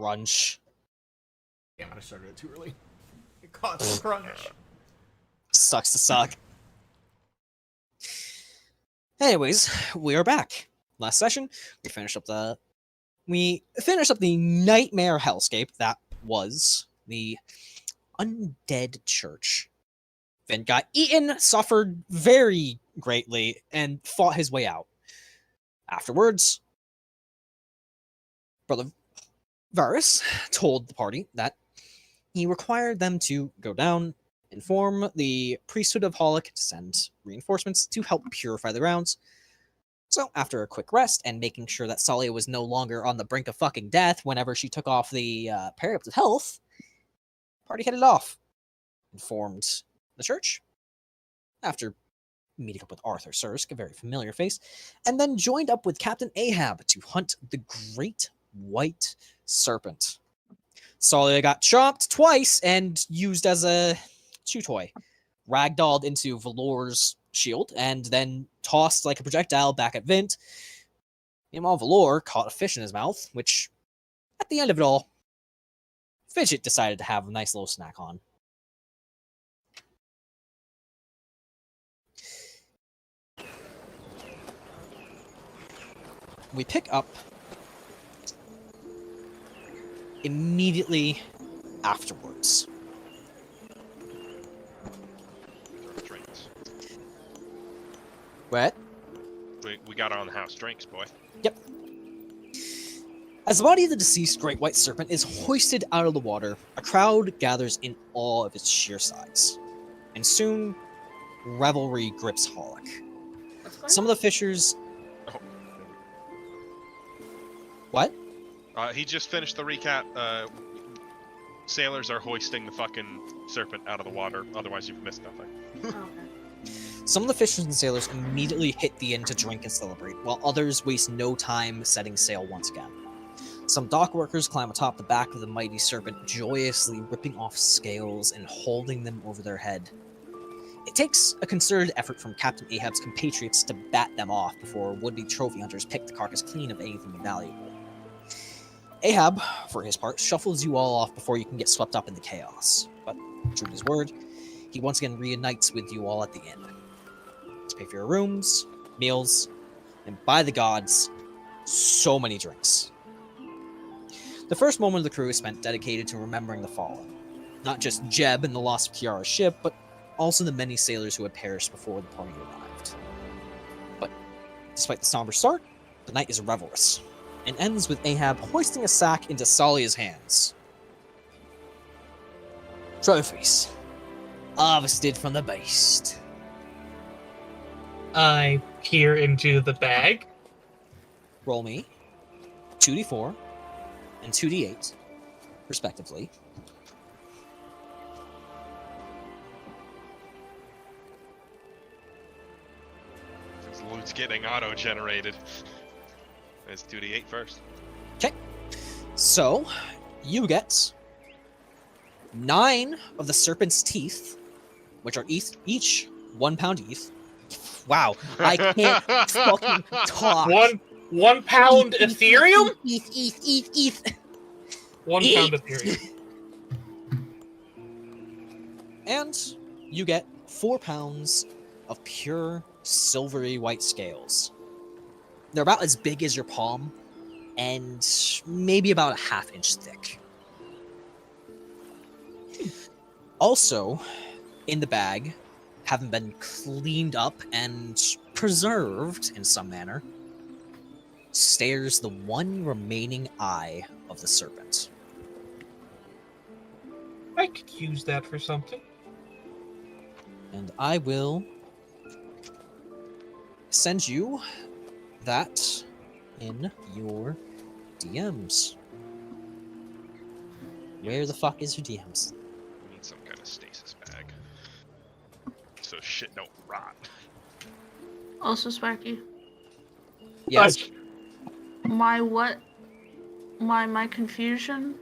crunch. Damn it, I started it too early. It caught the crunch. Sucks to suck. Anyways, we are back. Last session, we finished up the nightmare hellscape that was the undead church. Vint got eaten, suffered very greatly, and fought his way out. Afterwards, Brother Varus told the party that he required them to go down, inform the priesthood of Holic to send reinforcements to help purify the grounds. So, after a quick rest and making sure that Tsalia was no longer on the brink of fucking death whenever she took off the parapet of health, the party headed off, informed the church, after meeting up with Arthur Sursk, a very familiar face, and then joined up with Captain Ahab to hunt the Great White Serpent. Tsalia got chopped twice and used as a chew toy, ragdolled into Valor's shield, and then tossed like a projectile back at Vint. Meanwhile, Valor caught a fish in his mouth, which, at the end of it all, Fidget decided to have a nice little snack on. We pick up immediately afterwards. Drinks. What? We got on the house drinks, boy. Yep. As the body of the deceased Great White Serpent is hoisted out of the water, a crowd gathers in awe of its sheer size. And soon, revelry grips Holic. Some of the fishers... Oh. What? He just finished the recap. Sailors are hoisting the fucking serpent out of the water, otherwise you've missed nothing. Okay. Some of the fishers and sailors immediately hit the inn to drink and celebrate, while others waste no time setting sail once again. Some dock workers climb atop the back of the mighty serpent, joyously ripping off scales and holding them over their head. It takes a concerted effort from Captain Ahab's compatriots to bat them off before would-be trophy hunters pick the carcass clean of anything valuable. Ahab, for his part, shuffles you all off before you can get swept up in the chaos. But, true to his word, he once again reunites with you all at the inn. To pay for your rooms, meals, and by the gods, so many drinks. The first moment of the crew is spent dedicated to remembering the fallen. Not just Jeb and the loss of Kiara's ship, but also the many sailors who had perished before the party arrived. But, despite the somber start, the night is revelrous, and ends with Ahab hoisting a sack into Tsalia's hands. Trophies. Harvested from the beast. I peer into the bag. Roll me 2d4 and 2d8, respectively. This loot's getting auto-generated. Let's do the 8 first. Okay. So, you get 9 of the serpent's teeth, which are each 1 pound each. Wow, I can't fucking talk. 1 pound Ethereum? ETH. 1 pound Ethereum. And you get 4 pounds of pure silvery white scales. They're about as big as your palm, and maybe about a ½ inch thick. Also, in the bag, having been cleaned up and preserved in some manner, stares the one remaining eye of the serpent. I could use that for something. And I will send you that in your DMs. Where the fuck is your DMs? We need some kind of stasis bag. So shit don't rot. Also, Sparky, Yes. my confusion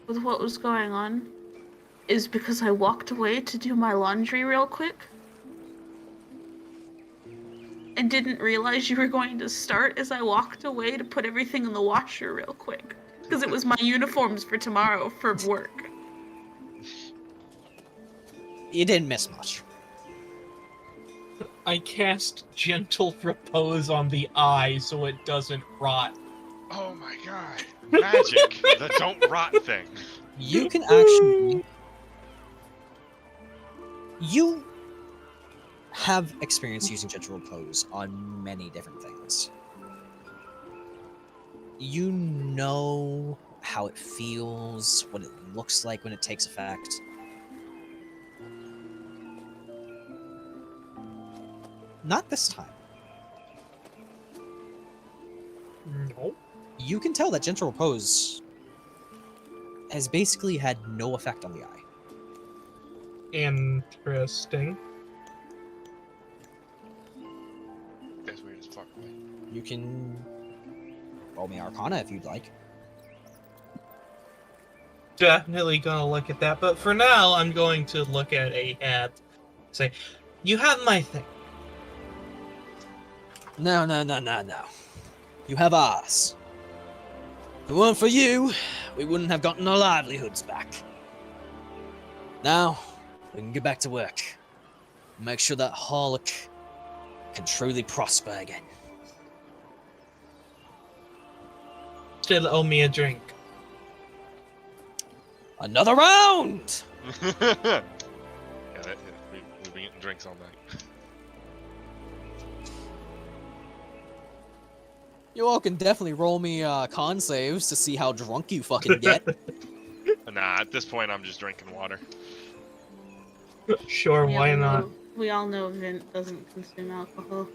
with what was going on is because I walked away to do my laundry real quick and didn't realize you were going to start as I walked away to put everything in the washer real quick. Because it was my uniforms for tomorrow for work. You didn't miss much. I cast Gentle Repose on the eye so it doesn't rot. Oh my god. Magic. The don't rot thing. You can actually... You have experience using Gentle Repose on many different things. You know how it feels, what it looks like when it takes effect. Not this time. No. You can tell that Gentle Repose has basically had no effect on the eye. Interesting. That's weird as fuck. You can roll me Arcana if you'd like. Definitely gonna look at that, but for now, I'm going to look at Ahab. Say, you have my thing. No. You have ours. If it weren't for you, we wouldn't have gotten our livelihoods back. Now, we can get back to work. Make sure that Harlock can truly prosper again. Still owe me a drink. Another round! Yeah, we've been getting drinks all night. You all can definitely roll me con saves to see how drunk you fucking get. Nah, at this point, I'm just drinking water. Sure, why not? We all know Vint doesn't consume alcohol.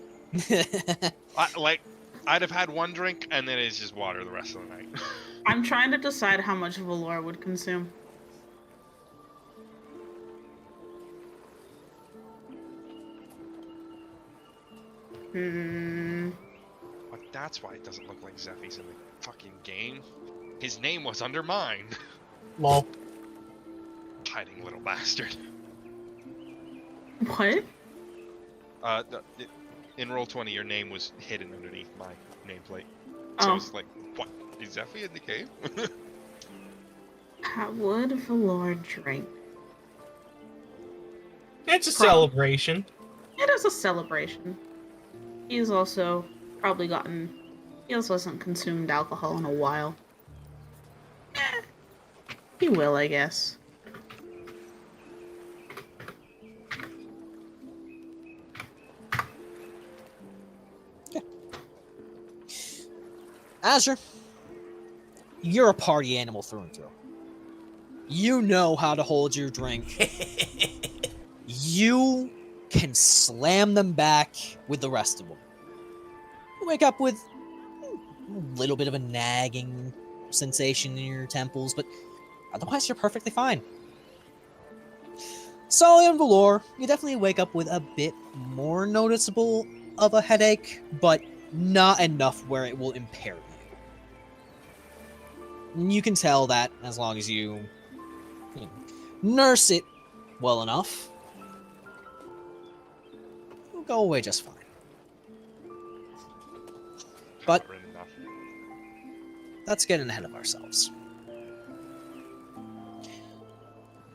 I'd have had one drink, and then it's just water the rest of the night. I'm trying to decide how much Valor would consume. But that's why it doesn't look like Zephy's in the fucking game. His name was undermined. Lol. Hiding little bastard. What? In Roll20, your name was hidden underneath my nameplate. So it's like, what? Is Zephy in the game? How would Valor drink? It's a celebration. It is a celebration. He's also probably he also hasn't consumed alcohol in a while. He will, I guess. Azure, you're a party animal through and through. You know how to hold your drink. You can slam them back with the rest of them. You wake up with a little bit of a nagging sensation in your temples, but otherwise you're perfectly fine. Tsalia and Valor, you definitely wake up with a bit more noticeable of a headache, but not enough where it will impair you. You can tell that as long as you nurse it well enough, it'll go away just fine. But that's getting ahead of ourselves.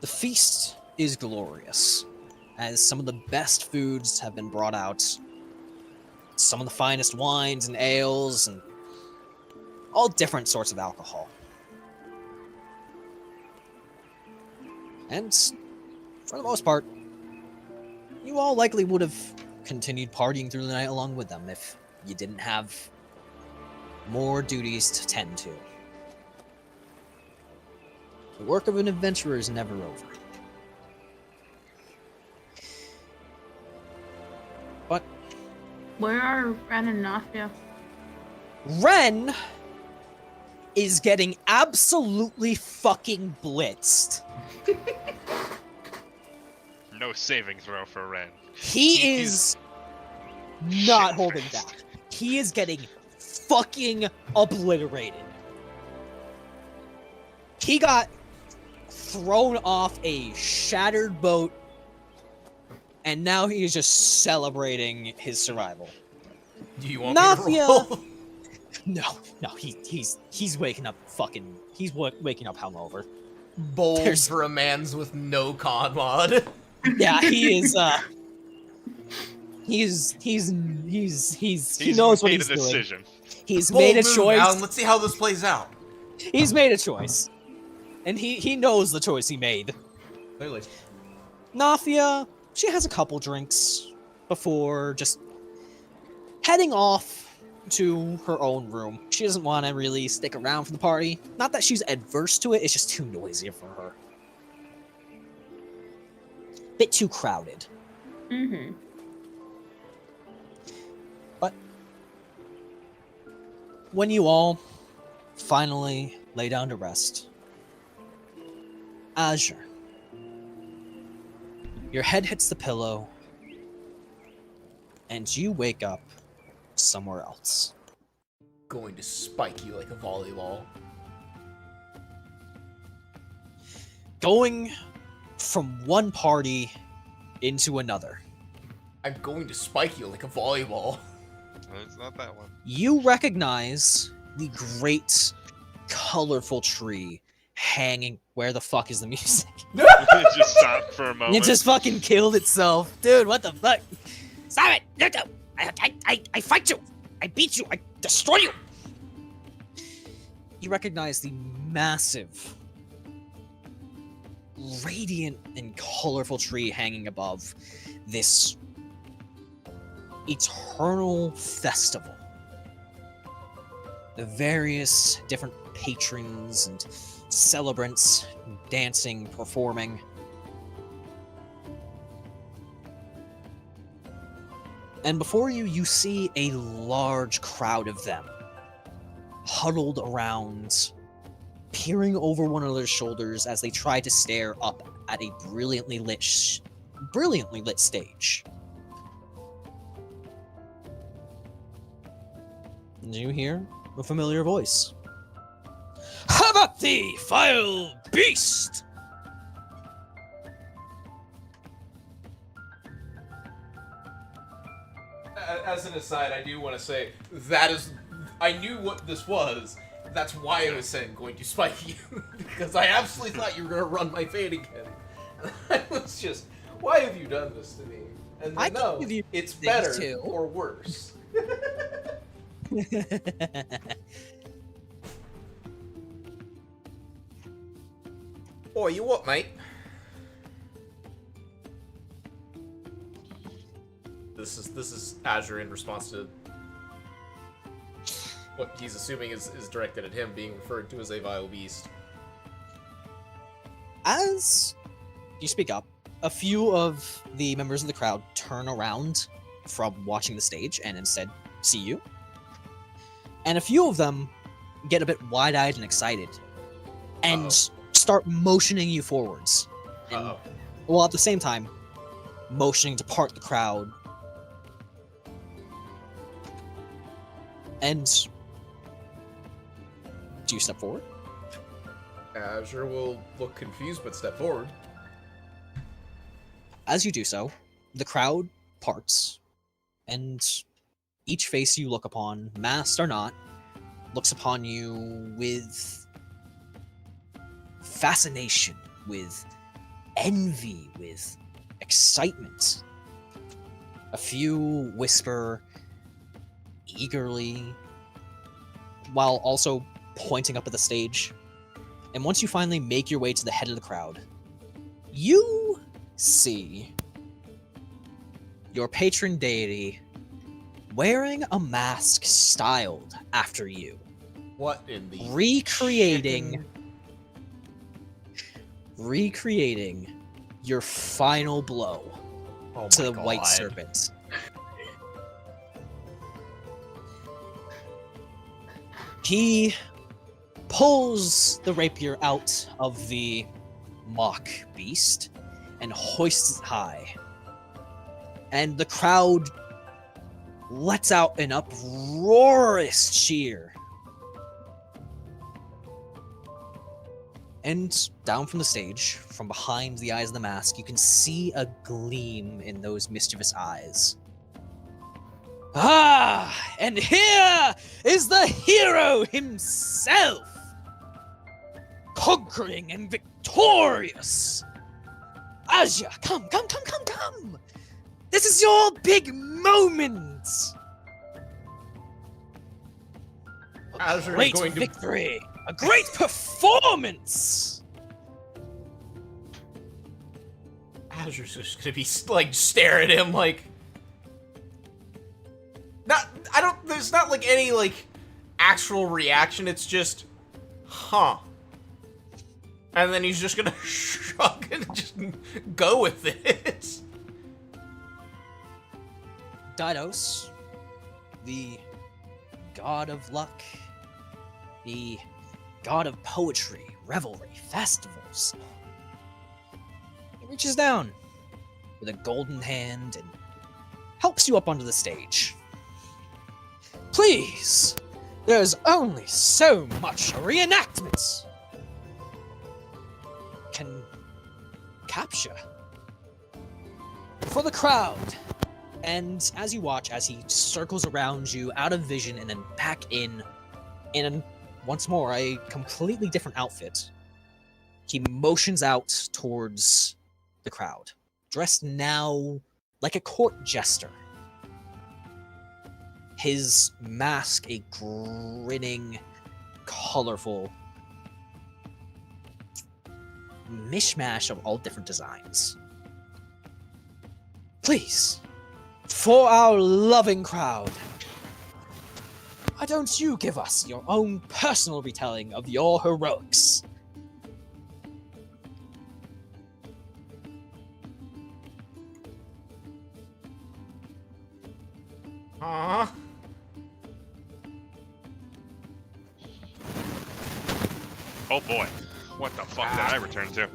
The feast is glorious, as some of the best foods have been brought out, some of the finest wines and ales, and all different sorts of alcohol. And for the most part, you all likely would have continued partying through the night along with them if you didn't have more duties to tend to. The work of an adventurer is never over. But Where are Ren and Nafia? Ren is getting absolutely fucking blitzed. No saving throw for Ren. He is not holding back. He is getting fucking obliterated. He got thrown off a shattered boat, and now he is just celebrating his survival. Do you want me to roll? No, he's waking up fucking. Waking up hungover. Bold There's- for a man's with no con mod. Yeah, he is. He knows what made he's a doing. decision. He's Bold made a move, choice. Alan. Let's see how this plays out. He's made a choice, and he knows the choice he made. Clearly. Nathia, she has a couple drinks before just heading off to her own room. She doesn't want to really stick around for the party. Not that she's adverse to it, it's just too noisy for her. Bit too crowded. Mm-hmm. But when you all finally lay down to rest, Azure, your head hits the pillow, and you wake up somewhere else. Going to spike you like a volleyball. Going from one party into another. I'm going to spike you like a volleyball. It's not that one. You recognize the great, colorful tree hanging. Where the fuck is the music? It just stopped for a moment. It just fucking killed itself. Dude, what the fuck? Stop it! No, no. I fight you! I beat you! I destroy you! You recognize the massive, radiant and colorful tree hanging above this eternal festival. The various different patrons and celebrants dancing, performing. And before you, you see a large crowd of them huddled around, peering over one another's shoulders as they try to stare up at a brilliantly lit stage. And you hear a familiar voice. How about thee, vile beast? As an aside, I do want to say that is. I knew what this was. That's why I was saying going to spike you because I absolutely thought you were gonna run my fade again. And I was just, why have you done this to me? And I then, can no, give you it's things better too. or worse. Oh, you what, mate? This is Azure in response to what he's assuming is directed at him, being referred to as a vile beast. As you speak up, a few of the members of the crowd turn around from watching the stage and instead see you. And a few of them get a bit wide-eyed and excited and start motioning you forwards. And, well, at the same time, motioning to part the crowd. And do you step forward? Azure will look confused but step forward. As you do so, the crowd parts, and each face you look upon, masked or not, looks upon you with fascination, with envy, with excitement. A few whisper eagerly, while also pointing up at the stage. And once you finally make your way to the head of the crowd, you see your patron deity wearing a mask styled after you. What in the recreating your final blow to the White Serpent. He pulls the rapier out of the mock beast and hoists it high. And the crowd lets out an uproarious cheer. And down from the stage, from behind the eyes of the mask, you can see a gleam in those mischievous eyes. Ah, and here is the hero himself, conquering and victorious. Azure, come. This is your big moment. Azure is Great going to victory, a great performance. Azure's just gonna be like stare at him like. There's not like any like actual reaction. It's just, huh. And then he's just gonna shrug and just go with it. Didos, the god of luck, the god of poetry, revelry, festivals. He reaches down with a golden hand and helps you up onto the stage. Please, there's only so much a reenactment can capture for the crowd. And as you watch, as he circles around you, out of vision, and then back in once more, a completely different outfit, he motions out towards the crowd, dressed now like a court jester. His mask, a grinning, colorful mishmash of all different designs. Please, for our loving crowd, why don't you give us your own personal retelling of your heroics? Aww. Oh boy. What the fuck did I return to?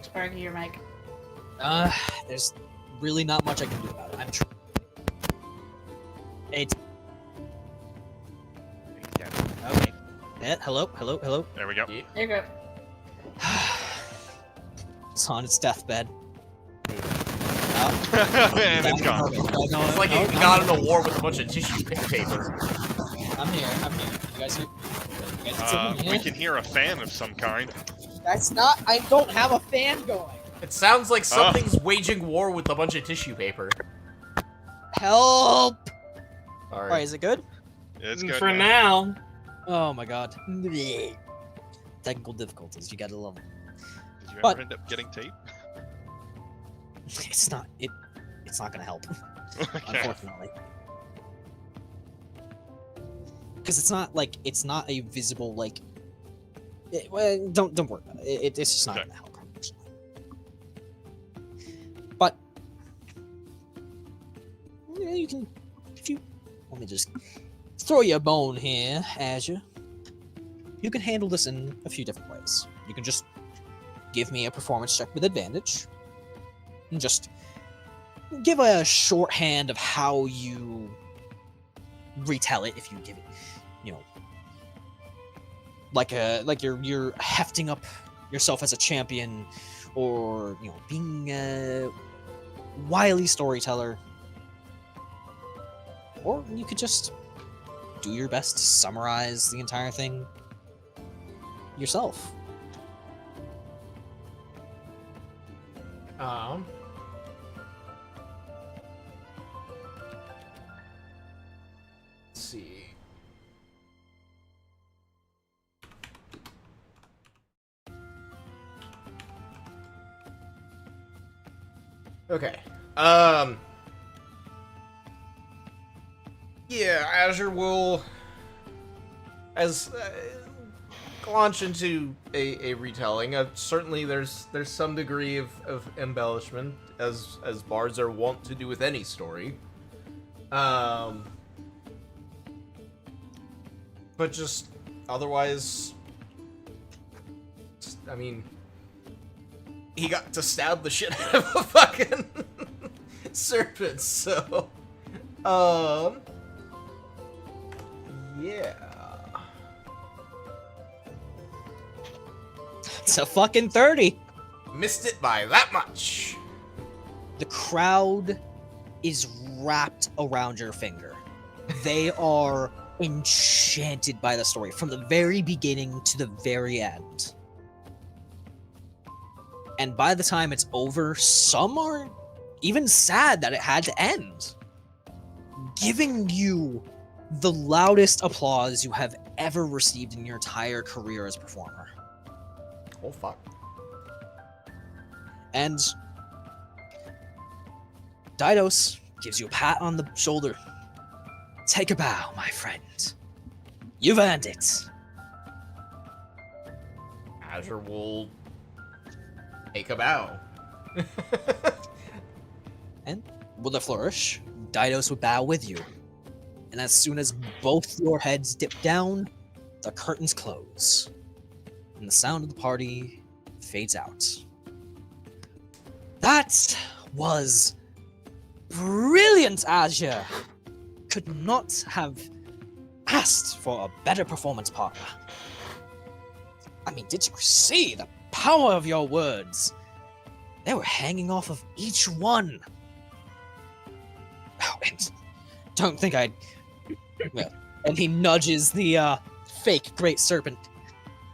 Sparky, your mic. There's really not much I can do about it. I'm trying. It's okay. Hello. There we go. Yeah. There you go. It's on its deathbed. And it's gone. It's like it got in a war with a bunch of tissue paper. I'm here. You guys hear? You guys can We can hear a fan of some kind. That's not. I don't have a fan going. It sounds like something's waging war with a bunch of tissue paper. Help! Alright. Alright, is it good? It's good. For now. Oh my god. Blech. Technical difficulties. You gotta love them. Did you But- ever end up getting tape? It's not. It's not gonna help. Okay. Unfortunately. Because it's not a visible like. Well, don't worry about it. It's just not Okay. gonna help. Unfortunately. But you can, if you let me just throw you a bone here, Azure. You can handle this in a few different ways. You can just give me a performance check with advantage, and just give a shorthand of how you retell it. If you give it, like you're hefting up yourself as a champion, or being a wily storyteller, or you could just do your best to summarize the entire thing yourself. Let's see. Okay. Yeah, Azure will launch into a retelling. Certainly, there's some degree of embellishment, as bards are wont to do with any story. But just otherwise, I mean, he got to stab the shit out of a fucking serpent, so yeah. It's a fucking 30. Missed it by that much. The crowd is wrapped around your finger. They are enchanted by the story from the very beginning to the very end. And by the time it's over, some are even sad that it had to end, giving you the loudest applause you have ever received in your entire career as a performer. Oh, fuck. And Didos gives you a pat on the shoulder. Take a bow, my friend. You've earned it. Azure will take a bow. And with a flourish, Didos would bow with you. And as soon as both your heads dip down, the curtains close. And the sound of the party fades out. That was brilliant, Azure! Could not have asked for a better performance partner. I mean, did you see the power of your words? They were hanging off of each one. Oh, and don't think I'd... Well, and he nudges the fake Great Serpent.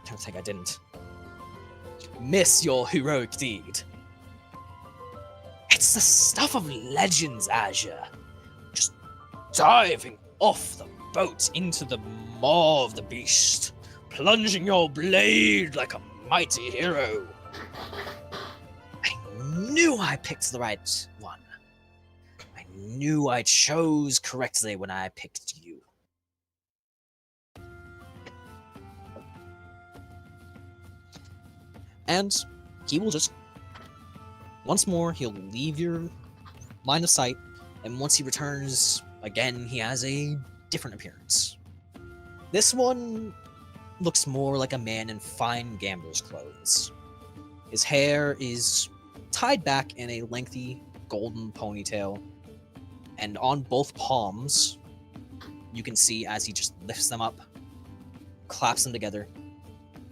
Don't think I didn't miss your heroic deed. It's the stuff of legends, Azure. Just diving off the boat into the maw of the beast, plunging your blade like a mighty hero. I knew I picked the right one. I knew I chose correctly when I picked you. And he will just, once more, he'll leave your line of sight, and once he returns, again, he has a different appearance. This one looks more like a man in fine gambler's clothes. His hair is tied back in a lengthy golden ponytail, and on both palms, you can see as he just lifts them up, claps them together,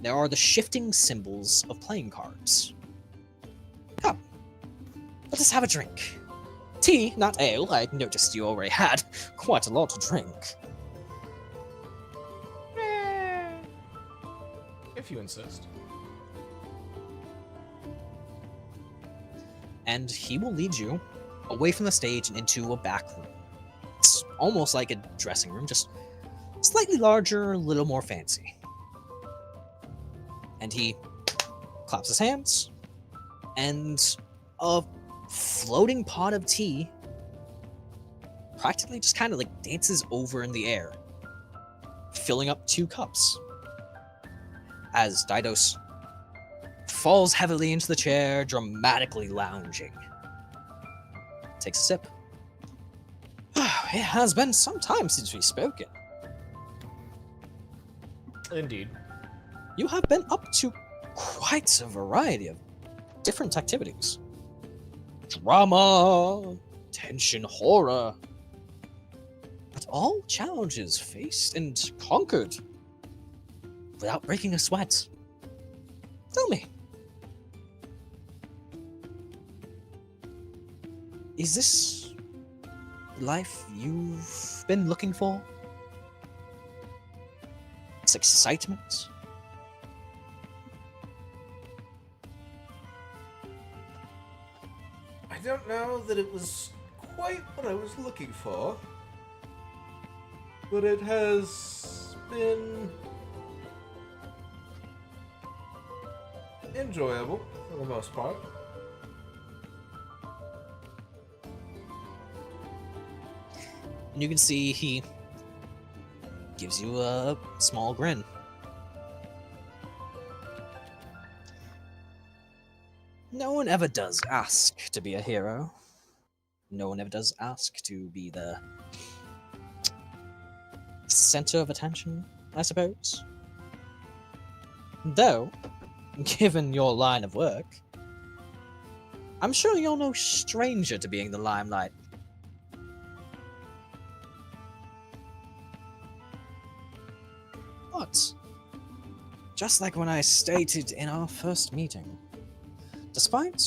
there are the shifting symbols of playing cards. Come, let us have a drink. Tea, not ale. I noticed you already had quite a lot to drink. If you insist. And he will lead you away from the stage and into a back room. It's almost like a dressing room, just slightly larger, a little more fancy. And he claps his hands, and a floating pot of tea practically just kind of like dances over in the air, filling up 2 cups. As Didos falls heavily into the chair, dramatically lounging. Takes a sip. It has been some time since we've spoken. Indeed. You have been up to quite a variety of different activities. Drama, tension, horror. But all challenges faced and conquered without breaking a sweat. Tell me, is this life you've been looking for? It's excitement? I don't know that it was quite what I was looking for, but it has been enjoyable for the most part. And you can see he gives you a small grin. No one ever does ask to be a hero. No one ever does ask to be the center of attention, I suppose. Though, given your line of work, I'm sure you're no stranger to being the limelight. But, just like when I stated in our first meeting, despite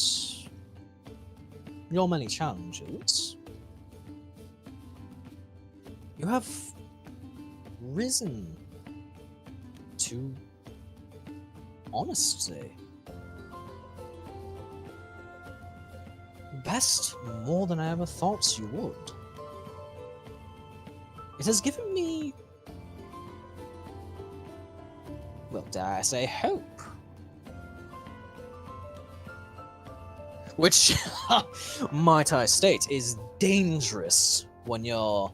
your many challenges, You have risen to honesty. Best more than I ever thought you would. It has given me, well, dare I say, hope. Which, might I state, is dangerous when you're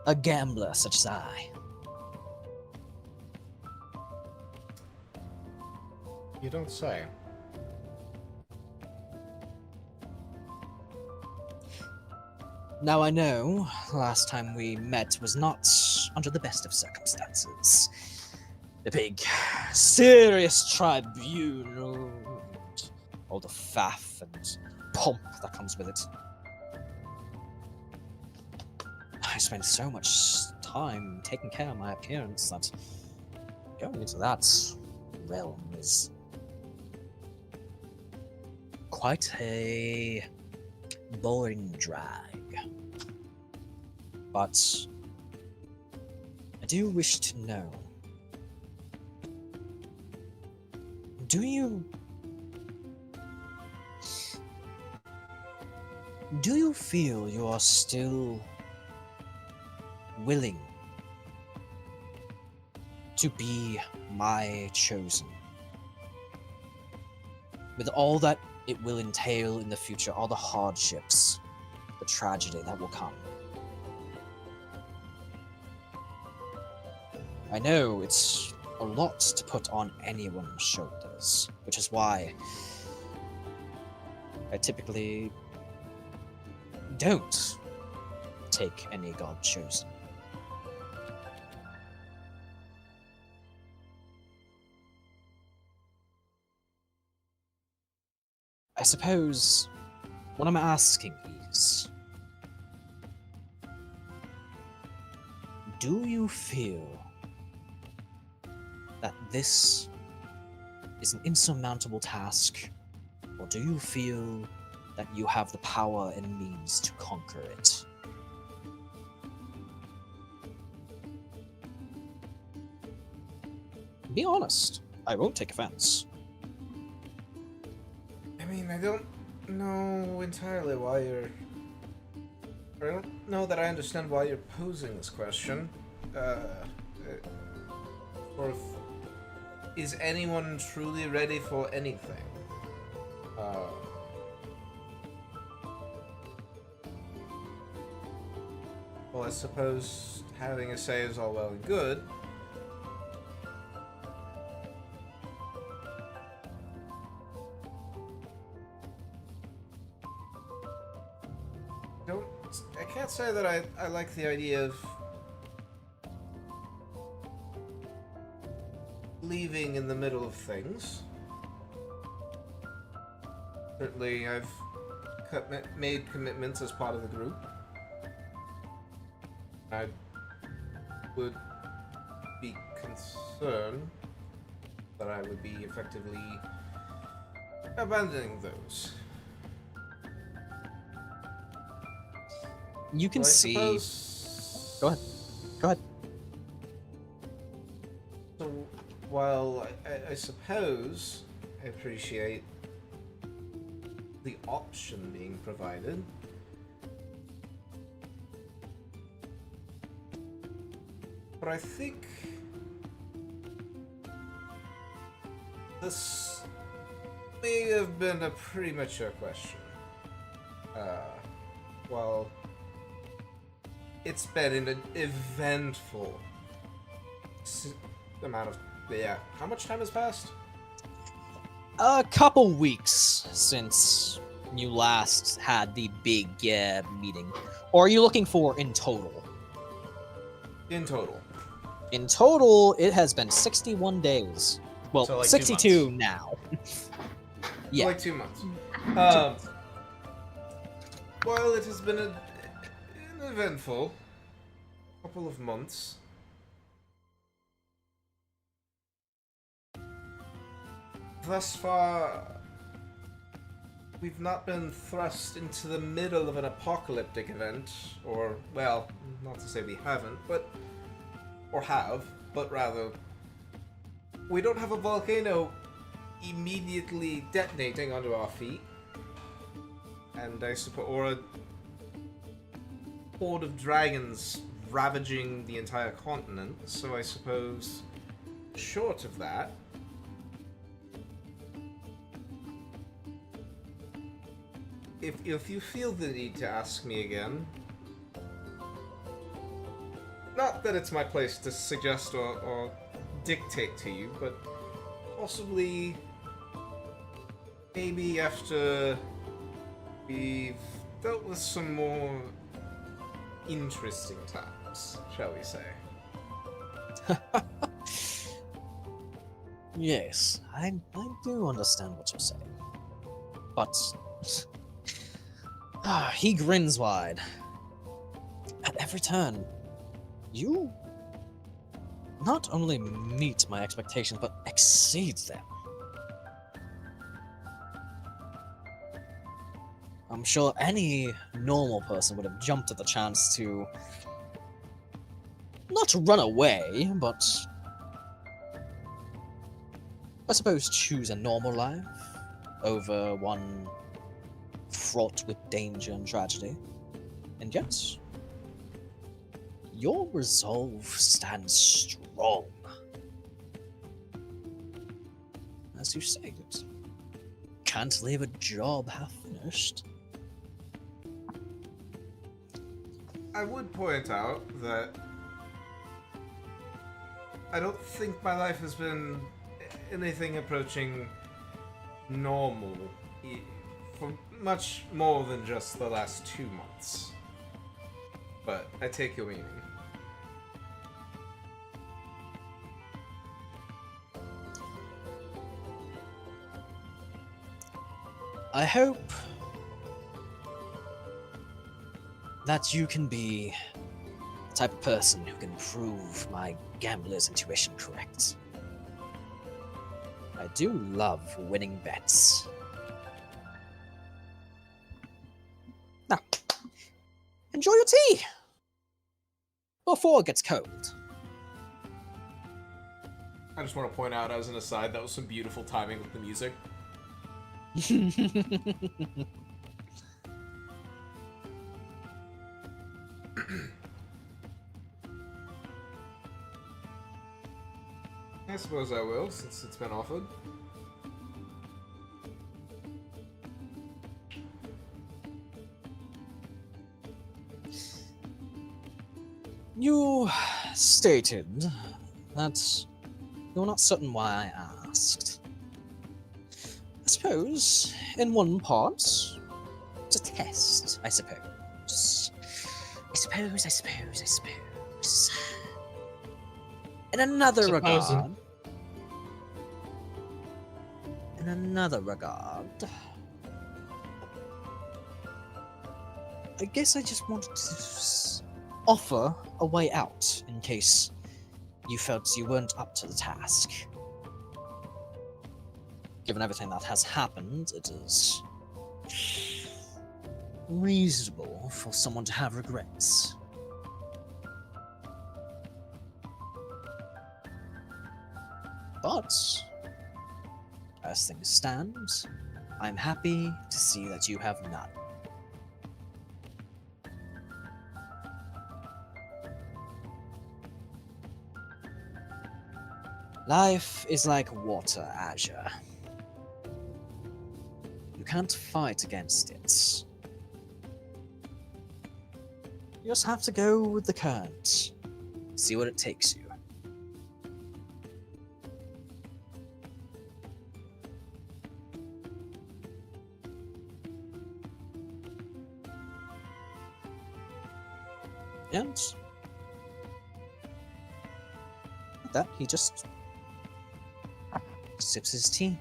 a gambler such as I. You don't say. Now I know last time we met was not under the best of circumstances. The big, serious tribunal, and all the faff and pomp that comes with it. I spent so much time taking care of my appearance that going into that realm is quite a boring drag. But I do wish to know, do you feel you are still willing to be my chosen? With all that it will entail in the future, all the hardships, the tragedy that will come. I know it's a lot to put on anyone's shoulders, which is why I typically don't take any god chosen. I suppose what I'm asking is, do you feel that this is an insurmountable task, or do you feel that you have the power and means to conquer it? Be honest. I won't take offense. I mean, I don't know entirely why you're... I don't know that I understand why you're posing this question. Or is anyone truly ready for anything? Well, I suppose having a say is all well and good. I can't say that I like the idea of leaving in the middle of things. Certainly, I've made commitments as part of the group. I would be concerned that I would be effectively abandoning those. You can see. Go ahead. Go ahead. So, while I suppose I appreciate the option being provided, but I think this may have been a premature question. Well, it's been an eventful amount of... Yeah, how much time has passed? A couple weeks since you last had the big meeting. Or are you looking for in total? In total. In total, it has been 61 days. Well, So, like, 62 2 months. now. For Yeah. like 2 months. Well, it has been an eventful couple of months. Thus far, we've not been thrust into the middle of an apocalyptic event, or, well, not to say we haven't, but, or have, but rather, we don't have a volcano immediately detonating under our feet, and I suppose, or a horde of dragons ravaging the entire continent, so I suppose, short of that, if you feel the need to ask me again, not that it's my place to suggest or dictate to you, but possibly maybe after we've dealt with some more interesting times, shall we say. Yes, I do understand what you're saying. But he grins wide. At every turn, you not only meet my expectations, but exceed them. I'm sure any normal person would have jumped at the chance to not run away, but I suppose choose a normal life over one fraught with danger and tragedy. And yet, your resolve stands strong. As you say, it can't leave a job half finished. I would point out that I don't think my life has been anything approaching normal for much more than just the last 2 months. But I take your meaning. I hope that you can be the type of person who can prove my gambler's intuition correct. I do love winning bets. Now, enjoy your tea before it gets cold. I just want to point out, as an aside, that was some beautiful timing with the music. I suppose I will, since it's been offered. You stated that you're not certain why I asked. I suppose, in one part, it's a test, I suppose. I suppose. In another regard, I guess I just wanted to offer a way out in case you felt you weren't up to the task. Given everything that has happened, it is reasonable for someone to have regrets. But, as things stand, I'm happy to see that you have none. Life is like water, Azure. You can't fight against it. You just have to go with the current. See what it takes you. And with that, he just sips his tea.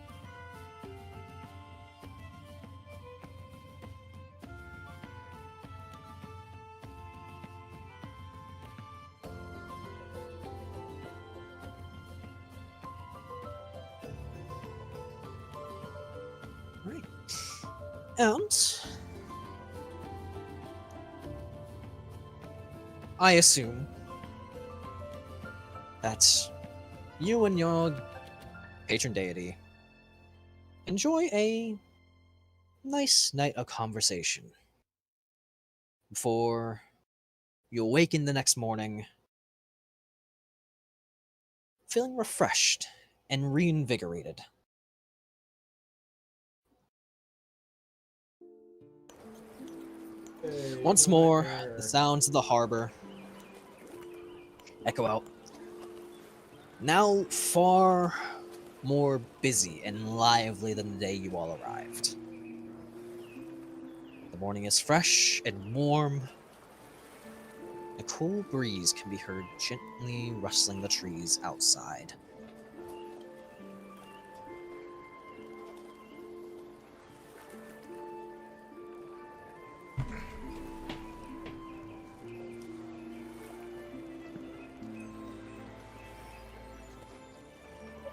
Right. And I assume that you and your patron deity enjoy a nice night of conversation before you awaken the next morning feeling refreshed and reinvigorated. Once more, the sounds of the harbor echo out. Now far more busy and lively than the day you all arrived. The morning is fresh and warm. A cool breeze can be heard gently rustling the trees outside.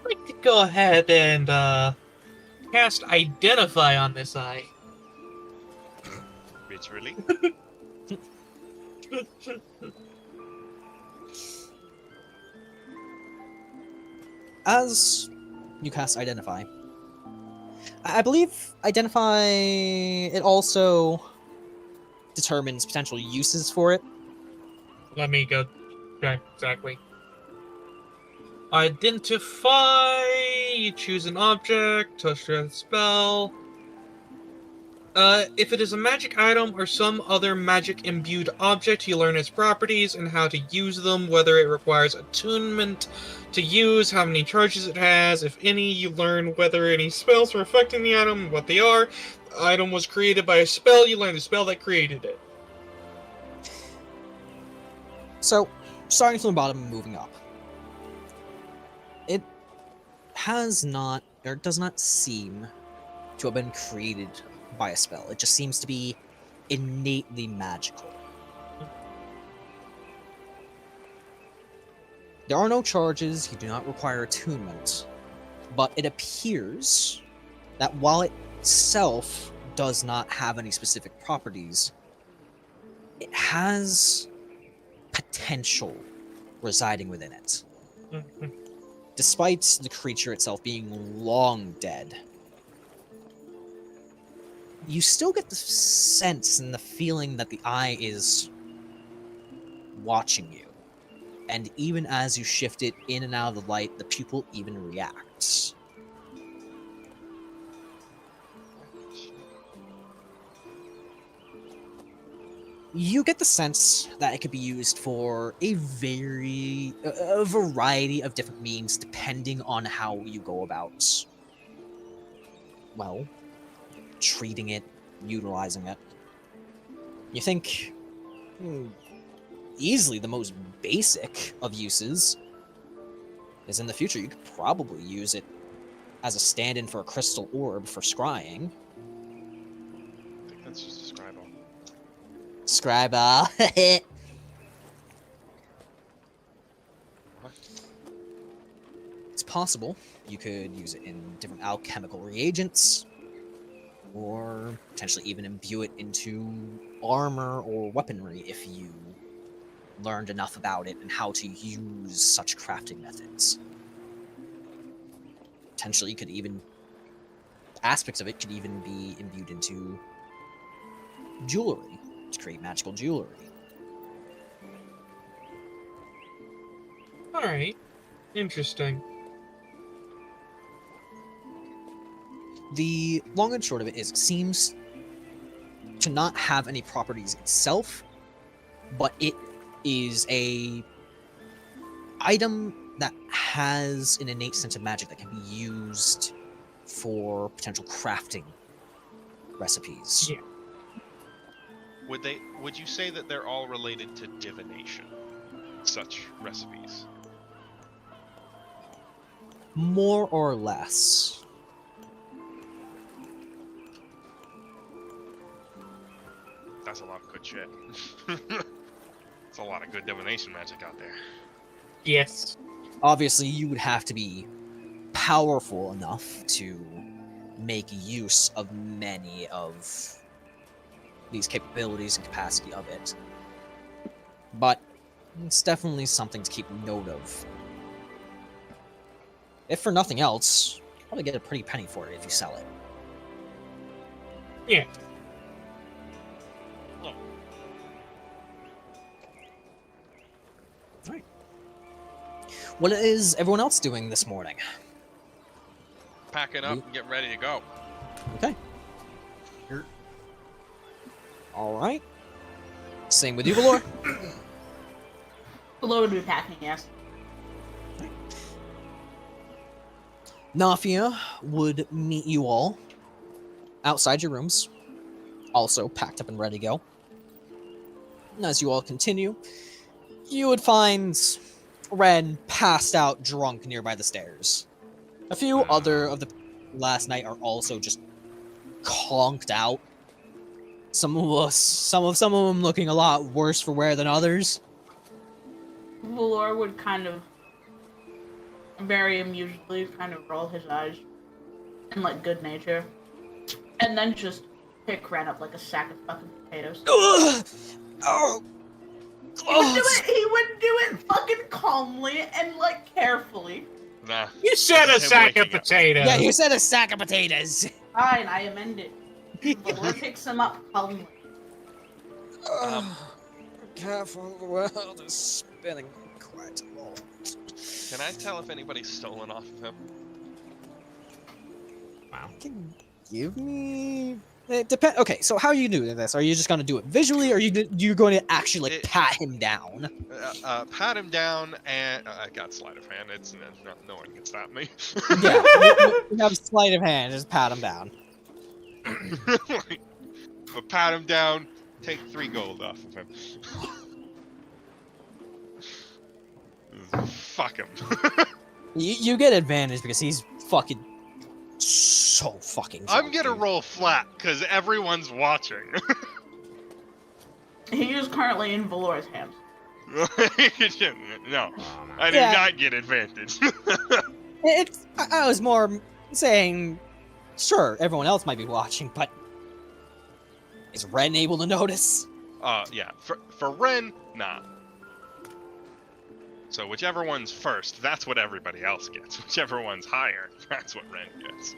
I'd like to go ahead and cast Identify on this eye. Literally. As you cast Identify, I believe Identify, it also determines potential uses for it. Let me go. Okay, exactly. Identify. You choose an object, touch a spell. If it is a magic item or some other magic imbued object, you learn its properties and how to use them, whether it requires attunement to use, how many charges it has, if any. You learn whether any spells are affecting the item and what they are. The item was created by a spell, you learn the spell that created it. So, starting from the bottom and moving up. It has not, or does not seem to have been created by a spell. It just seems to be innately magical. There are no charges, you do not require attunement, but it appears that while it itself does not have any specific properties, it has potential residing within it. Despite the creature itself being long dead, you still get the sense and the feeling that the eye is watching you. And even as you shift it in and out of the light, the pupil even reacts. You get the sense that it could be used for a variety of different means depending on how you go about, well, treating it, utilizing it. You think easily the most basic of uses is in the future you could probably use it as a stand-in for a crystal orb for scrying. I think that's just a scribe. Scribe. It's possible you could use it in different alchemical reagents, or potentially even imbue it into armor or weaponry if you learned enough about it and how to use such crafting methods. Potentially, could even aspects of it could even be imbued into jewelry to create magical jewelry. All right, interesting. The long and short of it is, it seems to not have any properties itself, but it is a item that has an innate sense of magic that can be used for potential crafting recipes. Yeah. Would you say that they're all related to divination? Such recipes? More or less. That's a lot of good shit. It's a lot of good divination magic out there. Yes. Obviously, you would have to be powerful enough to make use of many of these capabilities and capacity of it. But it's definitely something to keep note of. If for nothing else, you'll probably get a pretty penny for it if you sell it. Yeah. Alright. What is everyone else doing this morning? Packing up and getting ready to go. Okay. Alright. Same with you, Valor. Below would be packing, yes. Nafia would meet you all outside your rooms, also packed up and ready to go. And as you all continue, you would find Ren passed out drunk nearby the stairs. A few other of the last night are also just conked out. Some of them looking a lot worse for wear than others. Valor would kind of very amusedly kind of roll his eyes in like good nature, and then just pick Ren up like a sack of fucking potatoes. Ugh! Oh! He would do it fucking calmly and like carefully. Nah. You said a Him sack of waking up. potatoes. Yeah, you said a sack of potatoes. Fine, I amend it. Valor picks him up calmly. Careful, the world is spinning quite a lot. Can I tell if anybody's stolen off of him? Wow. Can give me. It depends. Okay, so how are you doing this? Are you just gonna do it visually, or are you going to actually like pat him down? Pat him down, and I got sleight of hand. It's no one can stop me. Yeah, you have sleight of hand. Just pat him down. But pat him down. Take 3 gold off of him. Fuck him. You get advantage because he's fucking so fucking. I'm gonna drunk, roll flat because everyone's watching. He is currently in Valor's hands. No, I did not get advantage. I was more saying, sure, everyone else might be watching, but is Ren able to notice? Yeah. For Ren, nah. So whichever one's first, that's what everybody else gets. Whichever one's higher, that's what Ren gets.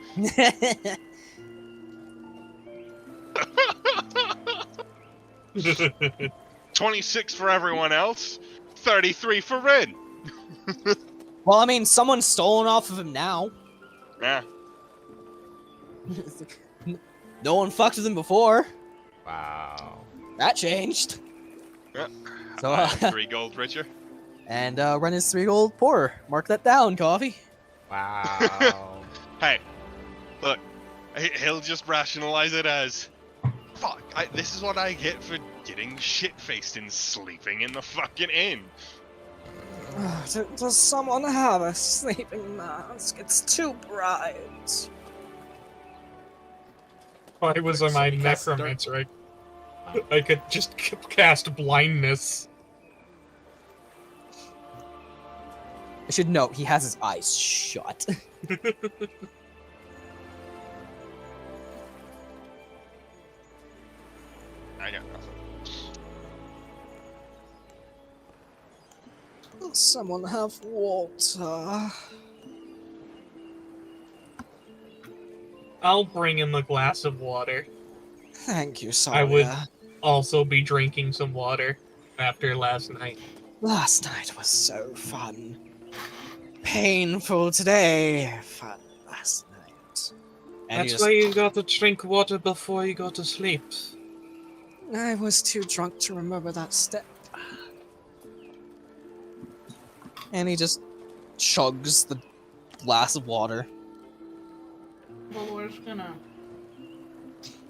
26 for everyone else, 33 for Ren. Well, I mean, someone's stolen off of him now. Yeah. No one fucked with him before. Wow. That changed. Yeah. So, 3 gold richer. And Ren is 3 gold poorer. Mark that down, Coffee. Wow. Hey, look, he'll just rationalize it as, fuck, this is what I get for getting shit-faced and sleeping in the fucking inn. Does someone have a sleeping mask? It's too bright. Why was I my Somebody cast necromancer? I could just cast blindness. I should note, he has his eyes shut. I got nothing. Does someone have water? I'll bring him a glass of water. Thank you, Tsalia. I would also be drinking some water after last night. Last night was so fun. Painful today. Fun last night. And That's why you gotta drink water before you go to sleep. I was too drunk to remember that step. And he just chugs the glass of water. Valor's gonna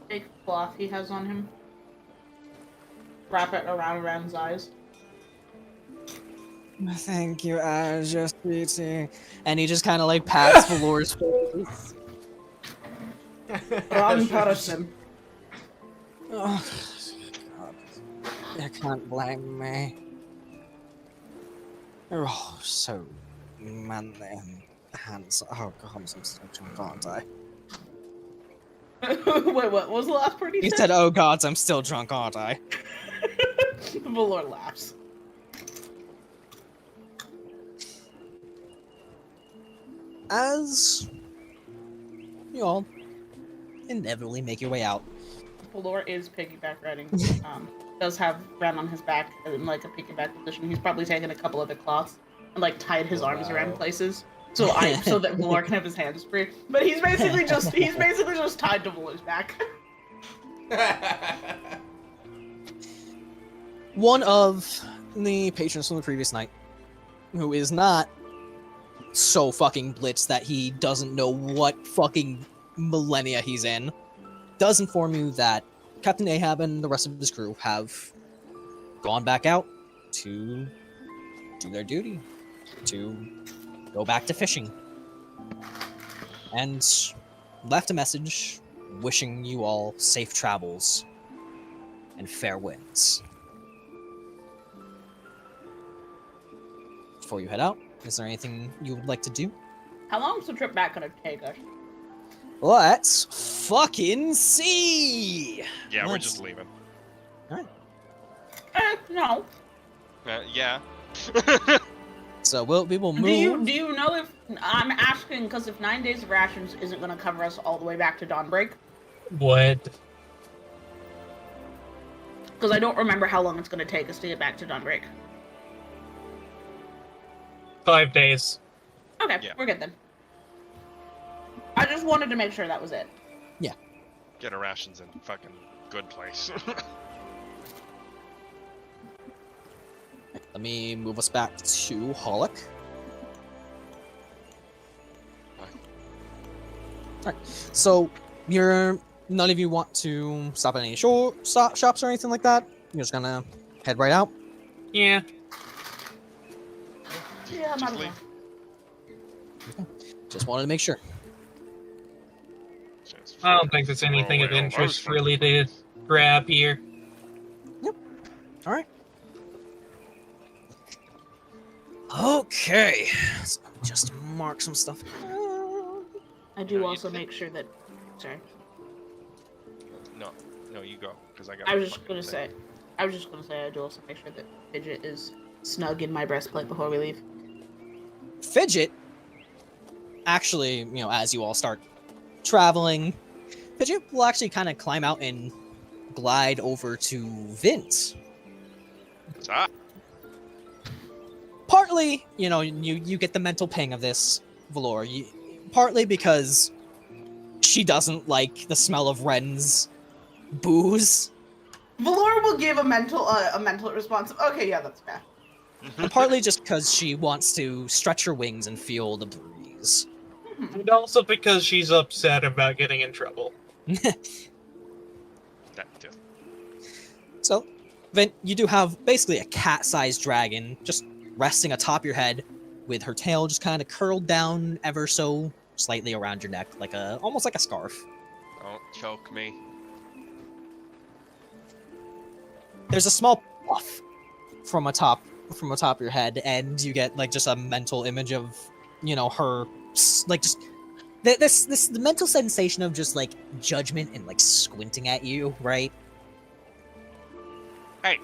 take the cloth he has on him, wrap it around Ren's eyes. Thank you, Azure sweetie. And he just kind of like pats Valor's face. Ron Patterson. Oh, God. You can't blame me. You're all so manly and handsome. Oh, God, I'm so drunk, aren't I? Wait, what was the last part You said, "Oh gods, I'm still drunk, aren't I?" Valor laughs. As you all inevitably make your way out. Valor is piggyback riding. Does have Ren on his back in like a piggyback position. He's probably taken a couple other cloths and like tied his arms around places so that Valor can have his hands free. But he's basically just tied to Valor's back. One of the patrons from the previous night, who is not so fucking blitzed that he doesn't know what fucking millennia he's in, does inform you that Captain Ahab and the rest of his crew have gone back out to do their duty, to go back to fishing, and left a message wishing you all safe travels and fair winds. Before you head out, is there anything you would like to do? How long is the trip back gonna take us? Let's fucking see! Yeah, we're Let's- just leaving. No. Yeah. So we will move. Do you know if I'm asking because if 9 days of rations isn't gonna cover us all the way back to Dawnbreak? What? Because I don't remember how long it's gonna take us to get back to Dawnbreak. 5 days. Okay, Yeah. we're good then. I just wanted to make sure that was it. Get our rations in fucking good place. Let me move us back to Hollock. Alright, so none of you want to stop at any shops or anything like that? You're just gonna head right out? Yeah. Yeah, Just might as leave. well. Just wanted to make sure. Just I don't think there's anything of throw away all interest those really fucking to grab here. Alright. Okay. So let me just mark some stuff. I do No, also you- make sure that. Sorry, No, you go, because I got. I my was just fucking gonna thing. say. I was just gonna say I do also make sure that Fidget is snug in my breastplate before we leave. Fidget, actually, as you all start traveling, Fidget will actually kind of climb out and glide over to Vint. Ah, Partly, you get the mental ping of this, Valor. Partly because she doesn't like the smell of Ren's booze, Valor will give a mental response of, okay, yeah, that's fair. and partly just because she wants to stretch her wings and feel the breeze. And also because she's upset about getting in trouble. that too. So, Vint, you do have basically a cat-sized dragon just resting atop your head, with her tail just kind of curled down ever so slightly around your neck, almost like a scarf. Don't choke me. There's a small puff from atop your head, and you get just a mental image of her just the mental sensation of just judgment and squinting at you, right? Hey,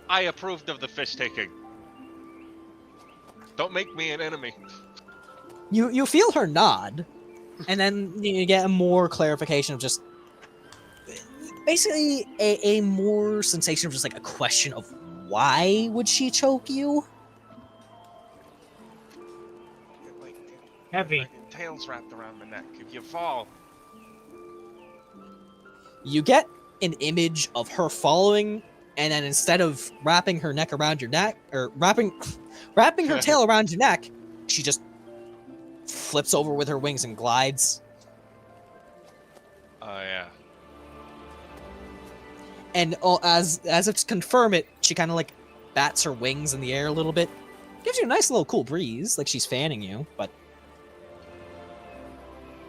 I approved of the fish taking. Don't make me an enemy. You feel her nod, and then you get a more clarification of just basically a more sensation of just a question of why would she choke you? Like, Heavy. fucking tails wrapped around my neck. If you fall, You get an image of her following, and then instead of wrapping her neck around your neck, or wrapping her tail around your neck, she just flips over with her wings and glides. oh yeah. And as if to confirm it, she kind of bats her wings in the air a little bit. Gives you a nice little cool breeze, like she's fanning you, but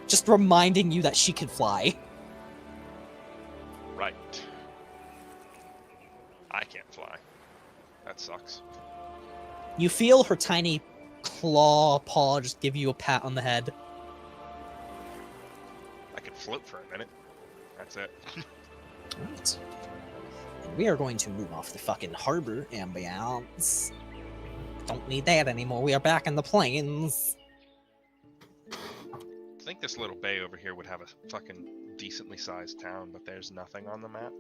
just reminding you that she can fly. Right. I can't fly. That sucks. You feel her tiny claw paw just give you a pat on the head. I could float for a minute. That's it. Alright. And we are going to move off the fucking harbor ambiance. Don't need that anymore. We are back in the plains. I think this little bay over here would have a fucking decently sized town, but there's nothing on the map.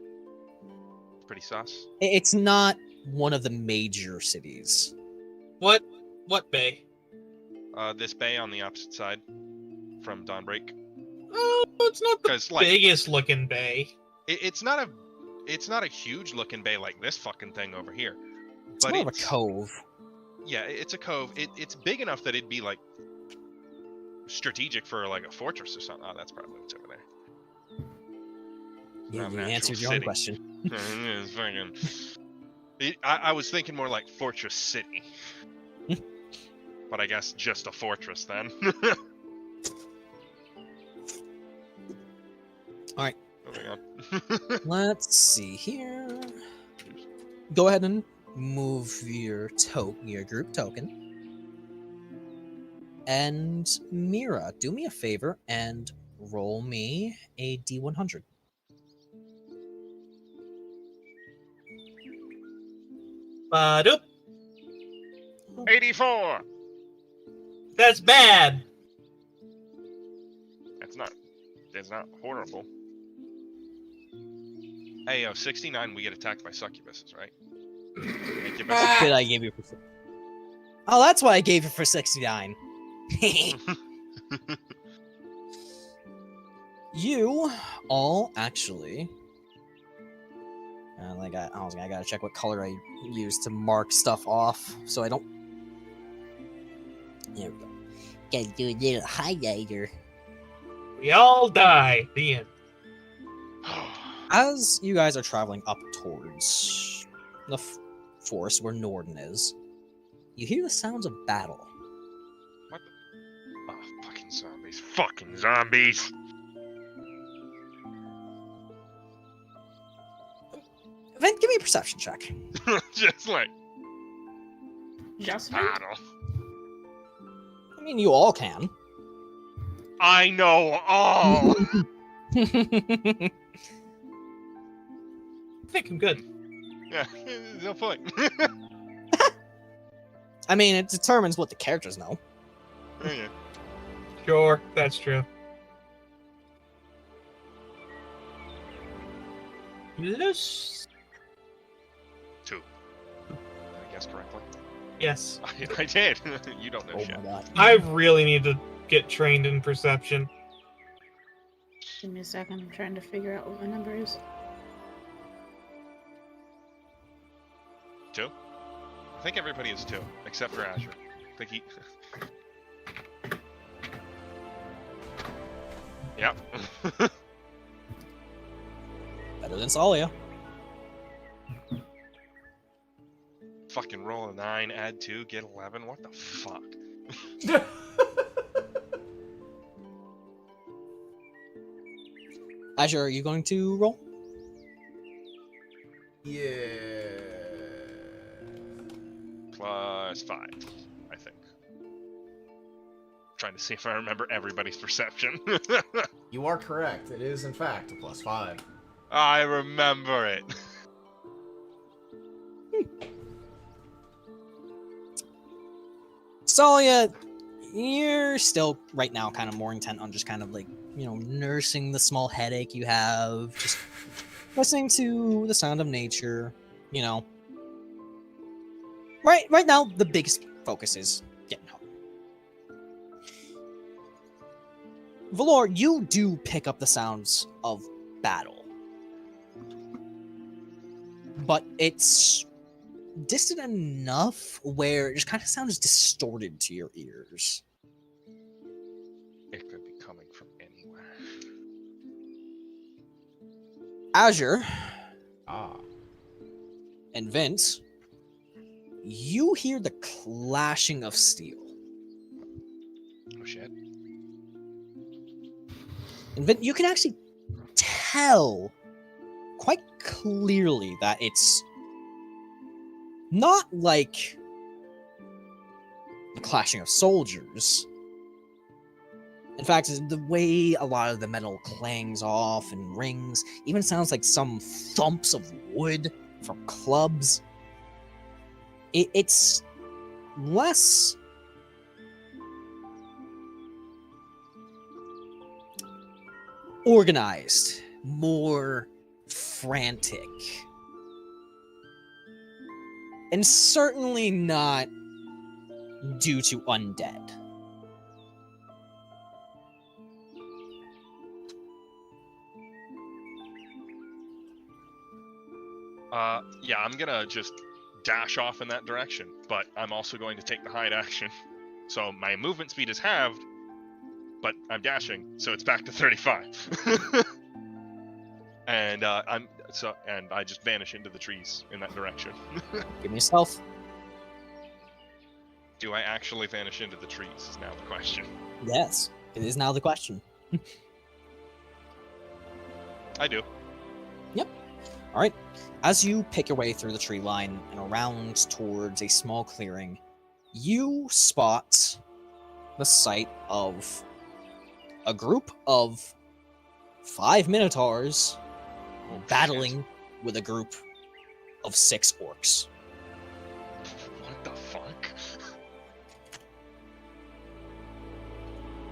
Pretty sus. It's not one of the major cities. What bay? This bay on the opposite side from Dawnbreak. Oh, it's not the 'Cause, like, biggest looking bay. it's not a huge looking bay like this fucking thing over here. It's more of a cove. Yeah, it's a cove. It's big enough that it'd be like strategic for like a fortress or something. Oh, that's probably what's over there. Yeah, Not you an actual answered your own city. question. It's fucking... I was thinking more like Fortress City. But I guess just a fortress then. Alright. Moving on. Let's see here. Go ahead and move your group token. And Myra, do me a favor and roll me a D100. Ba-doop. 84! That's bad. It's not horrible. Hey, 69, we get attacked by succubuses, right? What did I give you for? Oh, that's what I gave you for 69. You all actually. I gotta check what color I use to mark stuff off, so I don't. There we go. Gotta do a little highlighter. We all die. The end. As you guys are traveling up towards the forest where Norden is, you hear the sounds of battle. What the? Oh, fucking zombies. Fucking zombies! Vint, give me a perception check. Just like, Just battle. I mean, you all can. I know all! I think I'm good. Yeah, no point. I mean, it determines what the characters know. Yeah. Sure, that's true. Yes. 2. Did I guess correctly? Yes. I did. You don't know Oh shit. my god. I really need to get trained in perception. Give me a second. I'm trying to figure out what my number is. 2? I think everybody is 2, except for Azure. I think he... Yep. Better than Tsalia. Fucking roll a 9, add 2, get 11. What the fuck? Azure, are you going to roll? Yeah. Plus 5, I think. Trying to see if I remember everybody's perception. You are correct. It is, in fact, a +5. I remember it. Tsalia, you're still right now kind of more intent on just kind of like, nursing the small headache you have, just listening to the sound of nature, Right now, the biggest focus is getting home. Valor, you do pick up the sounds of battle. But it's distant enough where it just kind of sounds distorted to your ears. It could be coming from anywhere. Azure Ah. and Vint, you hear the clashing of steel. Oh shit. And Vint, you can actually tell quite clearly that it's not like the clashing of soldiers. In fact, the way a lot of the metal clangs off and rings, even sounds like some thumps of wood from clubs. It's less organized, more frantic. And certainly not due to undead. Yeah, I'm gonna just dash off in that direction, but I'm also going to take the hide action. So my movement speed is halved, but I'm dashing, so it's back to 35. And I just vanish into the trees in that direction. Give me stealth. Do I actually vanish into the trees is now the question. Yes, it is now the question. I do. Yep. All right. As you pick your way through the tree line and around towards a small clearing, you spot the sight of a group of 5 minotaurs battling with a group of 6 orcs. What the fuck?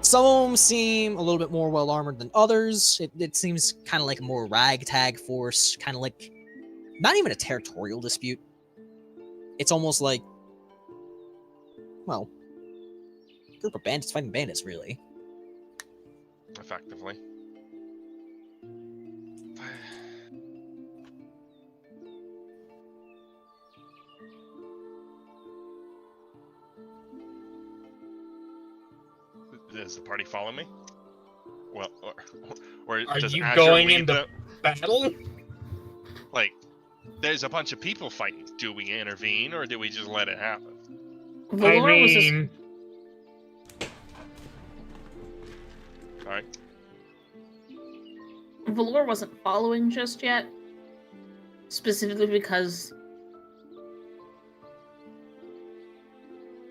Some of them seem a little bit more well-armored than others. It seems kind of like a more ragtag force, kind of like, not even a territorial dispute. It's almost like, well, a group of bandits fighting bandits, really. Effectively. Does the party follow me? Well, or Are does you Azure going lead into battle? Like, there's a bunch of people fighting. Do we intervene or do we just let it happen? Valor was just Alright. Valor wasn't following just yet, specifically because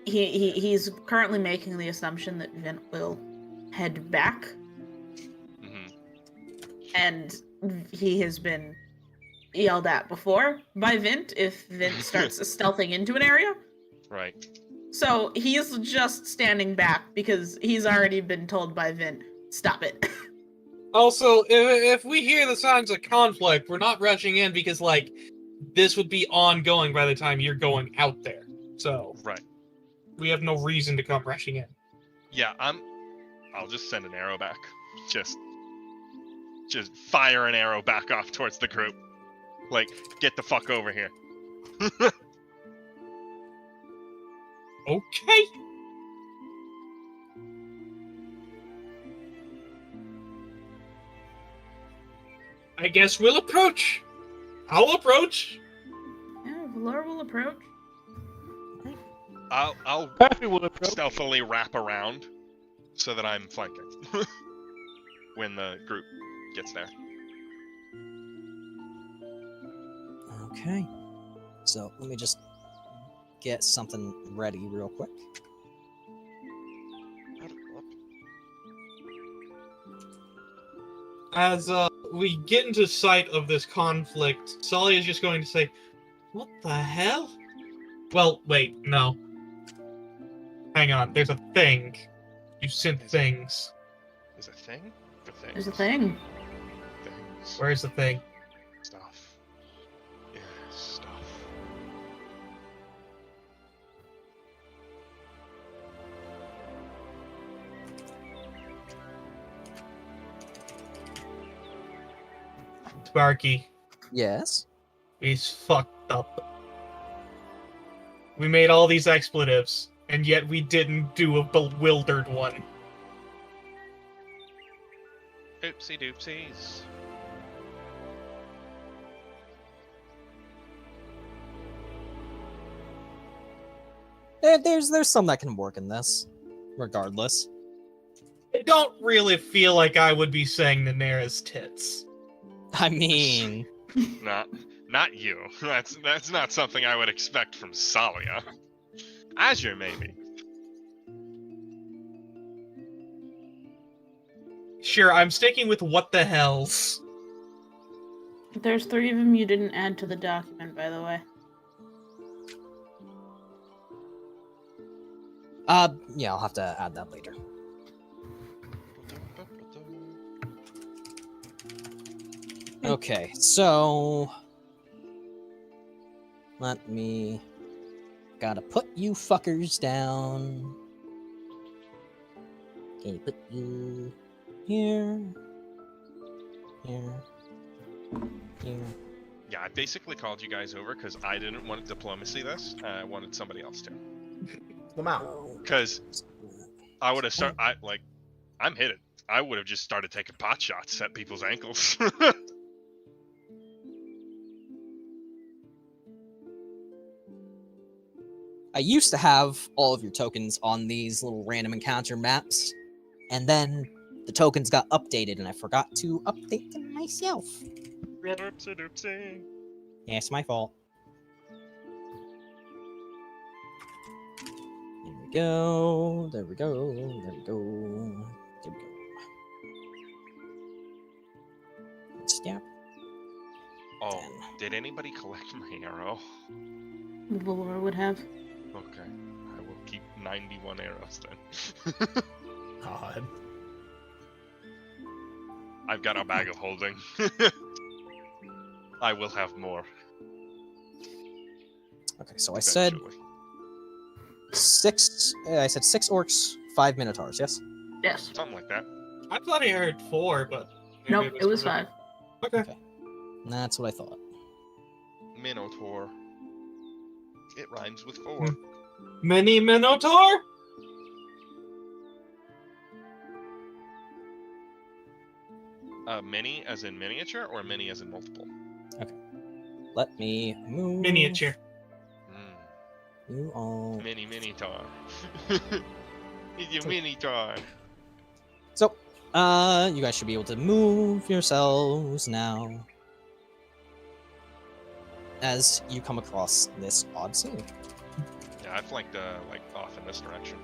he's currently making the assumption that Vint will head back, and he has been yelled at before by Vint if Vint starts stealthing into an area. Right. So he's just standing back because he's already been told by Vint, stop it. Also, if we hear the signs of conflict, we're not rushing in because, like, this would be ongoing by the time you're going out there. So, Right. we have no reason to come rushing in. Yeah, I'll just send an arrow back. Just fire an arrow back off towards the group. Like, get the fuck over here. Okay. I guess we'll approach. I'll approach. Yeah, Valor will approach. I'll Happy will approach. stealthily wrap around so that I'm flanking when the group gets there. Okay. So let me just get something ready real quick. As we get into sight of this conflict, Tsalia is just going to say, "What the hell?" Well, wait, no. Hang on, there's a thing. You sent things. There's a thing? The thing. There's a thing. Things. Where's the thing? Stuff. Yeah, stuff. Sparky, Yes. he's fucked up. We made all these expletives, and yet we didn't do a bewildered one. Oopsie doopsies. There's some that can work in this, regardless. I don't really feel like I would be saying Nanera's tits. I mean, Not you. That's not something I would expect from Tsalia. Azure, maybe. Sure, I'm sticking with what the hells. There's 3 of them you didn't add to the document, by the way. Yeah, I'll have to add that later. Okay, so let me gotta put you fuckers down. Okay, put you here, here, here. Yeah, I basically called you guys over because I didn't want to diplomacy this. I wanted somebody else to. Lamau. Because I would have I'm hit it. I would have just started taking pot shots at people's ankles. I used to have all of your tokens on these little random encounter maps, and then the tokens got updated, and I forgot to update them myself. Oopsie doopsie. Yeah, it's my fault. There we go. There we go. There we go. There we go. Step. Oh, did anybody collect my arrow? Valor would have. Okay, I will keep 91 arrows then. God. I've got a bag of holding. I will have more. Okay, so I said eventually. 6. I said 6 orcs, 5 minotaurs. Yes. Yes. Something like that. I thought I heard 4, but... maybe Nope, it was misheard. 5. Okay. That's what I thought. Minotaur. It rhymes with 4. Mini Minotaur? Mini as in miniature or mini as in multiple? Let me move. Miniature. You all. Mini-tar. It's your mini-tar. So, you guys should be able to move yourselves now. As you come across this odd scene. Yeah, I flanked off in this direction.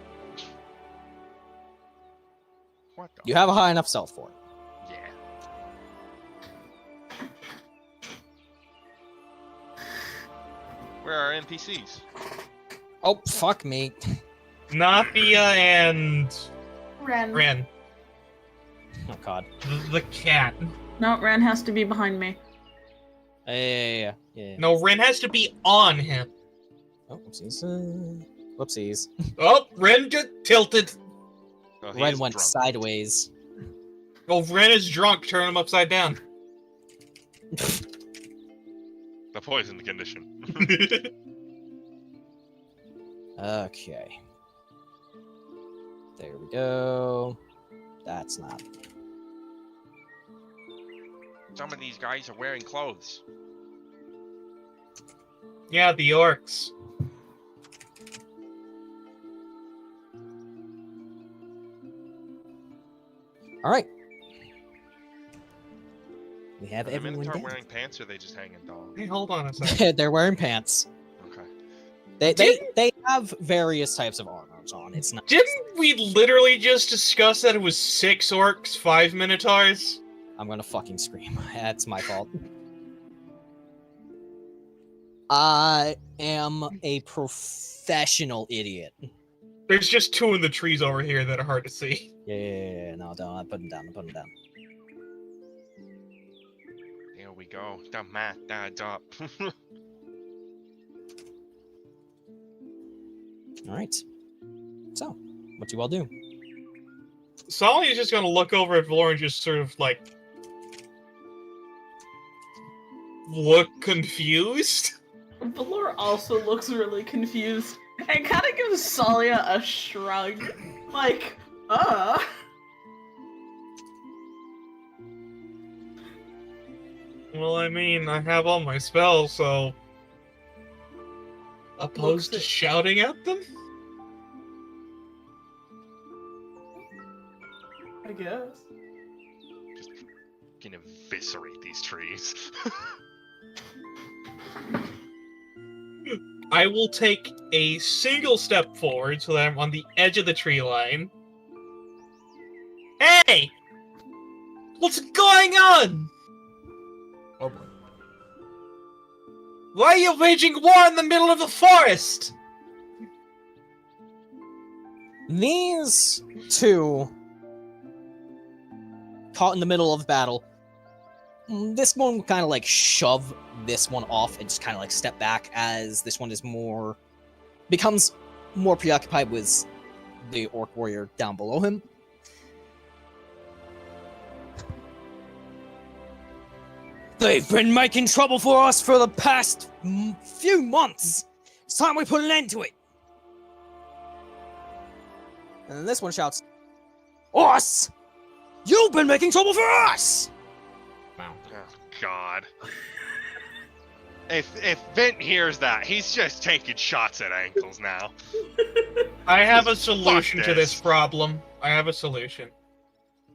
What the? You have a high enough stealth for it. Yeah. Where are NPCs? Oh, fuck me. Nathia and Ren. Ren. Oh, God. The cat. No, Ren has to be behind me. Yeah. No, Ren has to be on him. Oh, whoopsies. Whoopsies. Oh, Ren just tilted. Oh, he Ren is went drunk. sideways. Oh, Ren is drunk. Turn him upside down. The poisoned condition. Okay. There we go. That's not. Some of these guys are wearing clothes. Yeah, the orcs. All right. We have Are the everyone Minotaur down. wearing pants or are they just hanging dong? Hey, hold on a second. They're wearing pants. Okay. They have various types of armors on. It's not. Didn't we literally just discuss that it was 6 orcs, 5 minotaurs? I'm gonna fucking scream. That's my fault. I am a professional idiot. There's just 2 in the trees over here that are hard to see. Yeah, no, don't put them down. Put them down. Here we go. The math adds up. All right. So, what do you all do? Tsalia is just gonna look over at Valor and just sort of like look confused. Valor also looks really confused and kind of gives Tsalia a shrug. Like, Well, I mean, I have all my spells, so opposed to Looks it- shouting at them? I guess. Just fucking eviscerate these trees. I will take a single step forward so that I'm on the edge of the tree line. Hey! What's going on? Oh boy. Why are you waging war in the middle of the forest? These two, caught in the middle of battle, this one will kind of like shove this one off and just kind of like step back as this one is becomes more preoccupied with the orc warrior down below him. They've been making trouble for us for the past few months. It's time we put an end to it. And then this one shouts, "Us! You've been making trouble for us!" Wow. Oh, God. If Vint hears that, he's just taking shots at ankles now. I have a Fuck solution to this problem. I have a solution.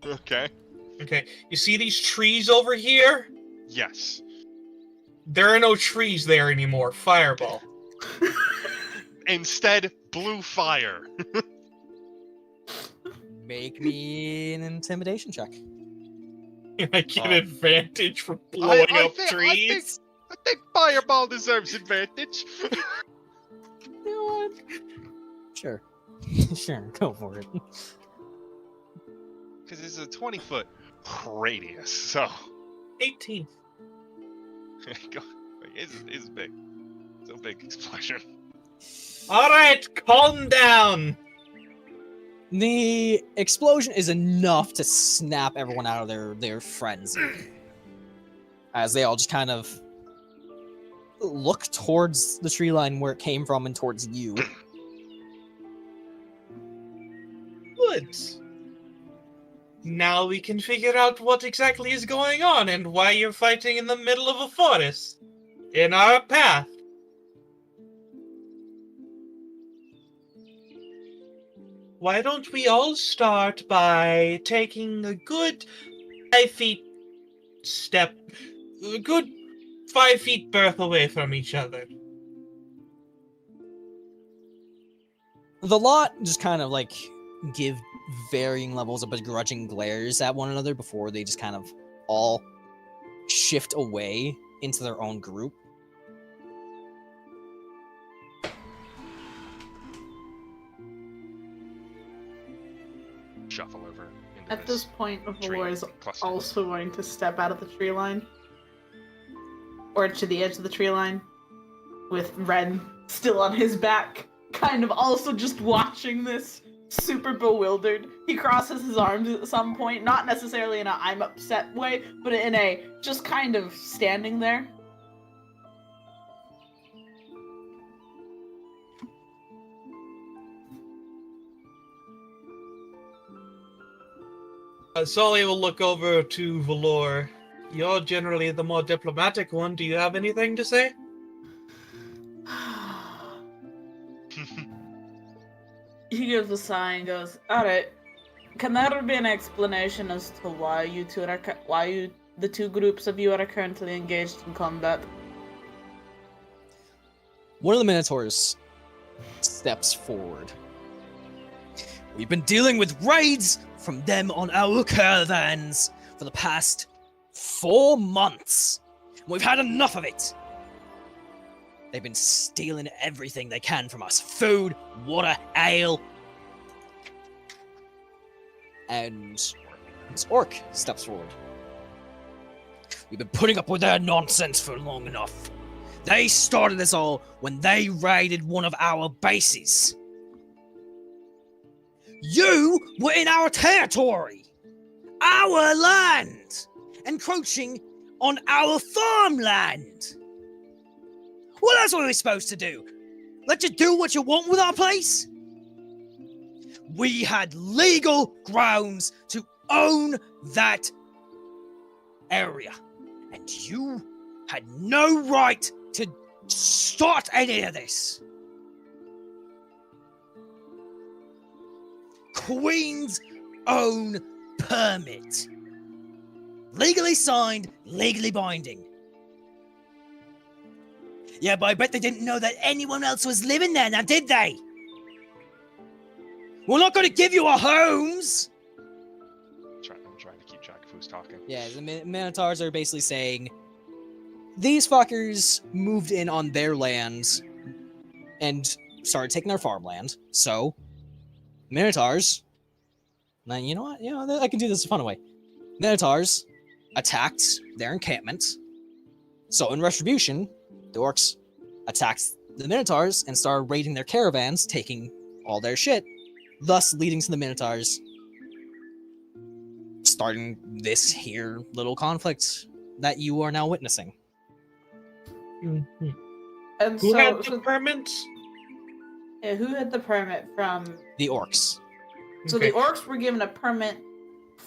Okay. Okay, you see these trees over here? Yes. There are no trees there anymore. Fireball. Instead, blue fire. Make me an intimidation check. I get advantage for blowing up trees. I think Fireball deserves advantage. You know what? Sure. Sure, go for it. Because it's a 20-foot radius, so... 18. It's big. It's a big explosion. Alright, calm down. The explosion is enough to snap everyone out of their frenzy. As they all just kind of look towards the tree line where it came from and towards you. Good. Now we can figure out what exactly is going on and why you're fighting in the middle of a forest. In our path. Why don't we all start by taking a good 5 feet step, a good 5 feet berth away from each other? The lot just kind of like give varying levels of begrudging glares at one another before they just kind of all shift away into their own group. Shuffle over into At this point, tree Valor is cluster. also going to step out of the tree line. Or to the edge of the tree line. With Ren still on his back. Kind of also just watching this. Super bewildered. He crosses his arms at some point. Not necessarily in a I'm upset way. But in a just kind of standing there. Tsalia will look over to Valor. You're generally the more diplomatic one. Do you have anything to say? He gives a sigh and goes, "Alright, can there be an explanation as to why the two groups of you are currently engaged in combat?" One of the Minotaurs steps forward. "We've been dealing with raids from them on our caravans for the past 4 months. We've had enough of it. They've been stealing everything they can from us. Food, water, ale." And this orc steps forward. "We've been putting up with their nonsense for long enough. They started this all when they raided one of our bases. You were in our territory, our land, encroaching on our farmland. What else were we supposed to do? Let you do what you want with our place? We had legal grounds to own that area, and you had no right to start any of this. Queen's own permit. Legally signed, legally binding. Yeah, but I bet they didn't know that anyone else was living there now, did they? We're not going to give you our homes." I'm trying to keep track of who's talking. Yeah, the Minotaurs are basically saying, these fuckers moved in on their lands and started taking their farmland. So, Minotaurs, now you know what? You know, I can do this a fun way. Minotaurs attacked their encampment. So, in retribution, the orcs attacked the Minotaurs and started raiding their caravans, taking all their shit, thus leading to the Minotaurs starting this here little conflict that you are now witnessing. Mhm. And Who had the so permits? yeah, who had the permit from? The orcs. So Okay. the orcs were given a permit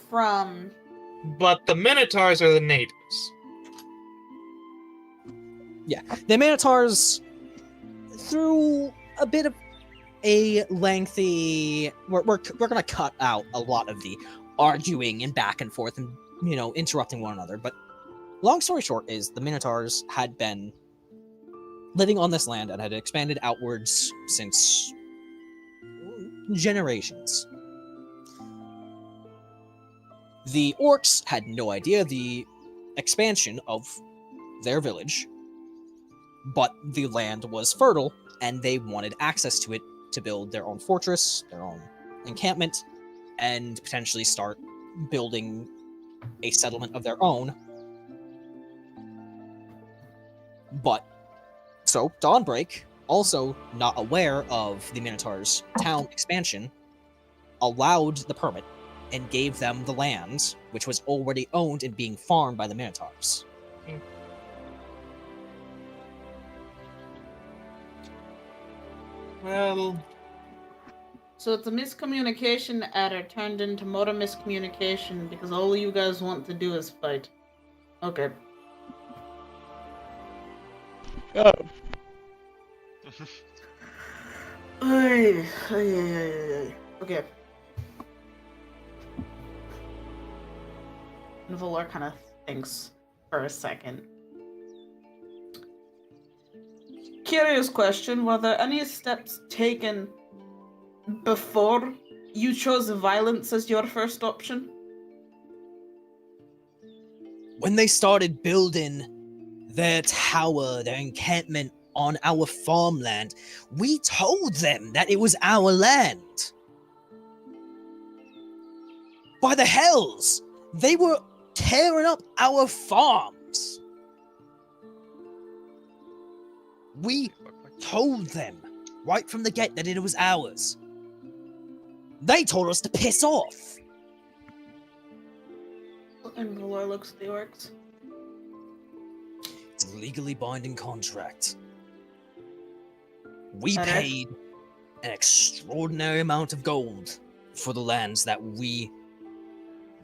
from. But the Minotaurs are the natives. The Minotaurs, through a bit of a lengthy... We're going to cut out a lot of the arguing and back and forth and, you know, interrupting one another. But long story short is the Minotaurs had been living on this land and had expanded outwards since generations. The orcs had no idea the expansion of their village, but the land was fertile and they wanted access to it to build their own fortress, their own encampment, and potentially start building a settlement of their own. But, so, Dawnbreak, also not aware of the Minotaurs' town expansion, allowed the permit and gave them the land, which was already owned and being farmed by the Minotaurs. Well, So it's a miscommunication error turned into more miscommunication because all you guys want to do is fight. Okay. Oh. Ay, ay, ay, ay, ay. Okay. And Valor kind of thinks for a second. Curious question, were there any steps taken before you chose violence as your first option? When they started building their tower, their encampment on our farmland, we told them that it was our land. By the hells, they were tearing up our farms. We told them right from the get that it was ours. They told us to piss off. And Valor looks at the orcs. It's a legally binding contract. We Better. paid an extraordinary amount of gold for the lands that we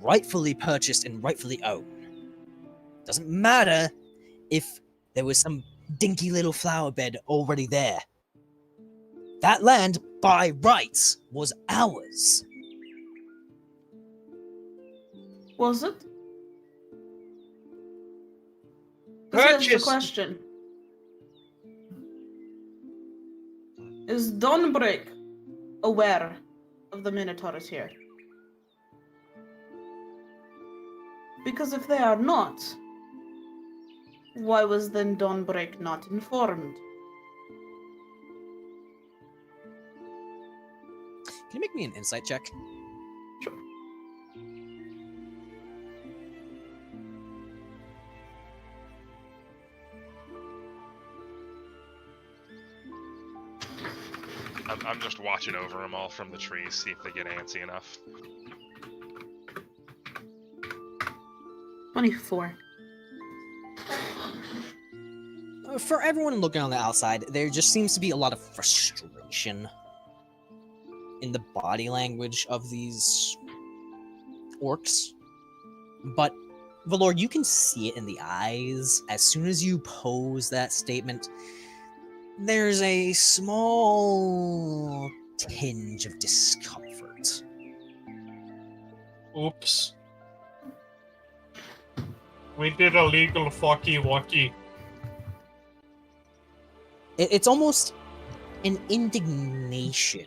rightfully purchased and rightfully own. Doesn't matter if there was some dinky little flower bed already there. That land, by rights, was ours. Was it? Here's the Purchase. question. Is Dawnbreak aware of the Minotaurs here? Because if they are not, why was then Dawnbreak not informed? Can you make me an insight check? I'm just watching over them all from the trees, see if they get antsy enough. 24. For everyone looking on the outside, there just seems to be a lot of frustration in the body language of these orcs. But, Valor, you can see it in the eyes. As soon as you pose that statement, there's a small tinge of discomfort. oops. We did a legal fucky wucky. It's almost an indignation.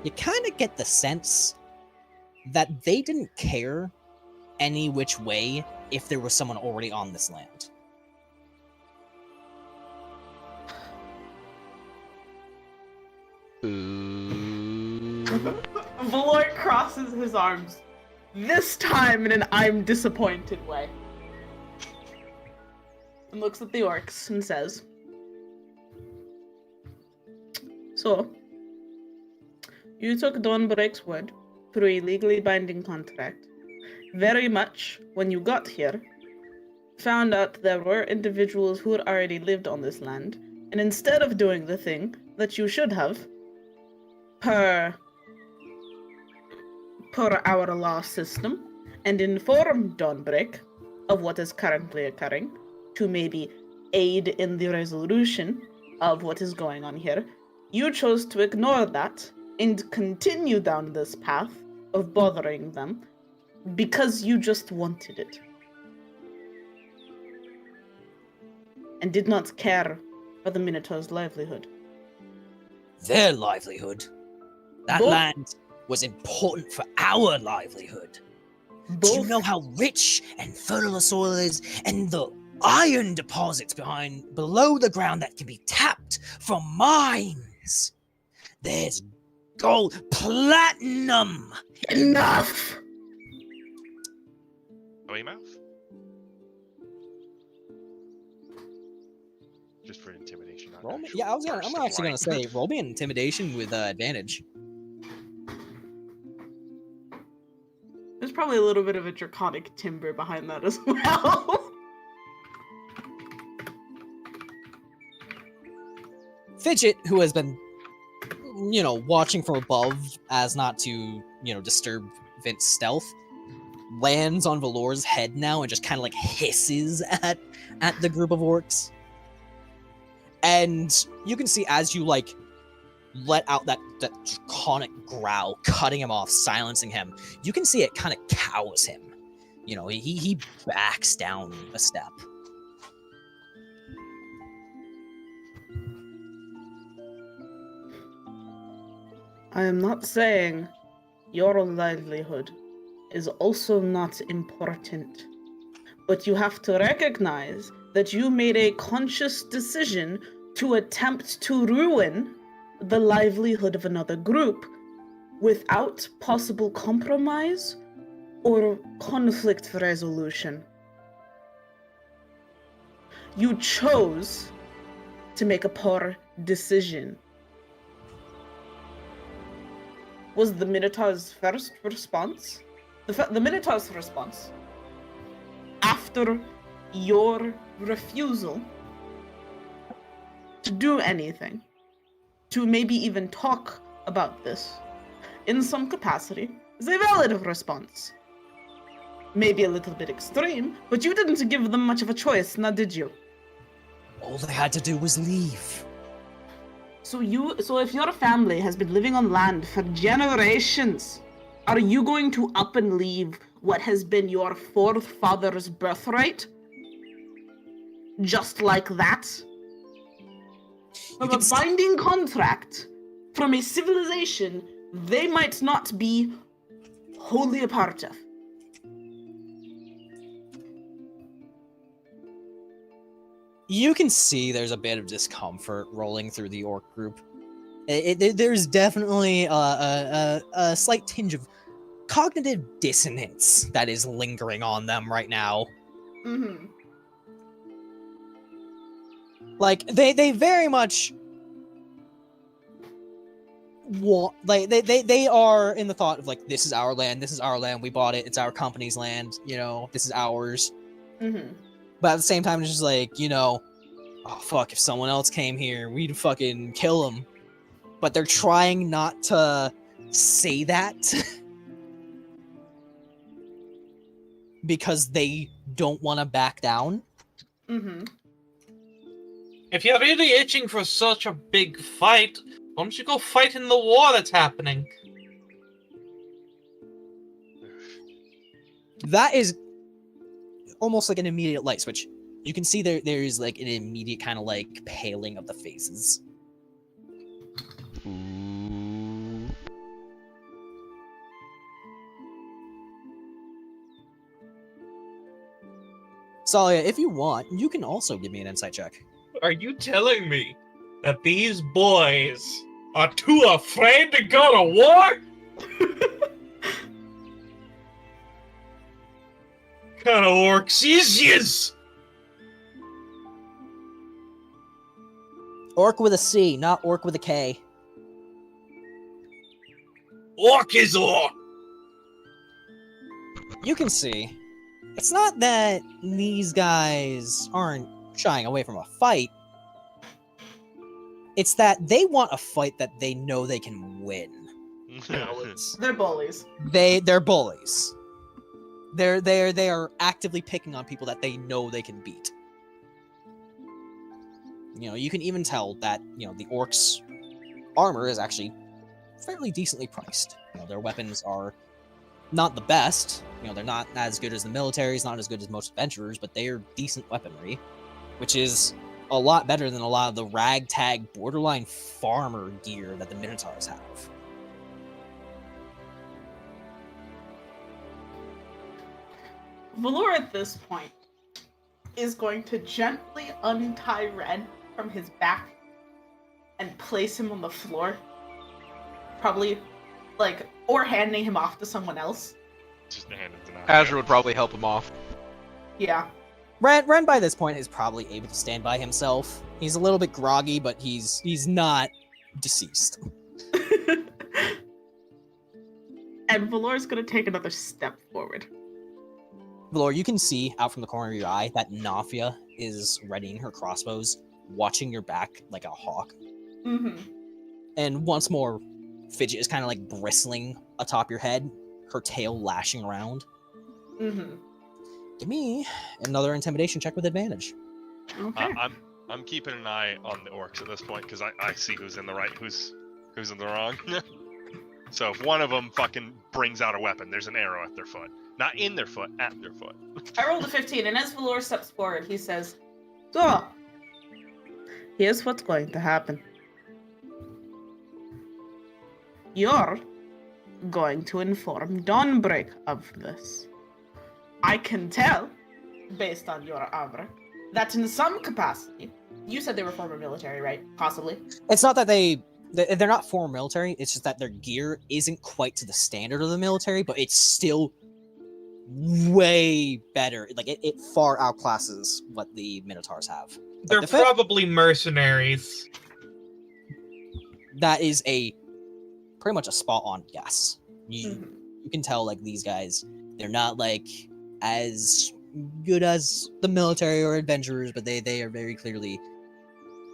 you kind of get the sense that they didn't care any which way if there was someone already on this land. Valor crosses his arms, this time in an I'm disappointed way. And looks at the orcs and says, "So, you took Dawnbreak's word through a legally binding contract. Very much, when you got here, found out there were individuals who had already lived on this land, and instead of doing the thing that you should have, per our law system, and inform Dawnbreak of what is currently occurring, to maybe aid in the resolution of what is going on here, you chose to ignore that and continue down this path of bothering them because you just wanted it. And did not care for the Minotaur's livelihood." Their livelihood. That Both- land was important for our livelihood. Do you know how rich and fertile the soil is, and the iron deposits below the ground that can be tapped from mines? There's gold, platinum. Enough! Away mouth? Just for intimidation. Not Roll me, actual yeah, I'm burst of actually gonna light. say roll me an intimidation with advantage. There's probably a little bit of a draconic timber behind that as well. Fidget, who has been, watching from above as not to, disturb Vint's stealth, lands on Valor's head now and just kind of like hisses at the group of orcs. And you can see as you like let out that draconic growl, cutting him off, silencing him, you can see it kind of cows him. He backs down a step. I am not saying your livelihood is also not important, but you have to recognize that you made a conscious decision to attempt to ruin the livelihood of another group without possible compromise or conflict resolution. You chose to make a poor decision. Was the Minotaur's first response? The Minotaur's response after your refusal to do anything, to maybe even talk about this in some capacity, is a valid response. Maybe a little bit extreme, but you didn't give them much of a choice, now did you? All they had to do was leave. So if your family has been living on land for generations, are you going to up and leave what has been your forefather's birthright? Just like that? From a binding contract from a civilization they might not be wholly a part of. You can see there's a bit of discomfort rolling through the orc group. There's definitely a slight tinge of cognitive dissonance that is lingering on them right now. Mm-hmm. Like they very much they are in the thought of like, this is our land, we bought it, it's our company's land, this is ours. Mm-hmm. But at the same time, it's just like, oh fuck, if someone else came here, we'd fucking kill them. But they're trying not to say that because they don't want to back down. Mm-hmm. If you're really itching for such a big fight, why don't you go fight in the war that's happening? That is almost like an immediate light switch. You can see there's like an immediate kind of like paling of the faces. Ooh. Tsalia, if you want, you can also give me an insight check. Are you telling me that these boys are too afraid to go to war? Kind of orcs is yous? Orc with a C, not orc with a K. Orc is orc. You can see, it's not that these guys aren't shying away from a fight. It's that they want a fight that they know they can win. They're bullies. They're bullies. They are actively picking on people that they know they can beat. You know, you can even tell that, you know, the orcs' armor is actually fairly decently priced. You know, their weapons are not the best. You know, they're not as good as the militaries, not as good as most adventurers, but they are decent weaponry, which is a lot better than a lot of the ragtag borderline farmer gear that the Minotaurs have. Valor at this point is going to gently untie Ren from his back and place him on the floor. Probably, like, or handing him off to someone else. Just hand him to Nafia. Azure would probably help him off. Yeah. Ren by this point is probably able to stand by himself. He's a little bit groggy, but he's not deceased. And Valor's gonna take another step forward. Valor, you can see out from the corner of your eye that Nafia is readying her crossbows, watching your back like a hawk. Mm-hmm. And once more, Fidget is kind of like bristling atop your head, her tail lashing around. Mm-hmm. Give me another intimidation check with advantage. Okay. I'm keeping an eye on the orcs at this point because I see who's in the right, who's in the wrong. So if one of them fucking brings out a weapon, there's an arrow at their foot. Not in their foot, at their foot. I rolled a 15, and as Valor steps forward, he says, "So, here's what's going to happen. You're going to inform Dawnbreak of this. I can tell, based on your armor, that in some capacity, you said they were former military, right? Possibly. It's not that they're not former military, it's just that their gear isn't quite to the standard of the military, but it's still way better. Like, it far outclasses what the Minotaurs have. Like, They're probably mercenaries. That is pretty much a spot-on guess. You can tell, like, these guys, they're not, like, as good as the military or adventurers, but they are very clearly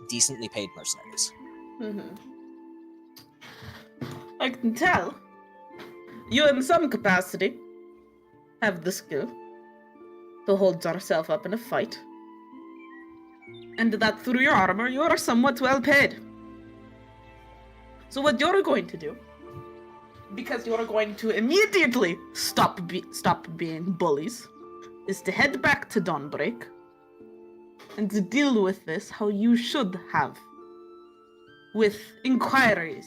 decently paid mercenaries. I can tell you, in some capacity, have the skill to hold yourself up in a fight, and that through your armor you are somewhat well paid. So what you're going to do, because you're going to immediately stop being bullies, is to head back to Dawnbreak and to deal with this how you should have, with inquiries,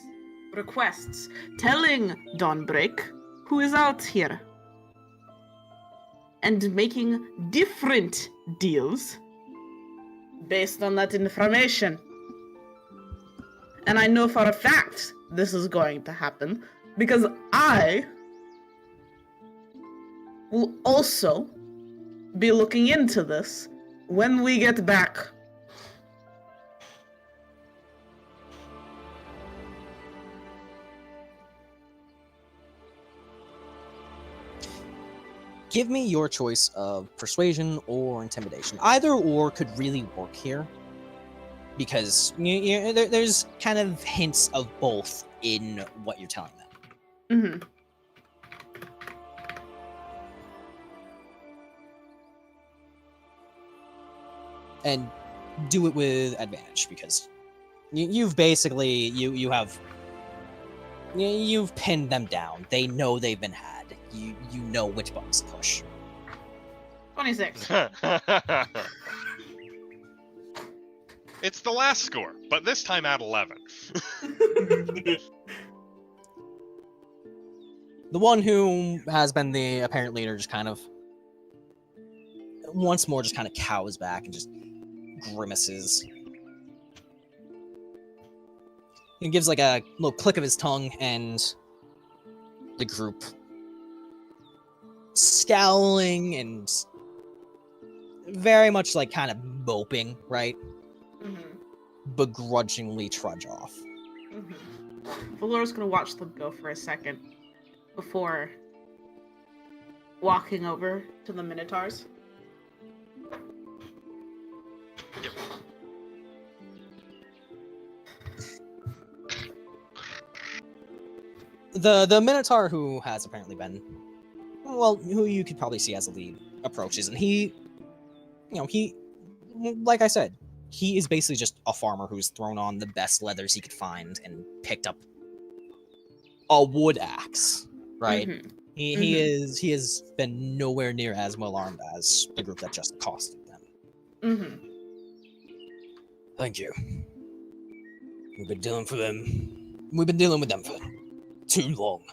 requests, telling Dawnbreak who is out here, and making different deals based on that information. And I know for a fact this is going to happen because I will also be looking into this when we get back. Give me your choice of persuasion or intimidation. Either or could really work here, because there's kind of hints of both in what you're telling them. And do it with advantage, because you've basically you've pinned them down. They know they've been had. You know which buttons to push. 26. It's the last score, but this time at 11. The one who has been the apparent leader just kind of once more just kind of cows back and just grimaces. He gives like a little click of his tongue, and the group, scowling and very much like kind of moping, right? Begrudgingly trudge off. Valor's gonna watch them go for a second before walking over to the Minotaurs. The Minotaur, who has apparently been, well, who you could probably see as a lead, approaches, and he, like I said, he is basically just a farmer who's thrown on the best leathers he could find and picked up a wood axe, right? He has been nowhere near as well armed as the group that just accosted them. Thank you. We've been dealing with them for too long.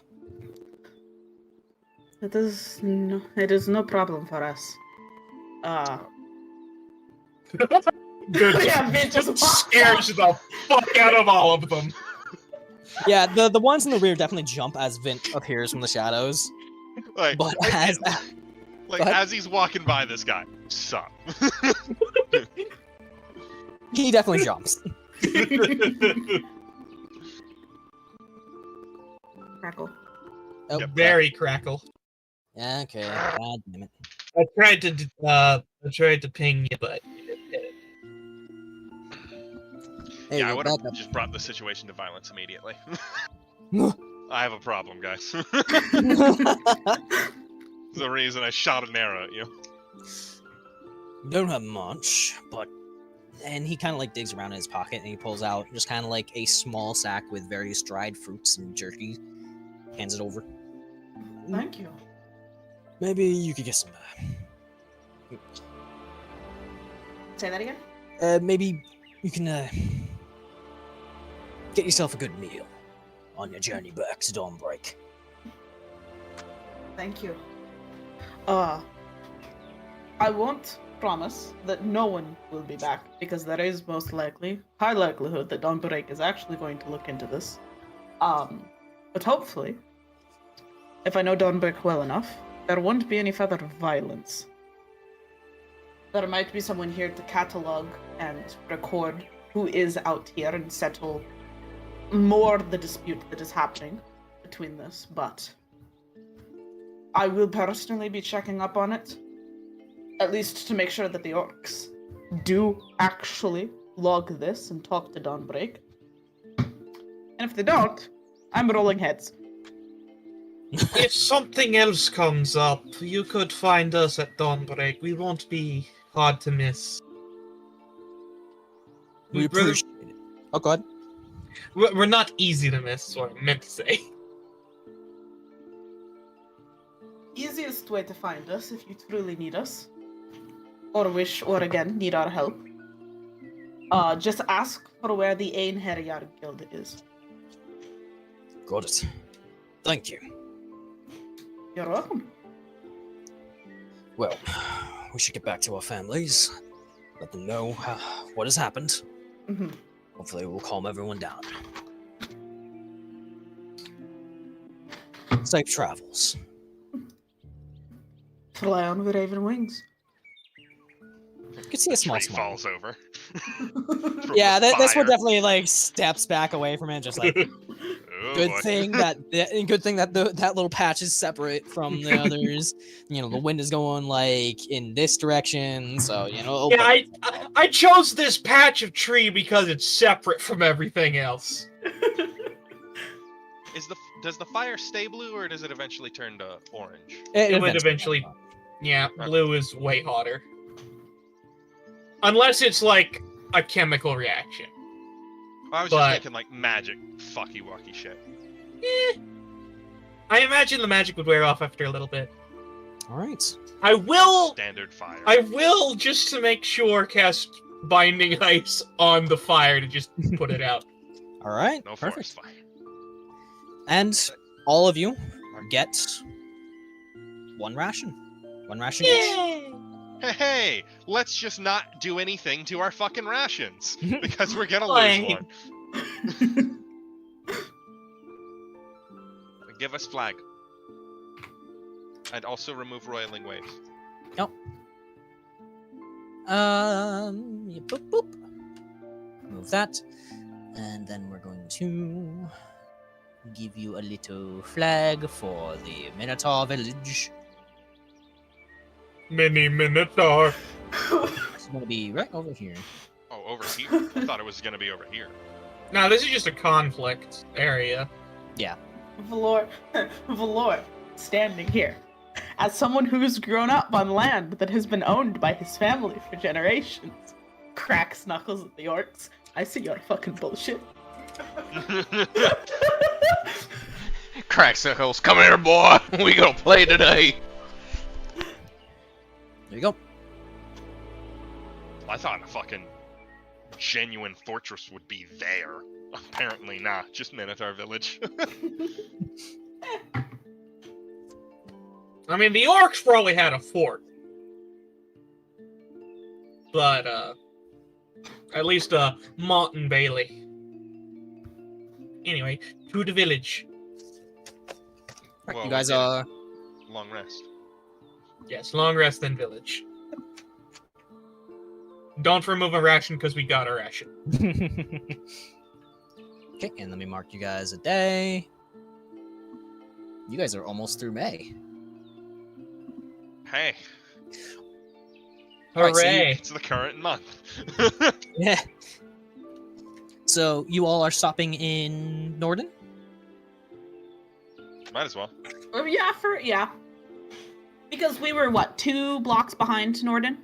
It is no problem for us. Good. Yeah, Vint just Scares the fuck out of all of them. Yeah, the ones in the rear definitely jump as Vint appears from the shadows. Like, But as as he's walking by this guy, sup? he definitely jumps. Crackle. Oh, Very crackle. yeah, okay. God damn it. I tried to ping you, but you didn't hit it. Hey, Yeah, I we're would back have up. just brought the situation to violence immediately. I have a problem, guys. There's a reason I shot an arrow at you. Don't have much, but... And he kind of like digs around in his pocket and he pulls out just kind of like a small sack with various dried fruits and jerky. Hands it over. Thank you. Maybe you could get some... Say that again? maybe you can get yourself a good meal on your journey back to Dawnbreak. Thank you. I won't promise that no one will be back, because there is high likelihood that Dawnbreak is actually going to look into this. But hopefully, if I know Dawnbreak well enough, there won't be any further violence. There might be someone here to catalog and record who is out here and settle more the dispute that is happening between this, but I will personally be checking up on it, at least to make sure that the orcs do actually log this and talk to Dawnbreak. And if they don't, I'm rolling heads. If something else comes up, you could find us at Dawnbreak. We won't be hard to miss. We We'd rather- appreciate it. Oh, go ahead. We're not easy to miss, is what I meant to say. Easiest way to find us if you truly need us, or wish, or again, need our help. Just ask for where the Einherjar Guild is. Got it. Thank you. You're welcome. Well, we should get back to our families. Let them know what has happened. Mm-hmm. Hopefully we'll calm everyone down. Safe travels. Fly on with raven wings. You can see a small Tree smile. falls over. Yeah, From the this one fire. definitely like steps back away from it, just like Oh, good boy. thing that that little patch is separate from the others. You know, the wind is going like in this direction, so you know. Yeah, I chose this patch of tree because it's separate from everything else. Does the fire stay blue, or does it eventually turn to orange? It would eventually. Yeah, blue is way hotter. Unless it's like a chemical reaction. I was But- just thinking like magic fucky wucky shit. I imagine the magic would wear off after a little bit. All right. I will, Standard fire. just to make sure, cast Binding Ice on the fire to just put it out. All right. No Perfect. forest fire. And all of you get one ration. One ration each. Yay! hey, let's just not do anything to our fucking rations because we're gonna lose Like- one. Give us flag. And also remove roiling waves. Yep. Boop, boop. Move that. And then we're going to give you a little flag for the Minotaur village. Mini Minotaur. It's going to be right over here. Oh, over here? I thought it was gonna be over here. No, this is just a conflict area. Valor, standing here, as someone who's grown up on land that has been owned by his family for generations, cracks knuckles at the orcs. I see your fucking bullshit. Cracksicles, come here, boy. We gonna play today. There you go. I thought a fucking genuine fortress would be there. Apparently not, just Minotaur Village. I mean, the orcs probably had a fort. But, at least, Mont and Bailey. Anyway, to the village. Right, Well, you guys we did it. are... Long rest. Yes, long rest then village. Don't remove a ration because we got a ration. Okay, and let me mark you guys a day. You guys are almost through May. Hey, Alright, so you- Hooray! it's the current month. Yeah. So you all are stopping in Norden? Might as well. Yeah. Because we were, 2 blocks behind Norden?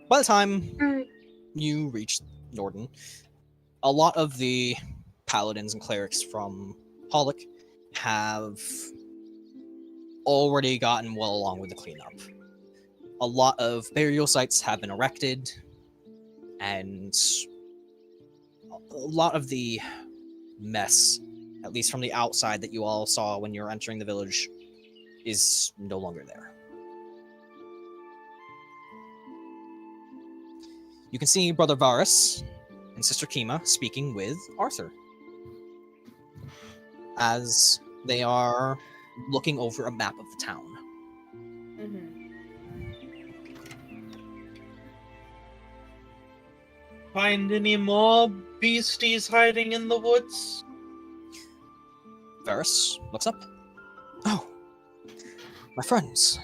By the time you reach Norden, a lot of the paladins and clerics from Pollock have already gotten well along with the cleanup. A lot of burial sites have been erected, and a lot of the mess, at least from the outside that you all saw when you were entering the village, is no longer there. You can see Brother Varus and Sister Kima speaking with Arthur as they are looking over a map of the town. Find any more beasties hiding in the woods? Varus looks up. Oh, my friends.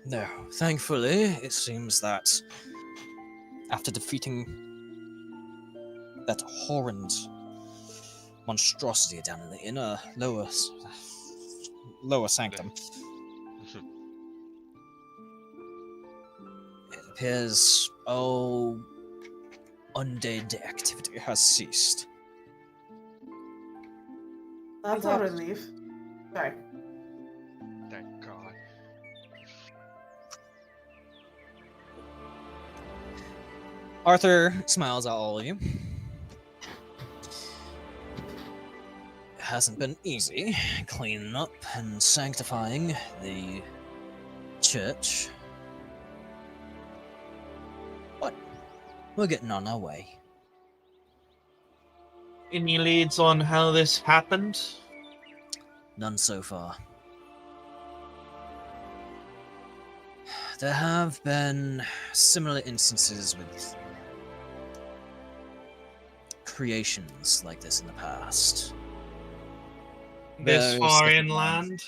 No, thankfully, it seems that after defeating that horrend monstrosity down in the inner lower sanctum, it appears undead activity has ceased. That's a relief. Sorry. Thank God. Arthur smiles at all of you. It hasn't been easy cleaning up and sanctifying the church, but we're getting on our way. Any leads on how this happened? None so far. There have been similar instances with creations like this in the past. This Various far different inland?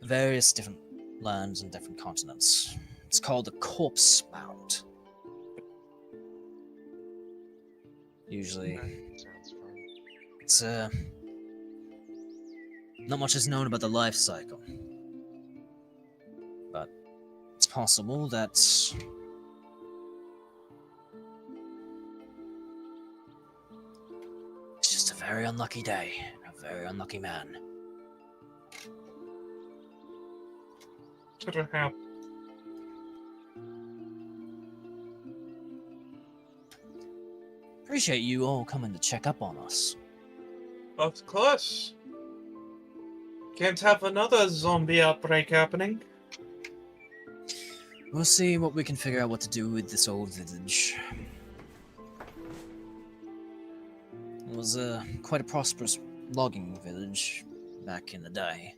Various different lands and different continents. It's called the corpse mound. Usually, Sounds fun. it's not much is known about the life cycle, but it's possible that it's just a very unlucky day, and a very unlucky man. Should have helped. Appreciate you all coming to check up on us. Of course. Can't have another zombie outbreak happening. We'll see what we can figure out what to do with this old village. It was quite a prosperous logging village back in the day.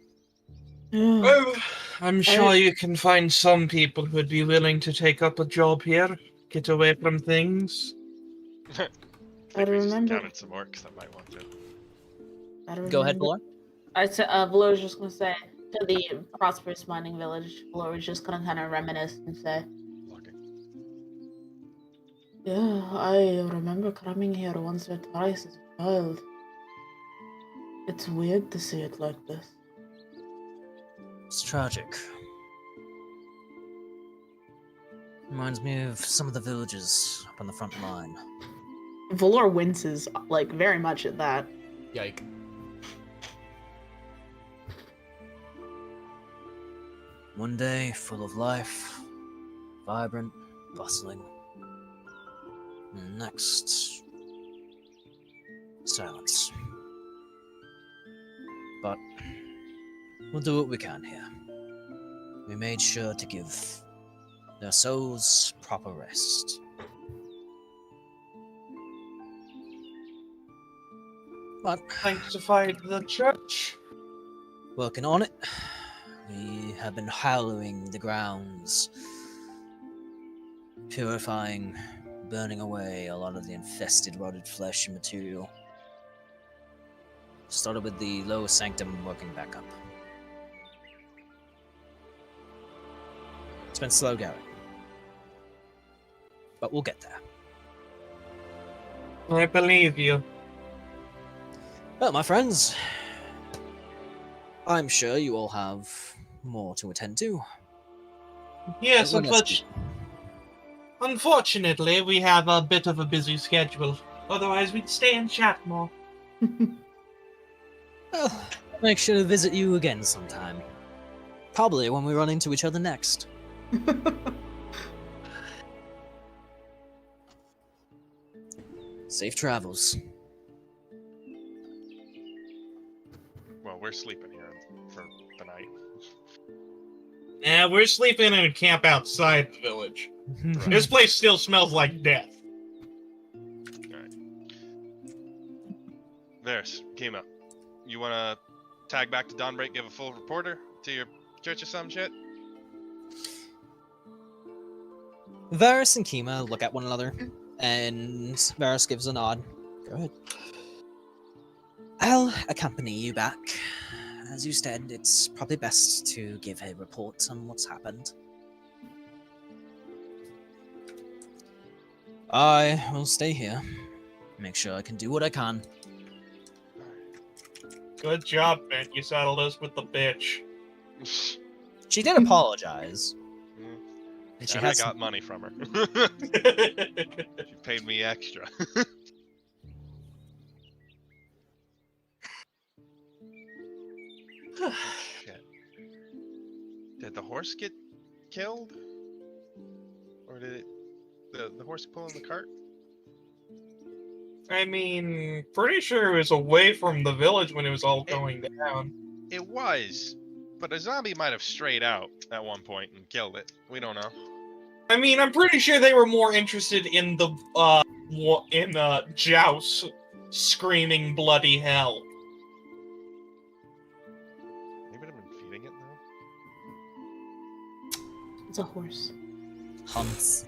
Oh, I'm sure you can find some people who'd be willing to take up a job here, get away from things. I don't remember. Counted some orcs that might want to. I don't Go ahead, remember. Valor. I said, Valor was just gonna say to the prosperous mining village. Valor was just gonna kind of reminisce and say, Logging. Yeah, I remember coming here once or twice as a child. It's weird to see it like this. It's tragic. Reminds me of some of the villages up on the front line. Valor winces, like, very much at that. Yike. One day, full of life, vibrant, bustling. And next, silence. But we'll do what we can here. We made sure to give their souls proper rest. But Sanctified the church. working on it. We have been hallowing the grounds, purifying, burning away a lot of the infested, rotted flesh and material. Started with the lower sanctum, working back up. It's been slow going, but we'll get there. I believe you. Well, my friends, I'm sure you all have more to attend to. Yes, But let us be- unfortunately, we have a bit of a busy schedule. Otherwise, we'd stay and chat more. Well, make sure to visit you again sometime. Probably when we run into each other next. Safe travels. Well, we're sleeping here for the night. Yeah, we're sleeping in a camp outside the village. This place still smells like death. Alright. There's Kima. You wanna tag back to Dawnbreak, give a full reporter to your church or some shit? Varys and Kima look at one another, and Varys gives a nod. Go ahead. I'll accompany you back. As you said, it's probably best to give a report on what's happened. I will stay here. Make sure I can do what I can. Good job, man. You saddled us with the bitch. She did apologize. And she And has I got money from her. She paid me extra. Oh, shit. Did the horse get killed? Or did it, the horse pull in the cart? I mean, pretty sure it was away from the village when it was all going down. It was, but a zombie might have strayed out at one point and killed it. We don't know. I mean, I'm pretty sure they were more interested in the, Joust screaming bloody hell. They would have been feeding it though. It's a horse. hunts.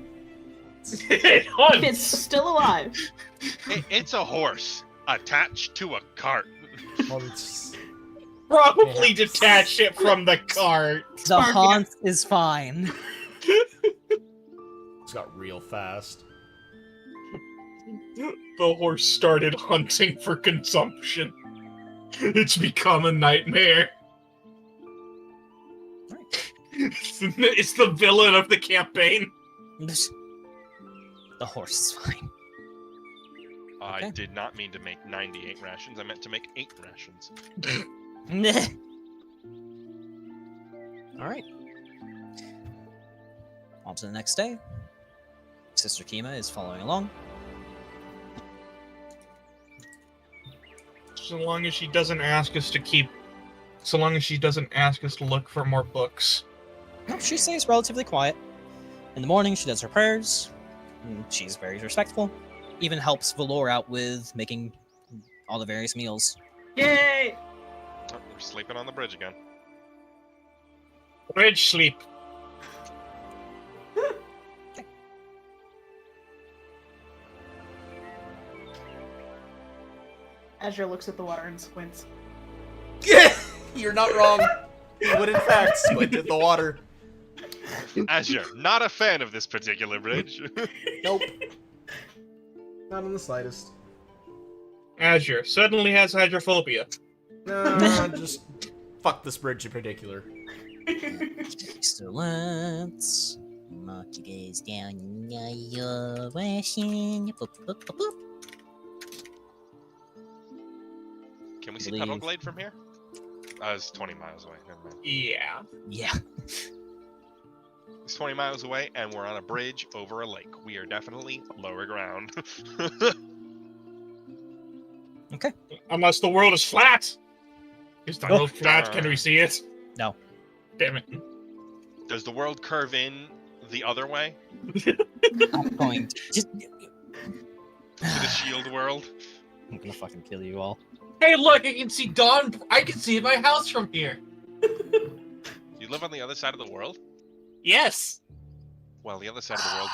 It hunts. If it's still alive. It's a horse attached to a cart. Probably detach it from the cart. The Sparky. hunt is fine. It's got real fast. The horse started hunting for consumption. It's become a nightmare. It's the villain of the campaign. The horse is fine. I Okay. did not mean to make 98 rations. I meant to make 8 rations. Alright. On to the next day. Sister Kima is following along. So long as she doesn't ask us to keep so long as she doesn't ask us to look for more books. No, she stays relatively quiet. In the morning, she does her prayers. And she's very respectful. Even helps Valor out with making all the various meals. Yay! Oh, we're sleeping on the bridge again. Bridge sleep. Azure looks at the water and squints. You're not wrong. He would in fact squint at the water. Azure, not a fan of this particular bridge. Nope. Not in the slightest. Azure suddenly has hydrophobia. No, just fuck this bridge in particular. So let's mark you guys down your ration. Boop, boop, boop, boop. Can we see Believe- Petalglade from here? It's 20 miles away. Never mind. Yeah. Yeah. It's 20 miles away, and we're on a bridge over a lake. We are definitely lower ground. Unless the world is flat. Is the Oh. world flat? Can we see it? No. Damn it. Does the world curve in the other way I'm going to just. to the shield world? I'm gonna fucking kill you all. Hey, look! I can see dawn. I can see my house from here. You live on the other side of the world? Yes. Well, the other side of the world,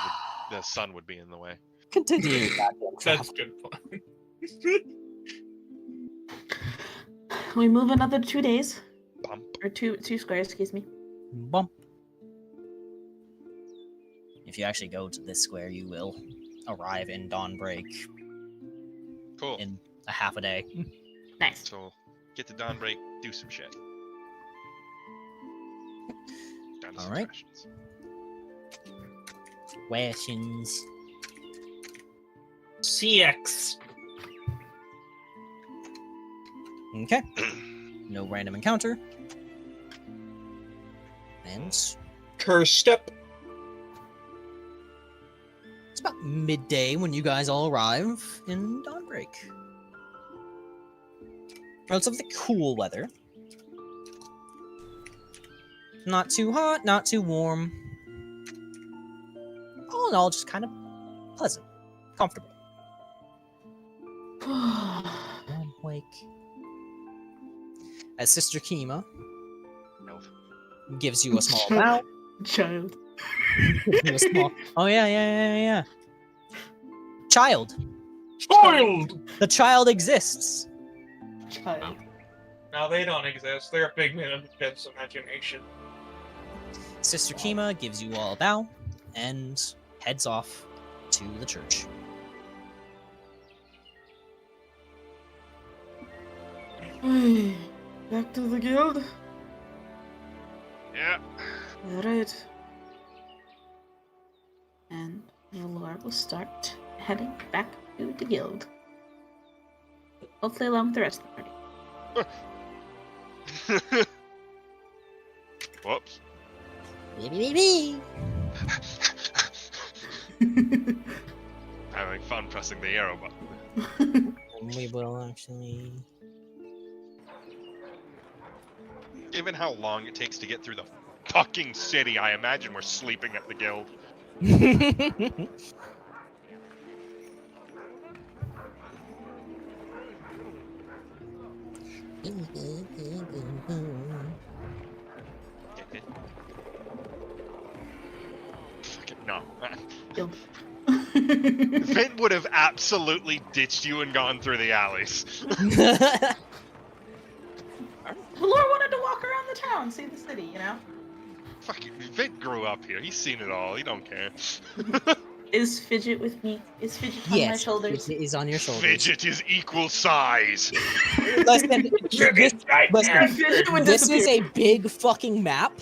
the sun would be in the way. Continue. That's good fun. We move another 2 days. Bump. Or two squares, excuse me. Bump. If you actually go to this square, you will arrive in Dawnbreak Cool. in a half a day. Nice. So, get to Dawnbreak, do some shit. Down to some Alright. questions. Questions. CX. Okay. No random encounter. And Curse step. it's about midday when you guys all arrive in Dawnbreak. Relatively cool weather. Not too hot, not too warm. All in all, just kind of pleasant, comfortable. Dawnbreak. As Sister Kima Nope. gives you a small bow. Child. Gives you a small. Oh yeah. Child. Child. The child exists. Child. No, they don't exist. They're a figment of Vince's imagination. Sister Kima gives you all a bow and heads off to the church. Back to the guild? Yeah. Alright. And Valor will start heading back to the guild. Hopefully along with the rest of the party. Whoops. Having fun pressing the arrow button. We will actually. Given how long it takes to get through the fucking city, I imagine we're sleeping at the guild. Fucking no. Guild. Vint would have absolutely ditched you and gone through the alleys. Valor wanted to walk around the town, see the city, you know? Fucking Vint grew up here. He's seen it all. He don't care. Is Fidget with me? Is Fidget on my Yes, shoulders? it is on your shoulders. Fidget is equal size. Listen, listen, Fidget would this is disappear. a big fucking map.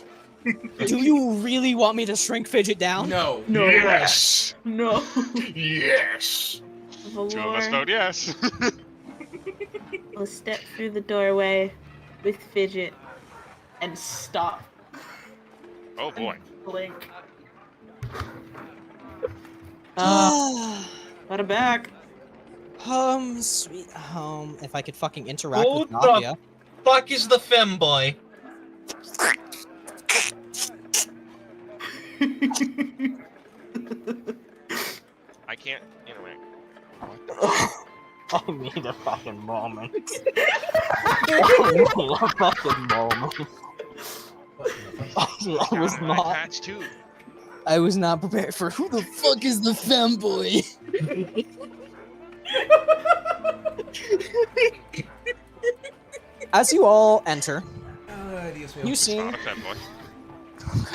Do you really want me to shrink Fidget down? No. No. Yes. No. Yes. Two of us Valor vote yes. will step through the doorway with Fidget and stop. Oh boy. Blink. Ah, Got it back. sweet home. If I could fucking interact Hold with Nadia. fuck is the femboy? I can't. Anyway. I need a fucking moment. I need a fucking moment. I was Got an eye not. patch too. I was not prepared for who the fuck is the femboy. As you all enter, Dios mío. you It's see. not a femboy.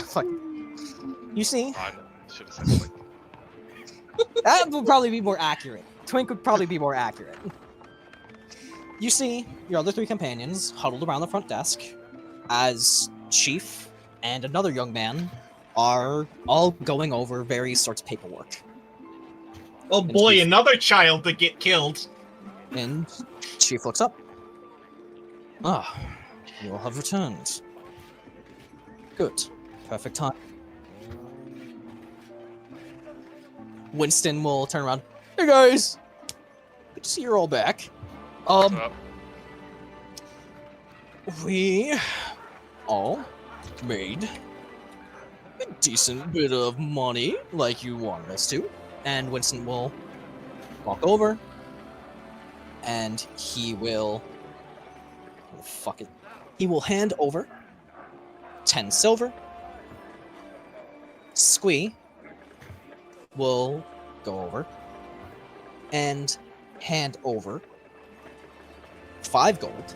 Fuck. You see. I should have said something. That would probably be more accurate. Twink would probably be more accurate. You see your other three companions huddled around the front desk as Chief and another young man are all going over various sorts of paperwork. Oh boy, another child to get killed. And Chief looks up. Ah, you all have returned. Good. Perfect time. Winston will turn around. Hey guys! Good to see you're all back. What's up? We all made a decent bit of money, like you wanted us to. And Winston will walk over, and he will... oh, fuck it. He will hand over 10 silver. Squee will go over and hand over 5 gold.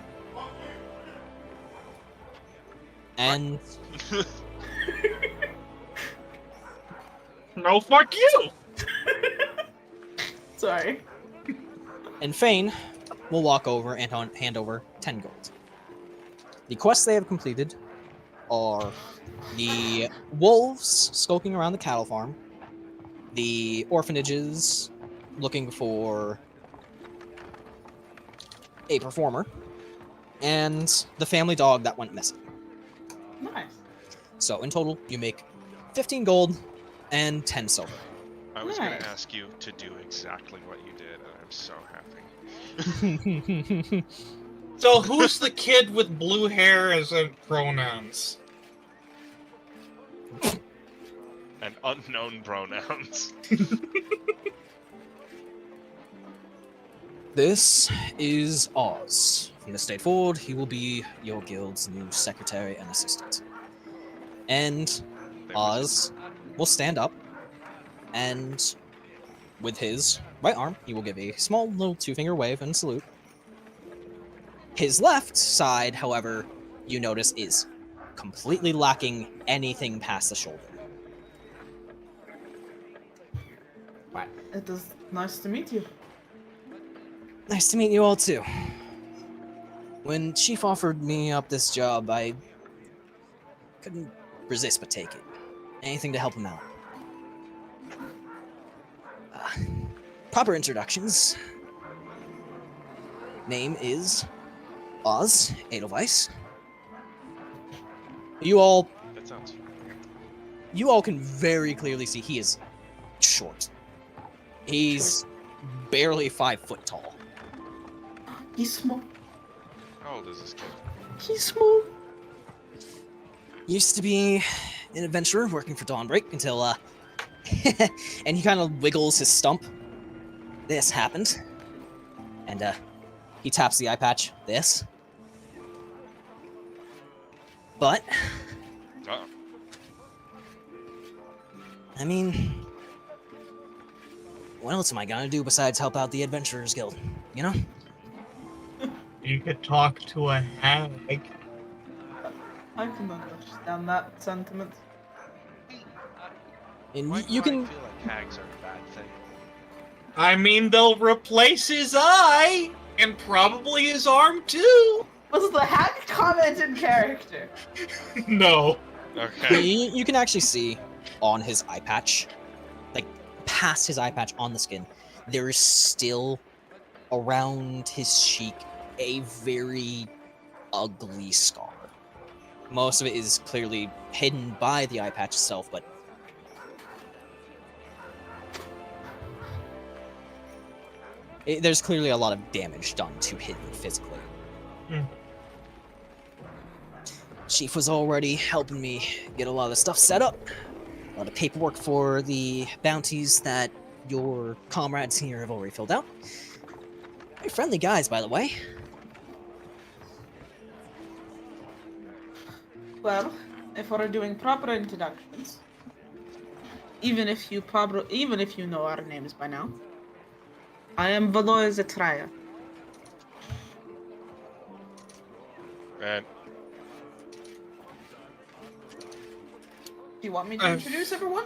And No, fuck you! Sorry. and Fane will walk over and hand over 10 gold. The quests they have completed are the wolves skulking around the cattle farm, the orphanages looking for a performer, and the family dog that went missing. Nice. So in total, you make 15 gold and 10 silver. I was gonna Nice. ask you to do exactly what you did, and I'm so happy. So who's the kid with blue hair as in pronouns? And unknown pronouns. This is Oz. From this day forward, he will be your guild's new secretary and assistant. And They Oz will stand up, and with his right arm, he will give a small little 2-finger wave and salute. His left side, however, you notice is completely lacking anything past the shoulder. It is nice to meet you. Nice to meet you all too. When Chief offered me up this job, I couldn't resist but take it. Anything to help him out. Proper introductions. Name is Oz Edelweiss. You all That sounds. can very clearly see he is short. He's barely 5 foot tall. He's small. How old is this kid? He's small. Used to be an adventurer working for Dawnbreak until, and he kind of wiggles his stump. This happened. And, he taps the eye patch. This. But, Uh-oh. I mean, what else am I gonna do besides help out the Adventurers Guild? You know? You could talk to a hag. I can understand that sentiment. And Why you do I can. feel like hags are a bad thing. I mean, they'll replace his eye, and probably his arm too. Was the hack comment in character? No. Okay. You can actually see on his eye patch, like past his eye patch on the skin, there is still around his cheek a very ugly scar. Most of it is clearly hidden by the eye patch itself, but there's clearly a lot of damage done to him physically. Chief was already helping me get a lot of the stuff set up. A lot of paperwork for the bounties that your comrades here have already filled out. Very friendly guys, by the way. Well, if we're doing proper introductions, even if you know our names by now, I am Valor Zephynight. And Do you want me to introduce everyone?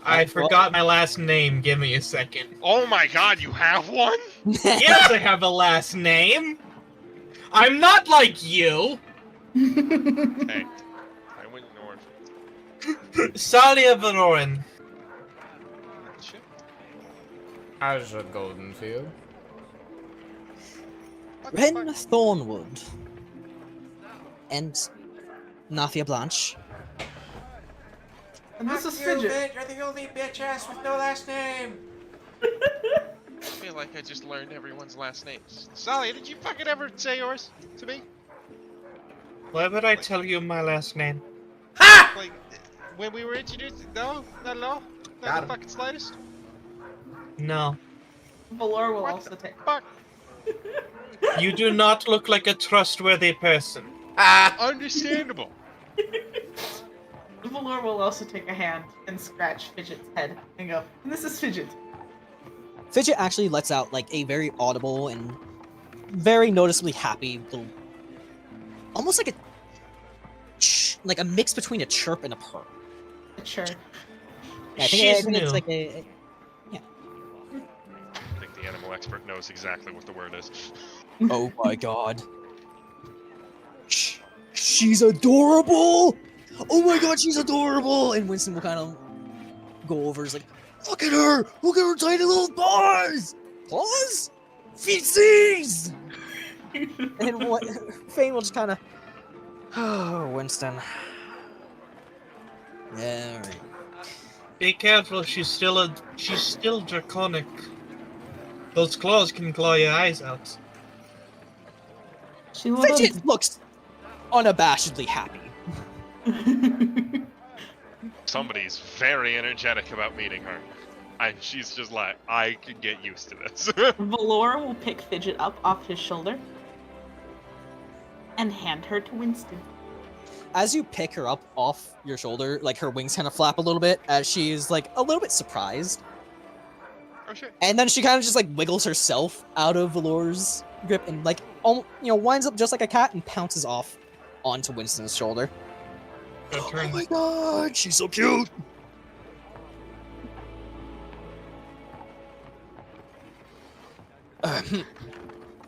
I forgot my last name. Give me a second. oh my god, you have one? Yes, I have a last name. I'm not like you. Hey, I went north. Tsalia Valoran. Shit. Azure Golden Field. What the Ren fuck? Thornwood. And Nafia Blanche. And this is Fidget. You're the only bitch ass with no last name. I feel like I just learned everyone's last names. Sally, did you fucking ever say yours to me? Why would I tell you my last name? Ha! Like, when we were introduced? No? Not at all? Got Not him. the fucking slightest? No. Valor will What also the take. fuck? You do not look like a trustworthy person. Ah! Understandable. Valor will also take a hand and scratch Fidget's head and go, and this is Fidget. Fidget actually lets out like a very audible and very noticeably happy little, almost like like a mix between a chirp and a purr. Sure. Yeah, I think, She's new. it's like I think the animal expert knows exactly what the word is. oh my god. She's adorable! Oh my god, she's adorable! And Winston will kind of go over, is like, look at her! Look at her tiny little paws! Paws? Feces! And what Fane will just kind of, oh, Winston. Yeah, alright. Be careful, she's still draconic. Those claws can claw your eyes out. She will Fidget looks unabashedly happy. Somebody's very energetic about meeting her. And she's just like, I could get used to this. Valor will pick Fidget up off his shoulder and hand her to Winston. As you pick her up off your shoulder, like her wings kind of flap a little bit as she is like a little bit surprised. Oh shit. And then she kind of just like wiggles herself out of Valor's grip and like, winds up just like a cat and pounces off onto Winston's shoulder. Your turn. Oh my god, she's so cute!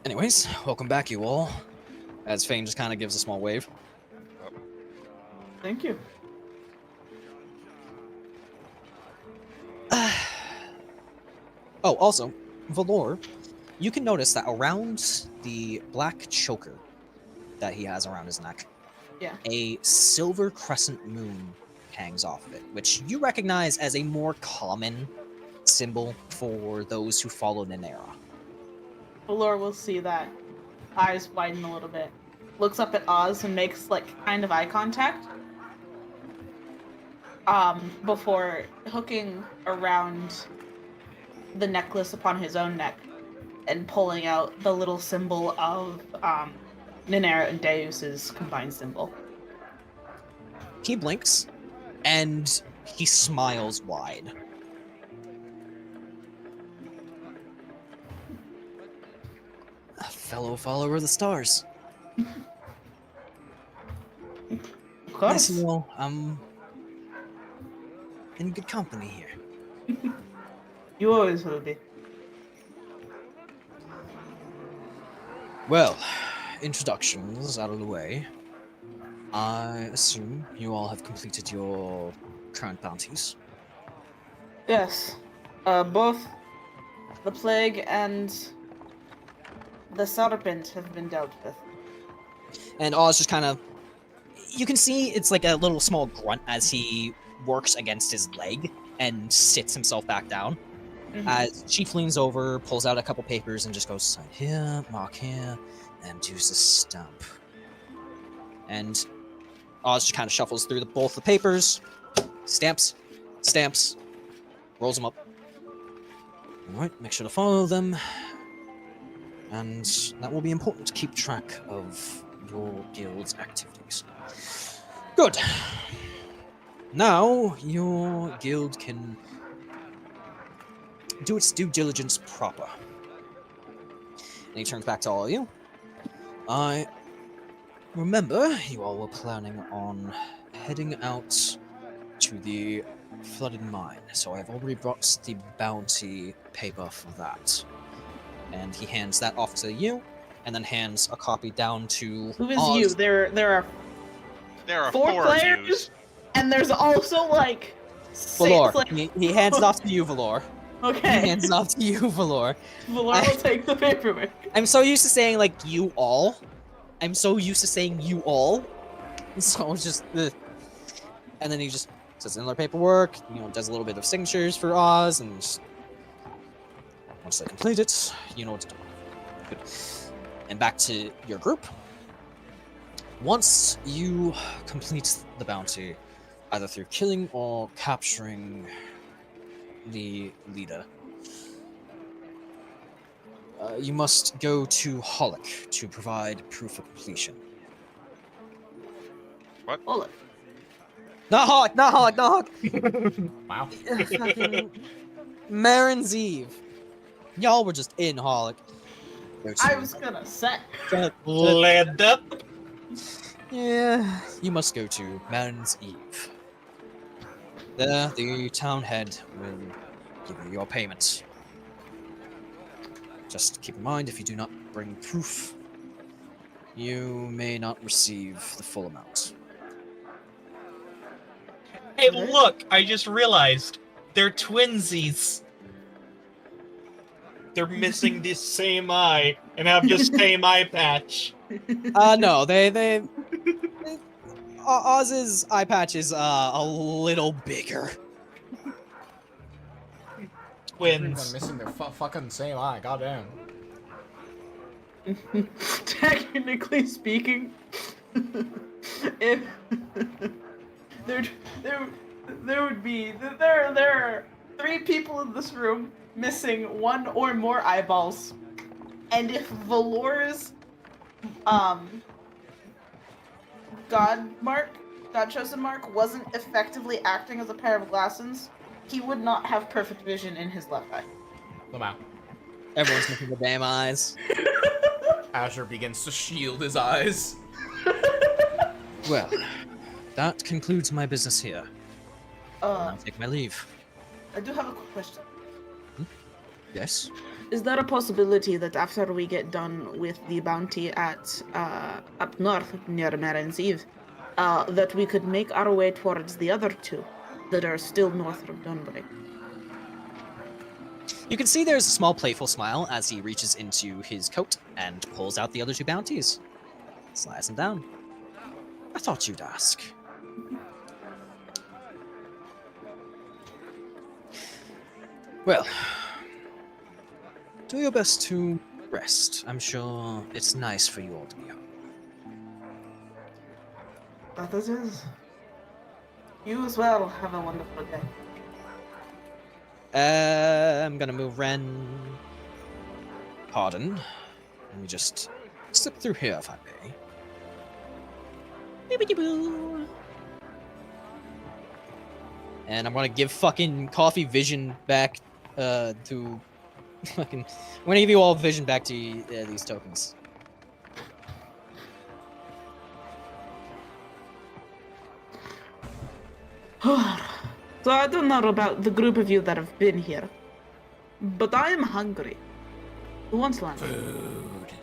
Anyways, welcome back, you all. As Fane just kind of gives a small wave. Thank you. Oh, also, Valor, you can notice that around the black choker that he has around his neck, Yeah. a silver crescent moon hangs off of it, which you recognize as a more common symbol for those who follow Ninera. Valor will see that. Eyes widen a little bit. Looks up at Oz and makes like kind of eye contact. Before hooking around the necklace upon his own neck and pulling out the little symbol of Ninera and Deus's combined symbol. He blinks, and he smiles wide. A fellow follower of the stars. Of Yes, course. you know, I'm in good company here. You always will be. Well, introductions out of the way. I assume you all have completed your current bounties. Yes. Both the plague and the serpent have been dealt with. And Oz just kind of... You can see it's like a little small grunt as he works against his leg and sits himself back down. Mhm. As Chief leans over, pulls out a couple papers, and just goes, sign here, mark here, and use the stamp. And Oz just kind of shuffles through both the papers, stamps, rolls them up. Alright, make sure to follow them. And that will be important to keep track of your guild's activities. Good. Now, your guild can do its due diligence proper. And he turns back to all of you. I remember you all were planning on heading out to the flooded mine, so I've already brought the bounty paper for that. And he hands that off to you, and then hands a copy down to Who is Oz. you? There are There are four four players? of yous. and there's also like Valor. like, He hands it off to you, Valor. He okay. hands it off to you, Valor. Valor will take the paperwork. I'm so used to saying, like, you all. So it's just... And then he just says another paperwork, does a little bit of signatures for Oz, and just, once they complete it, you know what to do. Good. And back to your group. Once you complete the bounty, either through killing or capturing the leader, you must go to Holic to provide proof of completion. Hold it. Not Holic! Wow. Fucking Marin's Eve. Y'all were just in Holic. I was gonna say. Led up. Yeah, you must go to Marin's Eve. There, the town head will give you your payment. Just keep in mind, if you do not bring proof, you may not receive the full amount. Hey, look! I just realized they're twinsies. They're missing the same eye and have the same eye patch. No, they Oz's eye patch is a little bigger. Everyone Twins. missing their fucking same eye. Goddamn. Technically speaking, if there would be there are 3 people in this room missing 1 or more eyeballs, and if Valor's God chosen mark wasn't effectively acting as a pair of glasses, he would not have perfect vision in his left eye. Wow. Everyone's missing the damn eyes. Azure begins to shield his eyes. Well, that concludes my business here. I'll take my leave. I do have a quick question. Yes? Is there a possibility that after we get done with the bounty at up north near Marin's Eve, that we could make our way towards the other 2 that are still north of Dunbury? You can see there's a small playful smile as he reaches into his coat and pulls out the other 2 bounties. Slides them down. I thought you'd ask. Well, do your best to rest. I'm sure it's nice for you all to be home. That it is. You as well. Have a wonderful day. I'm gonna move Ren. Pardon. Let me just slip through here if I may. Bibbidi-boo. And I'm gonna give fucking Coffee vision back to fucking. I'm gonna give you all vision back to these tokens. So I don't know about the group of you that have been here, but I am hungry. Who wants lunch? Food.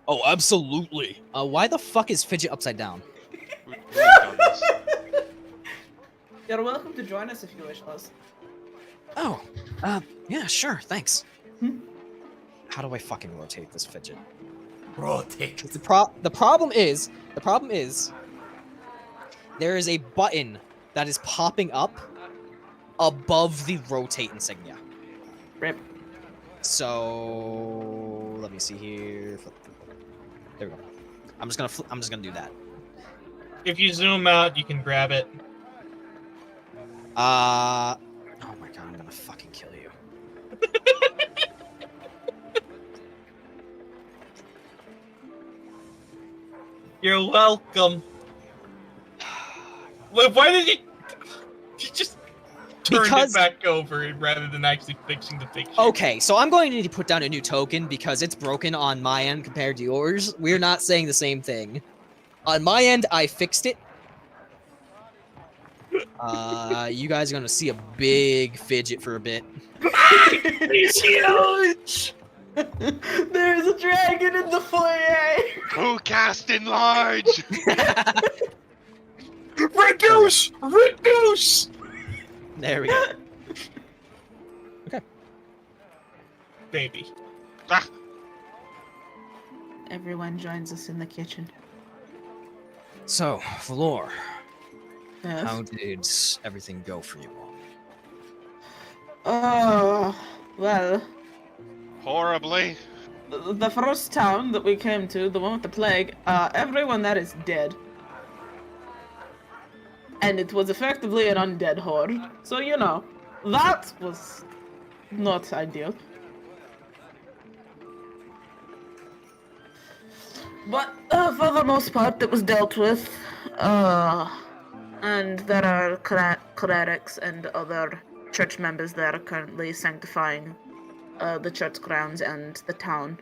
Oh, absolutely. Why the fuck is Fidget upside down? We've done this. You're welcome to join us if you wish, Les. Oh, yeah, sure, thanks. Hmm? How do I fucking rotate this Fidget? Rotate. The problem is, there is a button that is popping up above the rotate insignia. Rip. So let me see here. There we go. I'm just gonna do that. If you zoom out, you can grab it. Oh my god, I'm gonna fucking kill you. You're welcome. Wait, why did you just turned it back over rather than actually fixing the picture? Okay, so I'm going to need to put down a new token because it's broken on my end compared to yours. We're not saying the same thing. On my end, I fixed it. You guys are gonna see a big fidget for a bit. It's huge! There's a dragon in the foyer! Who cast enlarge? Reduce! Reduce! There we go. Baby. Ah, Everyone joins us in the kitchen. So, Valor, Yes. how did everything go for you all? Oh, well, horribly. the first town that we came to, the one with the plague, everyone there is dead. And it was effectively an undead horde. So, you know, that was not ideal. But for the most part, it was dealt with. And there are clerics and other church members there currently sanctifying the church grounds and the town.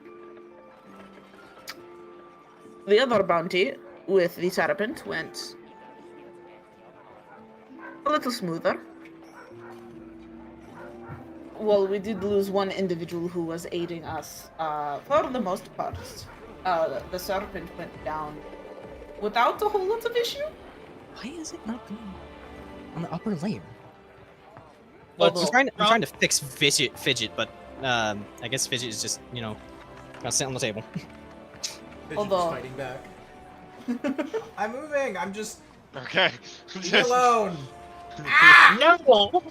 The other bounty with the serpent went a little smoother. Well, we did lose one individual who was aiding us. For the most part, the serpent went down without a whole lot of issue. Why is it not going on the upper layer? Let's I'm trying to fix fidget, but I guess fidget is just, you know, gonna sit on the table. Fidget's Although- fighting back. I'm moving. I'm just Okay. leave me alone. No!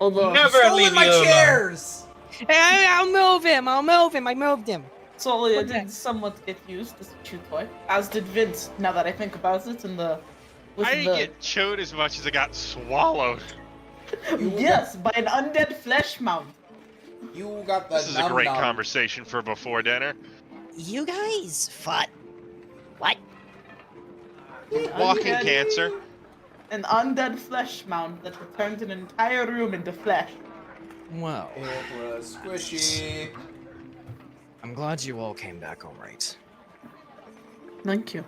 Although Never Stolen leave my you alone. chairs. Hey, I'll move him. I moved him. Tsalia Okay. did somewhat get used as a chew toy, as did Vint. Now that I think about it, with I didn't get chewed as much as I got swallowed. yes, by an undead flesh mount. You got the This is a great conversation for before dinner. You guys fought. What? Walking Undead- cancer. An undead flesh mount that turned an entire room into flesh. Wow. It was squishy. I'm glad you all came back all right. Thank you.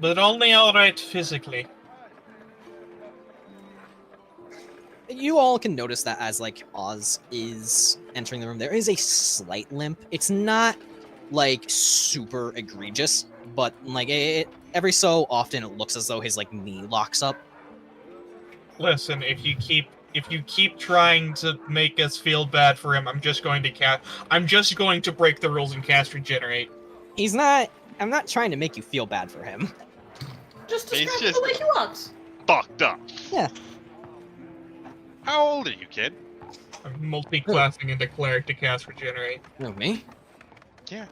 But only alright physically. You all can notice that as like Oz is entering the room, there is a slight limp. It's not like super egregious, but like every so often it looks as though his like knee locks up. Listen, if you keep trying to make us feel bad for him, I'm just going to break the rules and cast Regenerate. I'm not trying to make you feel bad for him. Just He's describe just- the way he looks. Fucked up. Yeah. How old are you, kid? I'm multi-classing into Cleric to cast Regenerate. No, me? Yeah.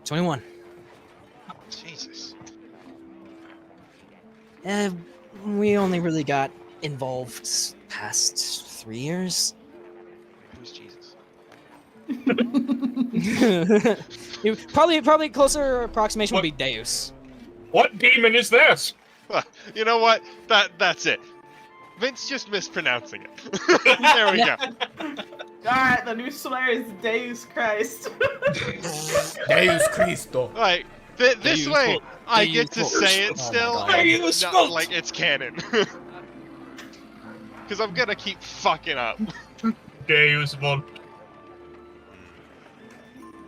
21. Jesus. We only really got involved past 3 years. Who's Jesus? probably closer approximation would be Deus. What demon is this? You know what? That's it. Vince just mispronouncing it. There we go. Alright, the new swear is Deus Christ. Deus Cristo. Like this Deus way, Vult. I Deus get to Vult. say Oh it my still, God. and Deus not Vult. like it's canon. Because I'm gonna keep fucking up. Deus Vult.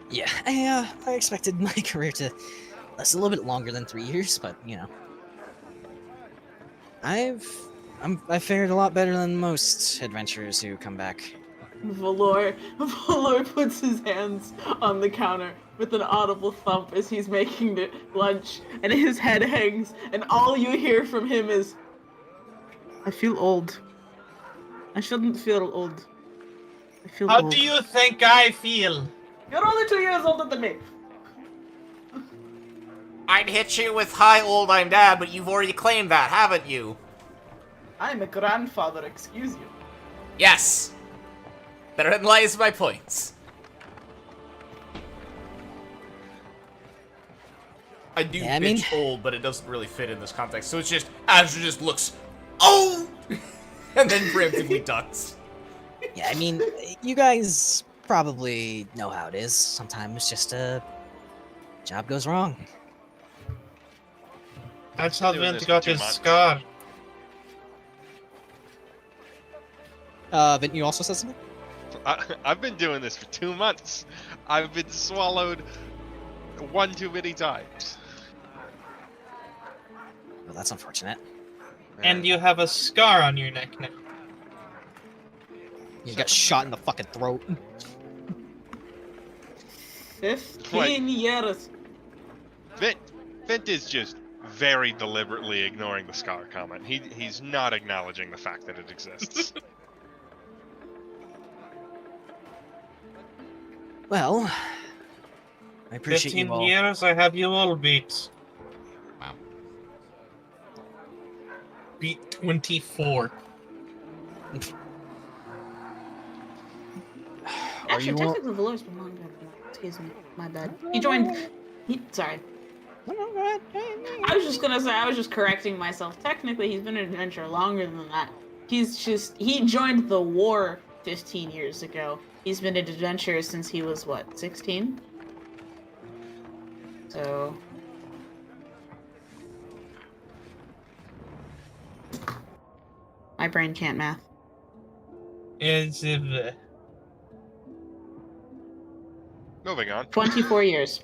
Yeah, I expected my career to last a little bit longer than 3 years, but you know, I fared a lot better than most adventurers who come back. Valor puts his hands on the counter with an audible thump as he's making the lunch, and his head hangs, and all you hear from him is, I feel old. I shouldn't feel old. I feel How old. do you think I feel? You're only 2 years older than me. I'd hit you with hi, old I'm dad, but you've already claimed that, haven't you? I'm a grandfather, excuse you. Yes. Therein lies my points. I do Yeah, I bitch mean- old, but it doesn't really fit in this context. So it's just Azure just looks, oh, and then preemptively ducks. Yeah, I mean, you guys probably know how it is. Sometimes just a job goes wrong. That's how Doing Vint this got for 2 his months. scar. Vint, you also said something? I've been doing this for 2 months. I've been swallowed one too many times. Well, that's unfortunate. And you have a scar on your neck now. You got shot in the fucking throat. 15 years. Vint is just very deliberately ignoring the scar comment. He's not acknowledging the fact that it exists. Well, I appreciate 15 you all. years, I have you all beat. Wow. Beat 24. Are Actually, you all... technically, Valor's been longer. Excuse me, my bad. He joined. Sorry. I was just gonna say, I was just correcting myself. Technically, he's been an adventurer longer than that. He joined the war 15 years ago. He's been an adventurer since he was, what, 16? So... My brain can't math. Is if Moving on. 24 years.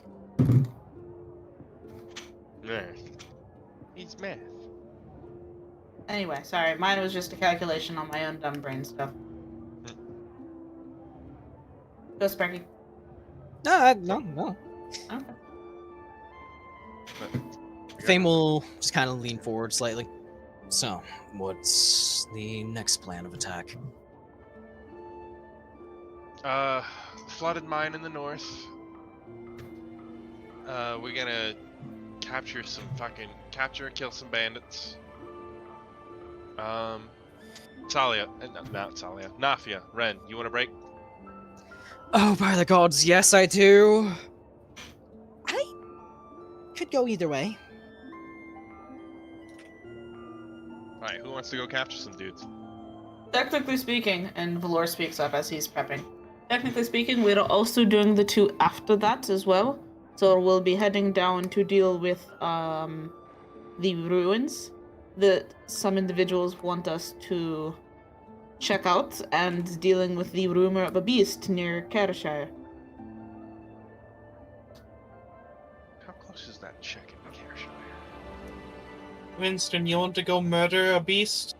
Math. He's math. Anyway, sorry, mine was just a calculation on my own dumb brain stuff. Go, Sparky. No. Okay. Fame will just kind of lean forward slightly. So, what's the next plan of attack? Flooded mine in the north. We're gonna capture and kill some bandits. Tsalia, not Tsalia, Nafia, Ren, you wanna break? Oh, by the gods, yes, I do. I could go either way. Alright, who wants to go capture some dudes? Technically speaking, and Valor speaks up as he's prepping. Technically speaking, we're also doing the two after that as well. So we'll be heading down to deal with the ruins that some individuals want us to check out, and dealing with the rumor of a beast near Carishire. How close is that check in Carishire? Winston, you want to go murder a beast?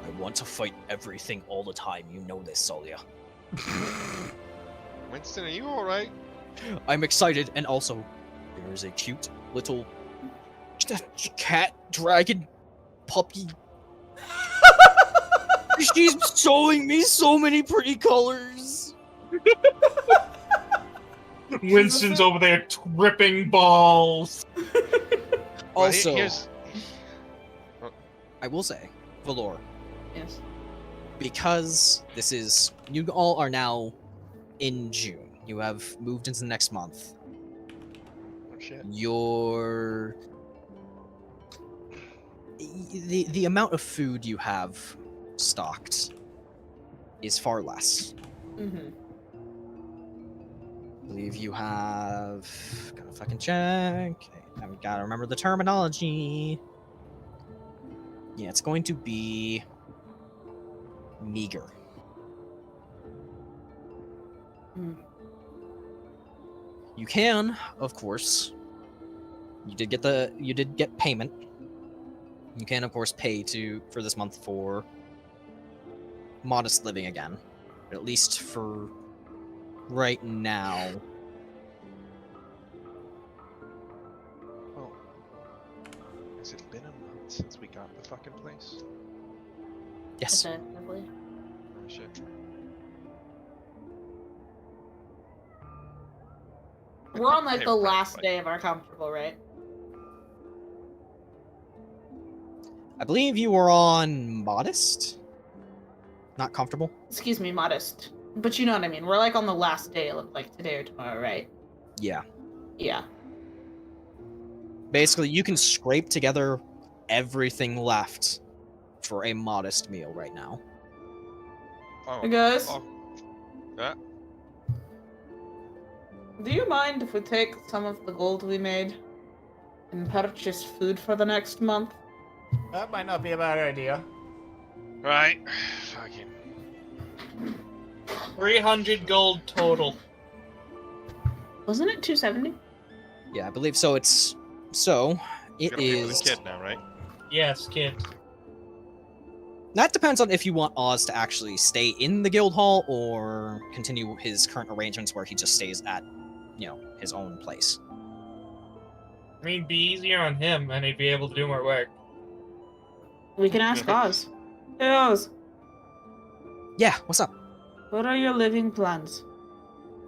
I want to fight everything all the time. You know this, Tsalia. Winston, are you alright? I'm excited, and also, there is a cute little cat, dragon, puppy. She's showing me so many pretty colors. Winston's over there tripping balls. Well, Also, here's... I will say, Valor, Yes. because this is, you all are now in June. You have moved into the next month. Oh shit. Your the amount of food you have stocked is far less. Mm-hmm. I believe you have. Gotta fucking check. I've gotta remember the terminology. Yeah, it's going to be meager. Mm. You can, of course. You did get payment. You can, of course, pay for this month for modest living again, at least for right now. Well, has it been a month since we got the fucking place? Yes. Effectively. Oh shit. We're on like Hey, the last probably. day of our comfortable, right? I believe you were on modest? Not comfortable? Excuse me, modest. But you know what I mean. We're like on the last day of like today or tomorrow, right? Yeah. Yeah. Basically, you can scrape together everything left for a modest meal right now. Oh, Hey guys, oh, yeah. do you mind if we take some of the gold we made and purchase food for the next month? That might not be a bad idea. Right. Fucking. 300 gold total. Wasn't it 270? Yeah, I believe so. It You're is. gonna pay for the kid now, right? Yes, kid. That depends on if you want Oz to actually stay in the guild hall or continue his current arrangements where he just stays at, his own place. I mean, be easier on him, and he'd be able to do more work. We can ask Oz. Hey Oz, Yeah, what's up? what are your living plans?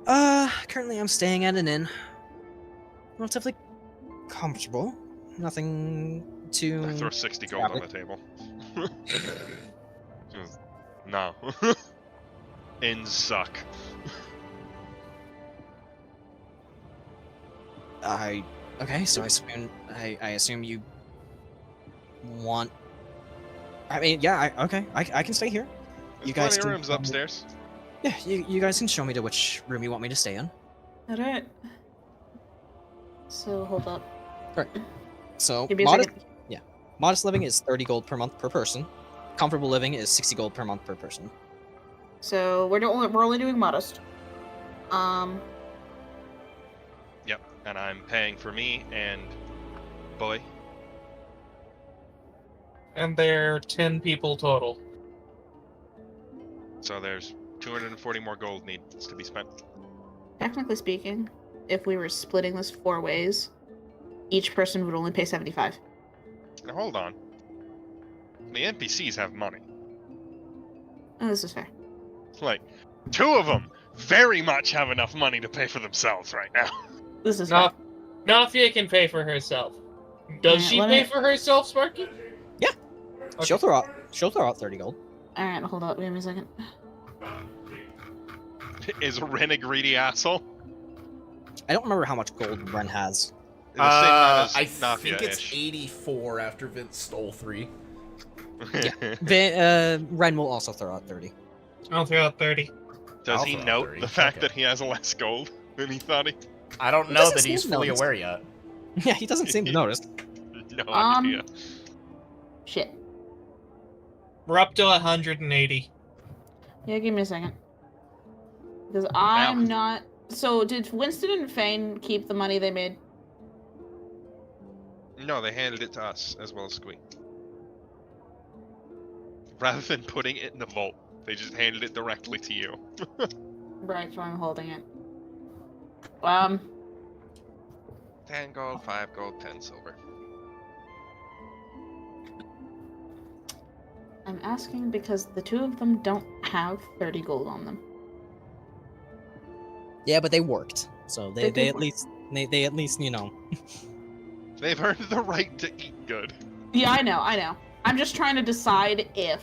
Currently I'm staying at an inn. Relatively comfortable. Nothing too. I throw 60 gold on the table. Just, no. Inns suck. Okay, so I assume you want. I mean, yeah. I can stay here. There's You guys plenty of can rooms tell me- upstairs. Yeah, you guys can show me to which room you want me to stay in. Alright. So, hold up. So Give me a modest, second. modest living is 30 gold per month per person. Comfortable living is 60 gold per month per person. So, we're only doing modest. Yep, and I'm paying for me and boy. And there are 10 people total. So there's 240 more gold needs to be spent. Technically speaking, if we were splitting this 4 ways, each person would only pay 75. Now hold on. The NPCs have money. Oh, this is fair. Like, 2 of them very much have enough money to pay for themselves right now. This is fair. Nafia can pay for herself. Does she let pay me- for herself, Sparky? Yeah. Okay. She'll throw out 30 gold. Alright, hold up. Give me a second. Is Ren a greedy asshole? I don't remember how much gold Ren has. The same amount as I think it's Nafia-ish. 84 after Vint stole 3. Ren will also throw out 30. I'll throw out 30. Does I'll he throw note 30. the fact Okay. that he has less gold than he thought he? I don't It know doesn't that he's seem to fully notice. aware yet. Yeah, he doesn't seem to notice. No Um, idea. Shit. We're up to 180. Yeah, give me a second. Because I'm not... So, did Winston and Fane keep the money they made? No, they handed it to us as well as Squeak. Rather than putting it in the vault, they just handed it directly to you. Right, so I'm holding it. 10 gold, 5 gold, 10 silver. I'm asking because the 2 of them don't have 30 gold on them. Yeah, but they worked. So They they did at work. least they at least They've earned the right to eat good. Yeah, I know. I'm just trying to decide if...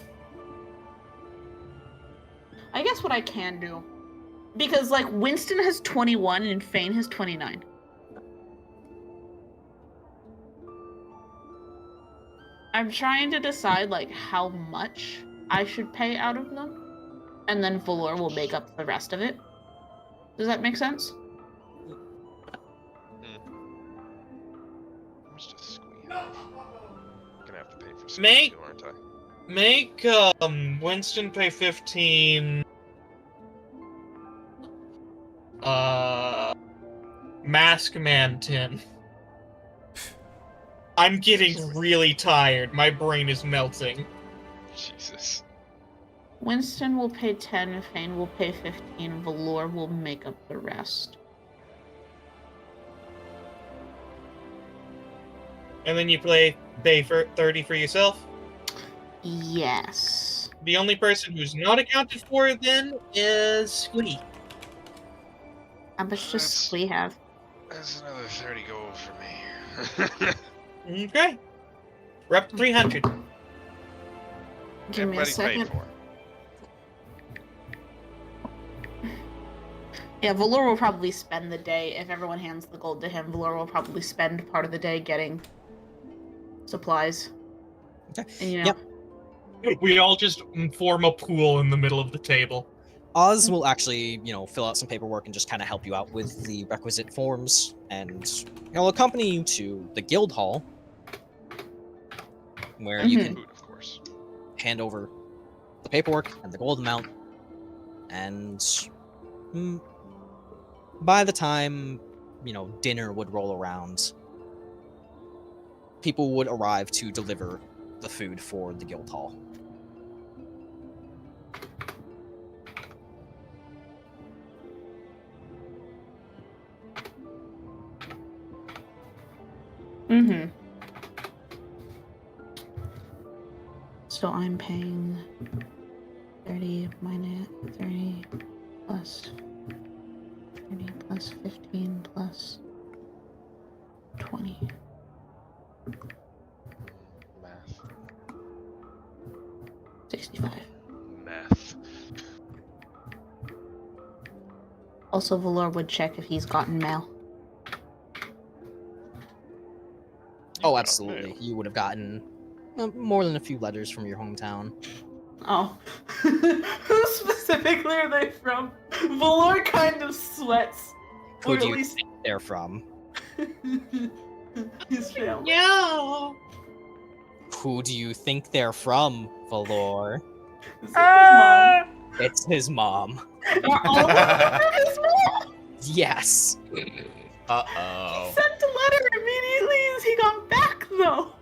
I guess what I can do. Because, like, Winston has 21 and Fane has 29. I'm trying to decide, like, how much I should pay out of them. And then Valor will make up the rest of it. Does that make sense? Let's just squeeze. I'm gonna have to pay for some Make- too, aren't I? Make Winston pay 15. Mask Man 10. I'm getting really tired. My brain is melting. Jesus. Winston will pay 10, Fane will pay 15, Valor will make up the rest. And then you pay for 30 for yourself. Yes. The only person who's not accounted for then is Squee. How much does That's- we have? That's another 30 gold for me. Okay. We're up to 300. Give me a Everybody's paid second. for. Yeah, Valor will probably spend the day, if everyone hands the gold to him, Valor will probably spend part of the day getting supplies. Okay. And, you know, Yep. We all just form a pool in the middle of the table. Oz will actually, fill out some paperwork and just kind of help you out with the requisite forms, and he'll accompany you to the guild hall, where you can Food, of course. hand over the paperwork and the gold amount, and by the time, dinner would roll around, people would arrive to deliver the food for the guild hall. Mm-hmm. So I'm paying 30 minus 30 plus 30 plus 15 plus 20. Math. 65. Math. Also, Valor would check if he's gotten mail. Oh, got absolutely. mail. You would have gotten more than a few letters from your hometown. Oh. Who specifically are they from? Valor kind of sweats. Who Or do at you least think they're from? his family. No. Who do you think they're from, Valor? Is it his mom? It's his mom. Are all of them from his mom? Yes. Uh-oh. Sent a letter immediately as he got back, though.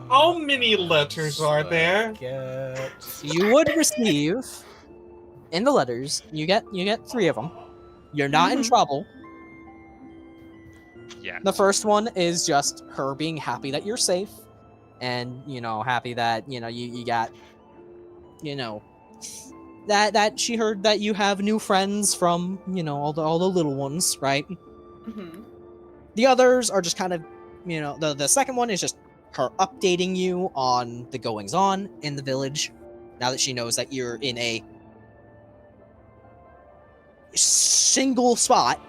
How many letters are there? You would receive in the letters. You get 3 of them. You're not in trouble. Yeah. The first one is just her being happy that you're safe, and happy that you got that she heard that you have new friends from all the little ones, right? Mm-hmm. The others are just kind of the second one is just her updating you on the goings on in the village, now that she knows that you're in a single spot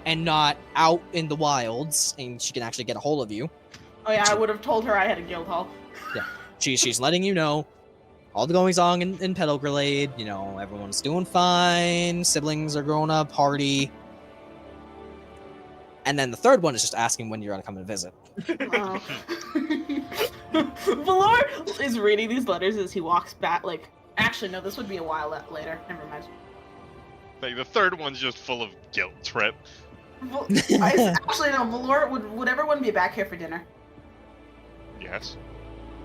and not out in the wilds, and she can actually get a hold of you. Oh yeah, I would have told her I had a guild hall. She's letting you know all the goings on in Petalgrelade. Everyone's doing fine. Siblings are growing up, party. And then the third one is just asking when you're gonna come and visit. Oh. Valor is reading these letters as he walks back. Actually, no, this would be a while later. Never mind. Like, the third one's just full of guilt trip. Actually, no. Valor would everyone be back here for dinner? Yes.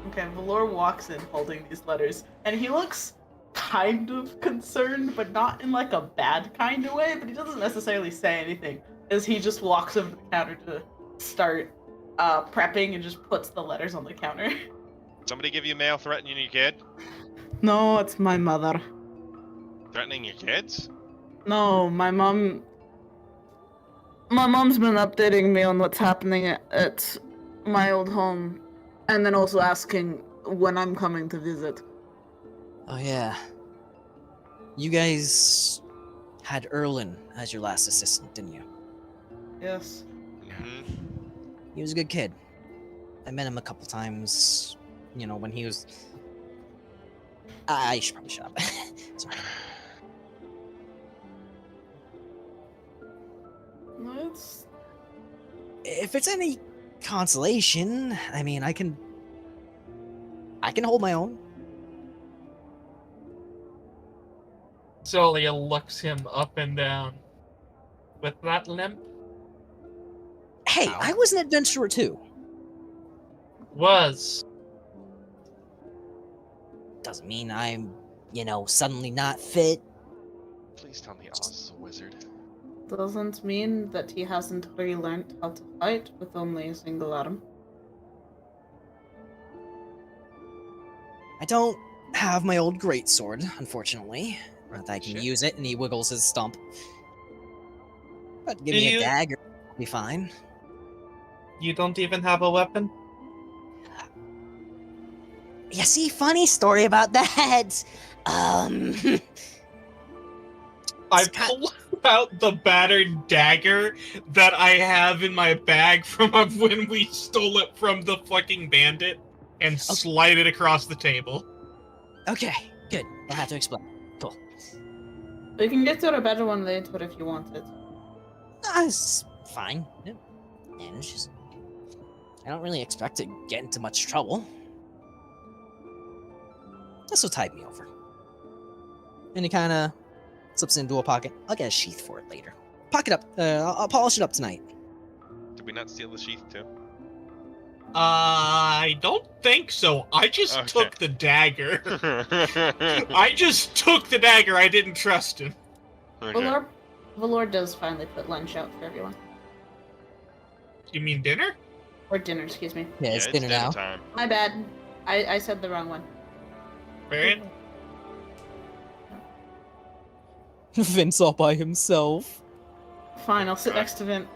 Okay, Valor walks in holding these letters, and he looks kind of concerned, but not in a bad kind of way. But he doesn't necessarily say anything, as he just walks over to the counter to start prepping and just puts the letters on the counter. Somebody give you mail threatening your kid? No, it's my mother. Threatening your kids? No, my mom's been updating me on what's happening at my old home, and then also asking when I'm coming to visit. Oh yeah. You guys had Erlin as your last assistant, didn't you? Yes. Mm-hmm. He was a good kid. I met him a couple times, when he was... I should probably shut up. Sorry. No, it's... If it's any consolation, I mean, I can hold my own. Tsalia looks him up and down. With that limp? Hey, Ow. I was an adventurer too. Was. Doesn't mean I'm, suddenly not fit. Please tell me Oz is a wizard. Doesn't mean that he hasn't relearned how to fight with only a single arm. I don't have my old greatsword, unfortunately. Not that I can Shit. use it, and he wiggles his stump. But give me You- a dagger, I'll be fine. You don't even have a weapon? You see, funny story about that. I pull out the battered dagger that I have in my bag from when we stole it from the fucking bandit and slide it across the table. Okay, good. I'll have to explain. Cool. We can get to a better one later if you want it. It's fine. Yeah. And it's just... I don't really expect to get into much trouble. This will tide me over. And he kind of slips into a pocket. I'll get a sheath for it later. Pocket up. I'll polish it up tonight. Did we not steal the sheath too? I don't think so. I just Okay. took the dagger. I just took the dagger. I didn't trust him. Okay. Valor does finally put lunch out for everyone. You mean dinner? Or dinner, excuse me. Yeah, it's dinner now. time. My bad. I said the wrong one. Baron? Vince all by himself. Fine, I'll sit next to Vint.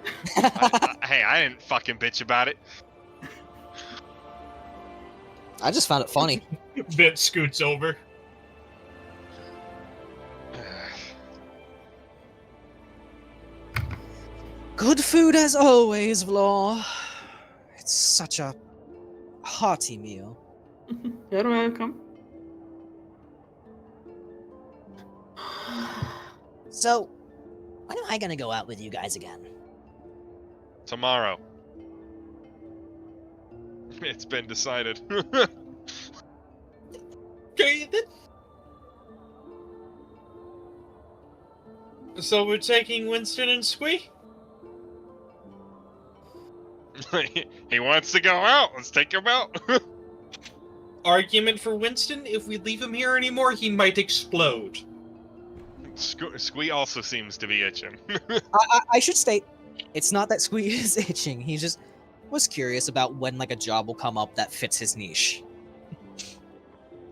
Hey, I didn't fucking bitch about it. I just found it funny. Vince scoots over. Good food as always, Vlaw. It's such a hearty meal. You're welcome. So, when am I gonna go out with you guys again? Tomorrow. It's been decided. Okay, then. So we're taking Winston and Squee? He wants to go out. Let's take him out. Argument for Winston, if we leave him here anymore, he might explode. Squee also seems to be itching. I should state, it's not that Squee is itching. He just was curious about when like a job will come up that fits his niche.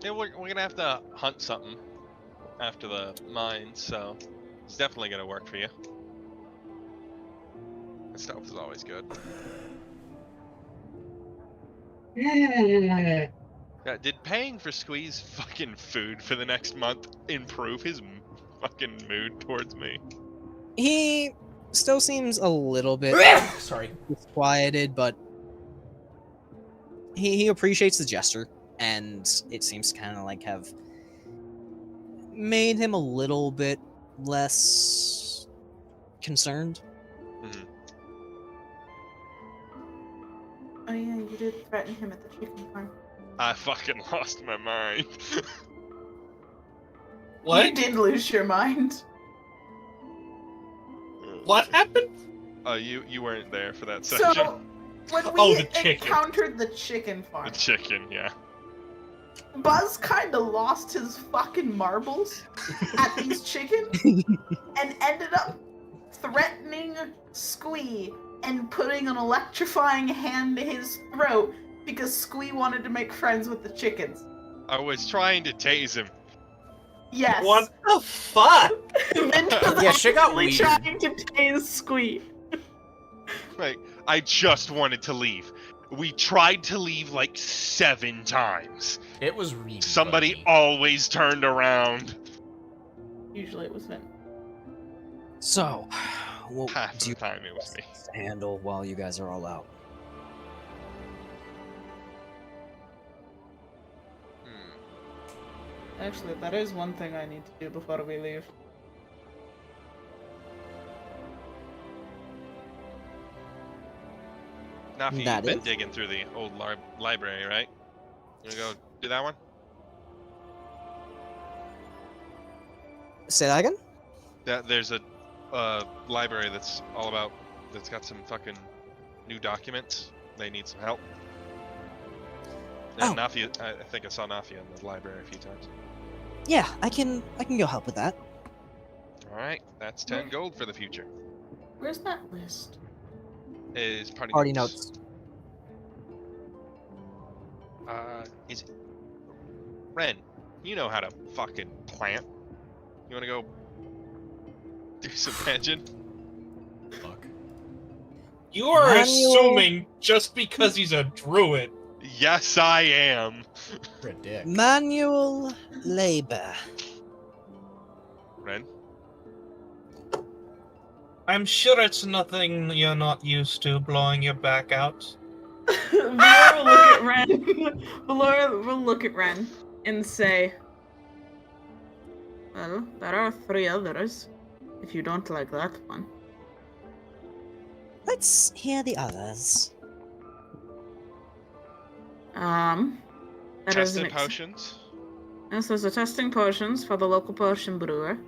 Yeah, we're gonna have to hunt something after the mine, so it's definitely gonna work for you. And stealth is always good. Yeah, did paying for Squee's fucking food for the next month improve his fucking mood towards me? He still seems a little bit Sorry. disquieted, but he appreciates the gesture, and it seems to kind of like have made him a little bit less concerned. Mhm. Oh yeah, you did threaten him at the chicken farm. I fucking lost my mind. What? You did lose your mind. What happened? You weren't there for that section. So, when Oh, we the chicken. encountered the chicken farm, The chicken, yeah. Buzz kind of lost his fucking marbles at these chickens and ended up threatening Squee and putting an electrifying hand to his throat because Squee wanted to make friends with the chickens. I was trying to tase him. Yes. What the fuck? Vint was Yeah, shit got actively weird. trying to tase Squee. Like, I just wanted to leave. We tried to leave like 7 times. It was really Somebody funny. always turned around. Usually it was Vint. So, what Half do the you time it was me. handle while you guys are all out? Actually, that is one thing I need to do before we leave. Nafi, you've That been is? digging through the old library, right? You wanna go do that one? Say that again? There's a library that's got some fucking new documents. They need some help. And Oh. Nafi, I think I saw Nafi in the library a few times. Yeah, I can go help with that. Alright, that's 10 gold for the future. Where's that list? Is party Notes. Is it... Ren, you know how to fucking plant. You wanna go do some magic? You are Manual- assuming just because he's a druid. Yes, I am. Predict. Manual labor. Ren? I'm sure it's nothing you're not used to, blowing your back out. Valor will look at Ren. Valor will look at Ren and say, "Well, there are 3 others. If you don't like that one." Let's hear the others. There is Tested an potions? Yes, there's a testing potions for the local potion brewer.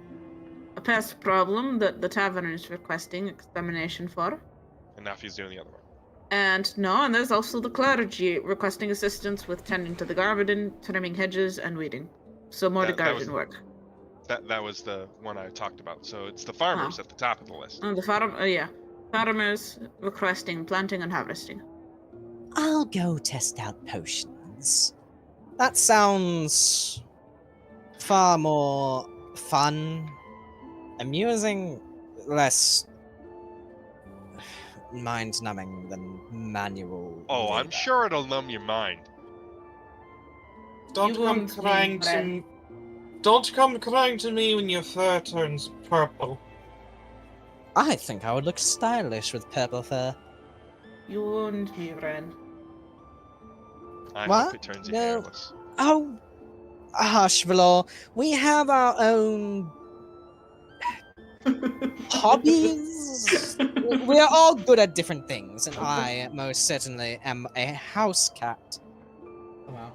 A pest problem that the tavern is requesting extermination for. And now he's doing the other one. And there's also the clergy requesting assistance with tending to the garden, trimming hedges, and weeding. So more That garden was- work. That was the one I talked about. So it's the farmers at the top of the list. Farmers requesting planting and harvesting. I'll go test out potions. That sounds far more fun, amusing, less mind-numbing than manual. Oh, I'm labor. sure it'll numb your mind. Don't You come won't crying need to bread. me. Don't come crying to me when your fur turns purple. I think I would look stylish with purple fur. You won't be, Ren. I What? hope it turns you No. hairless. Oh, hush, Valor. We have our own hobbies. We are all good at different things, and I most certainly am a house cat. Oh, wow.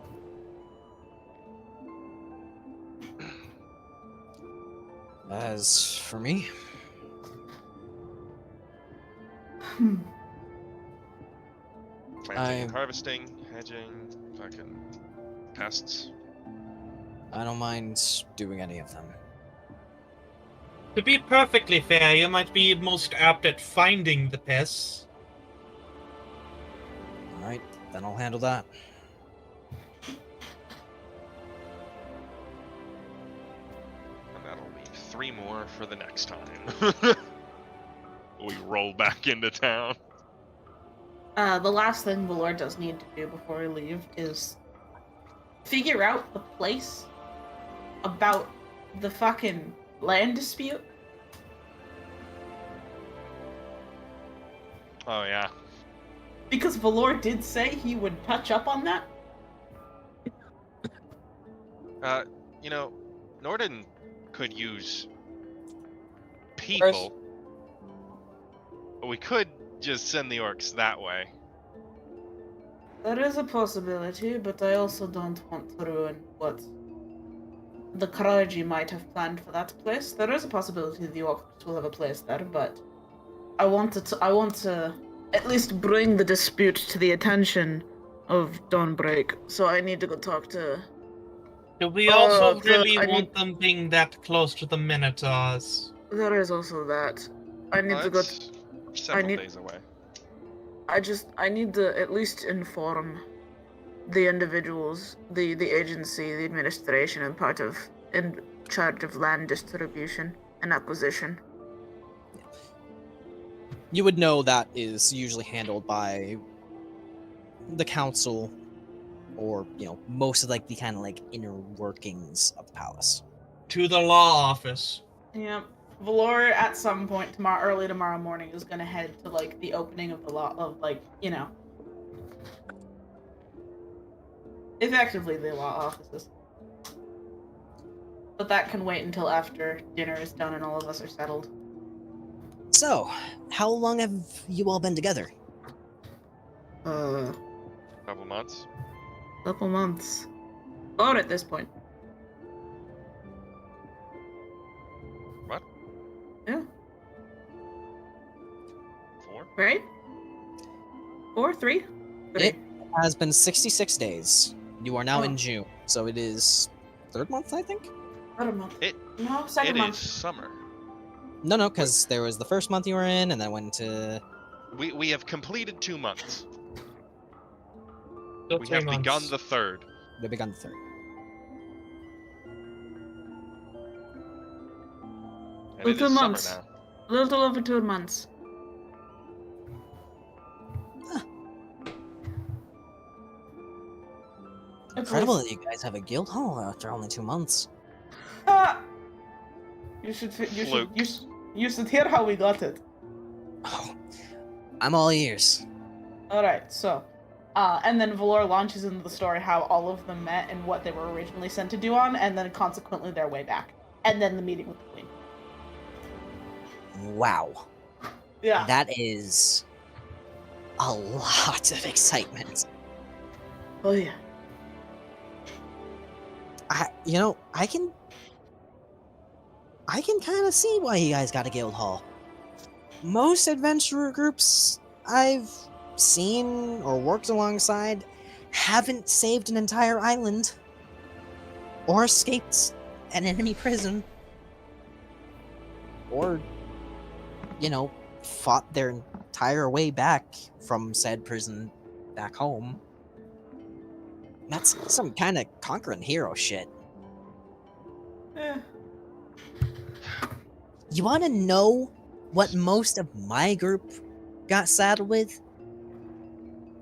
As for me, Planting, harvesting, hedging, fucking pests. I don't mind doing any of them. To be perfectly fair, you might be most apt at finding the pests. Alright, then I'll handle that. And that'll be 3 more for the next time. We roll back into town. The last thing Valor does need to do before we leave is figure out the place about the fucking land dispute. Oh yeah. Because Valor did say he would touch up on that. Norden could use people. We could just send the orcs that way. There is a possibility, but I also don't want to ruin what the clergy might have planned for that place. There is a possibility the orcs will have a place there, but I want to at least bring the dispute to the attention of Dawnbreak. So I need to go talk to. Do we also really I want them being that close to the Minotaurs? There is also that. I need Well, to go. that's several need- days away. I need to at least inform the individuals, the agency, the administration, and part of in charge of land distribution and acquisition. You would know that is usually handled by the council, or most of the kind of inner workings of the palace. To the law office. Yeah, Valor at some point early tomorrow morning is gonna head to the opening of the law of effectively the law offices. But that can wait until after dinner is done and all of us are settled. So, how long have you all been together? Couple months. Couple months. Or at this point. What? Yeah. 4? Right? 4, 3? It has been 66 days. You are now Oh. in June, so it is 3rd month, I think? About a month. It- No, second It month. is summer. No, because there was the 1st month you were in, and then went to... We have completed 2 months. Still We 3 have months. begun the 3rd. We begun the 3rd. And it Well, 2 is months. summer now. A little over 2 months. Incredible that you guys have a guild hall after only 2 months. You should Fluke. hear how we got it. Oh, I'm all ears. Alright, so, and then Valor launches into the story how all of them met and what they were originally sent to do on, and then consequently their way back. And then the meeting with the Queen. Wow. Yeah. That is a lot of excitement. Oh yeah. I can kind of see why you guys got a guild hall. Most adventurer groups I've seen or worked alongside haven't saved an entire island or escaped an enemy prison or, fought their entire way back from said prison back home. That's some kind of conquering hero shit. Eh. You want to know what most of my group got saddled with?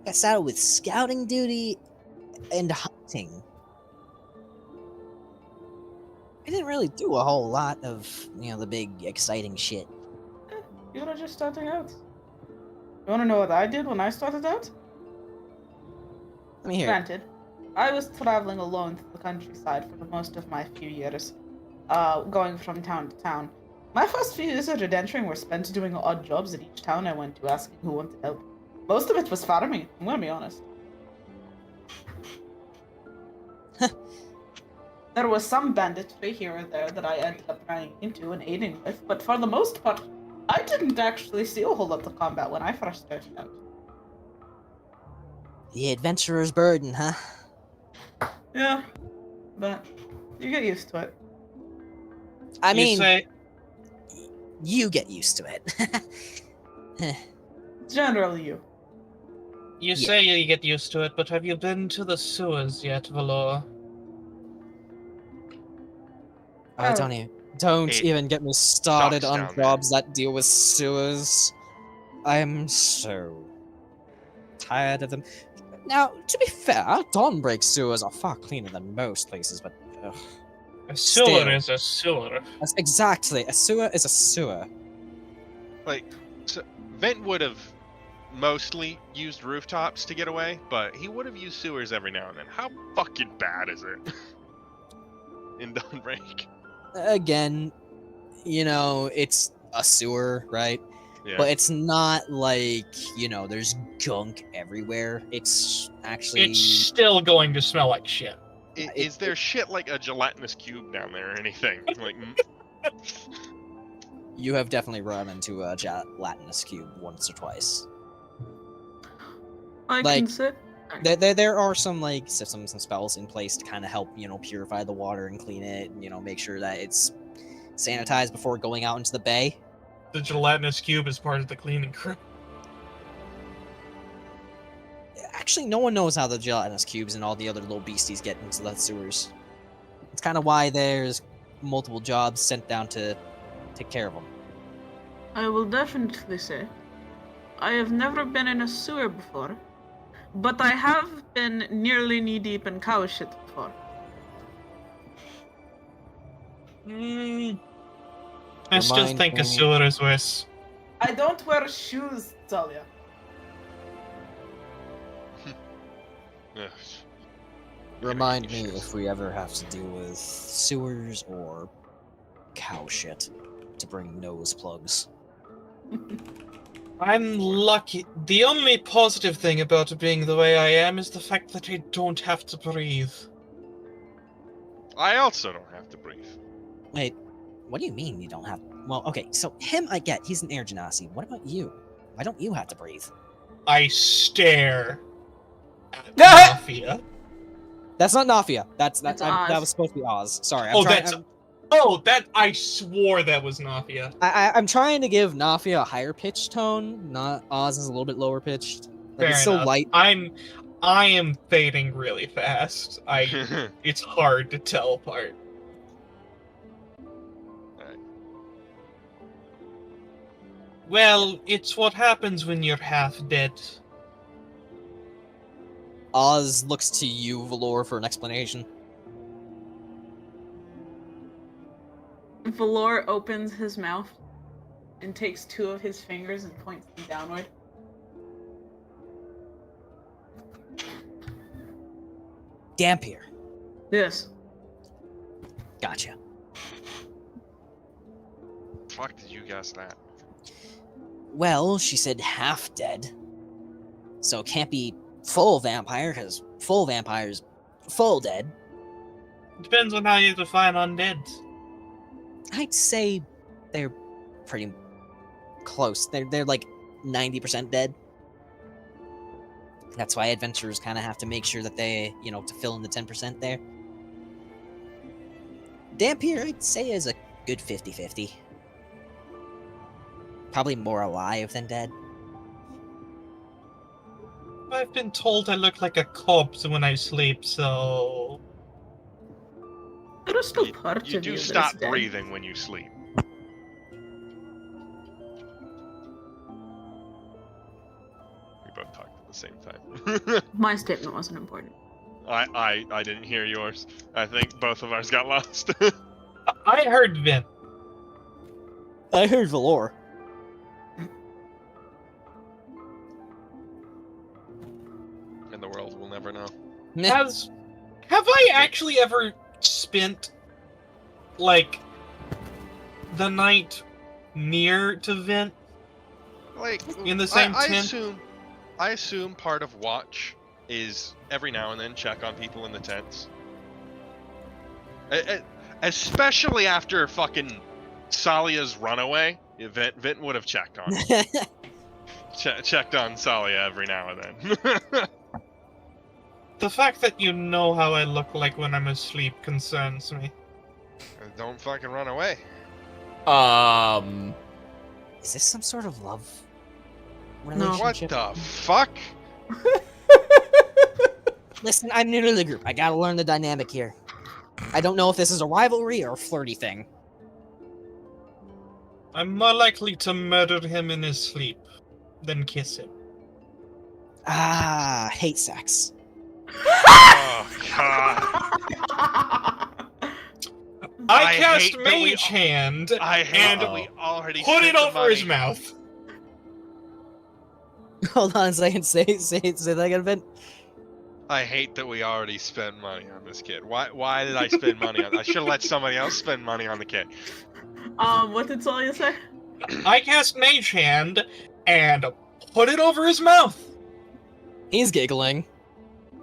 Got saddled with scouting duty and hunting. I didn't really do a whole lot of, the big exciting shit. You were just starting out. You wanna know what I did when I started out? Let me hear. Granted, I was traveling alone through the countryside for the most of my few years, going from town to town. My first few years of adventuring were spent doing odd jobs at each town I went to, asking who wanted help. Most of it was farming, I'm gonna be honest. There was some banditry here or there that I ended up running into and aiding with, but for the most part, I didn't actually see a whole lot of combat when I first started out. The adventurer's burden, huh? Yeah, but you get used to it. I mean, say, you get used to it. Generally you. you say you get used to it, but have you been to the sewers yet, Valor? Oh, don't It even get me started sucks on down there. jobs that deal with sewers. I'm so tired of them. Now, to be fair, Dawnbreak sewers are far cleaner than most places, but ugh. A sewer Still. is a sewer. Exactly, a sewer is a sewer. So Vint would have mostly used rooftops to get away, but he would have used sewers every now and then. How fucking bad is it in Dawnbreak? Again, it's a sewer, right? Yeah. But it's not like, there's gunk everywhere. It's actually... It's still going to smell like shit. Is there shit like a gelatinous cube down there or anything? Like, You have definitely run into a gelatinous cube once or twice. I Like, can sit. There are some systems and spells in place to kind of help purify the water and clean it, and make sure that it's sanitized before going out into the bay. The gelatinous cube is part of the cleaning crew. Actually, no one knows how the gelatinous cubes and all the other little beasties get into the sewers. It's kind of why there's multiple jobs sent down to take care of them. I will definitely say, I have never been in a sewer before, but I have been nearly knee-deep in cow shit before. I still Remind think me. a sewer is worse. I don't wear shoes, Tsalia. ugh. Remind me if we ever have to deal with sewers or cow shit to bring nose plugs. I'm lucky. The only positive thing about being the way I am is the fact that I don't have to breathe. I also don't have to breathe. Wait, what do you mean you don't have... Well, okay, so him I get. He's an air genasi. What about you? Why don't you have to breathe? I stare at Mafia. That's not Nafia. That Oz. was supposed to be Oz. Sorry. I swore that was Mafia. I'm trying to give Nafia a higher pitched tone. Not Oz is a little bit lower pitched. Fair It's so enough. light. I am fading really fast. It's hard to tell apart. Well, it's what happens when you're half dead. Oz looks to you, Valor, for an explanation. Valor opens his mouth and takes 2 of his fingers and points them downward. Dampier. Yes. Gotcha. Fuck did you guess that? Well, she said half dead. So it can't be full vampire, because full vampire's full dead. Depends on how you define undead. I'd say they're pretty close. They're like 90% dead. That's why adventurers kind of have to make sure that they, to fill in the 10% there. Dampier, I'd say, is a good 50-50. Probably more alive than dead. I've been told I look like a corpse when I sleep, so... There are still parts You of do you stop that's dead. breathing when you sleep. We both talked at the same time. My statement wasn't important. I didn't hear yours. I think both of ours got lost. I heard Vint. I heard Valor. And the world will never know. Have I actually ever spent, like, the night near to Vint? Like In the same I tent? I assume part of watch is every now and then check on people in the tents. Especially after fucking Tsalia's runaway, Vint would have checked on her. Checked on Tsalia every now and then. The fact that you know how I look like when I'm asleep concerns me. Don't fucking run away. Is this some sort of love What relationship? the fuck? Listen, I'm new to the group. I gotta learn the dynamic here. I don't know if this is a rivalry or a flirty thing. I'm more likely to murder him in his sleep than kiss him. Ah, hate sex. Oh god. I hate cast that we Mage Hand I hate and that we already put spent it the over his money. mouth. Hold on a second. Say that again, Vint. I hate that we already spent money on this kid. Why did I spend money on? I should have let somebody else spend money on the kid. What did Tsalia say? I cast Mage Hand and put it over his mouth. He's giggling.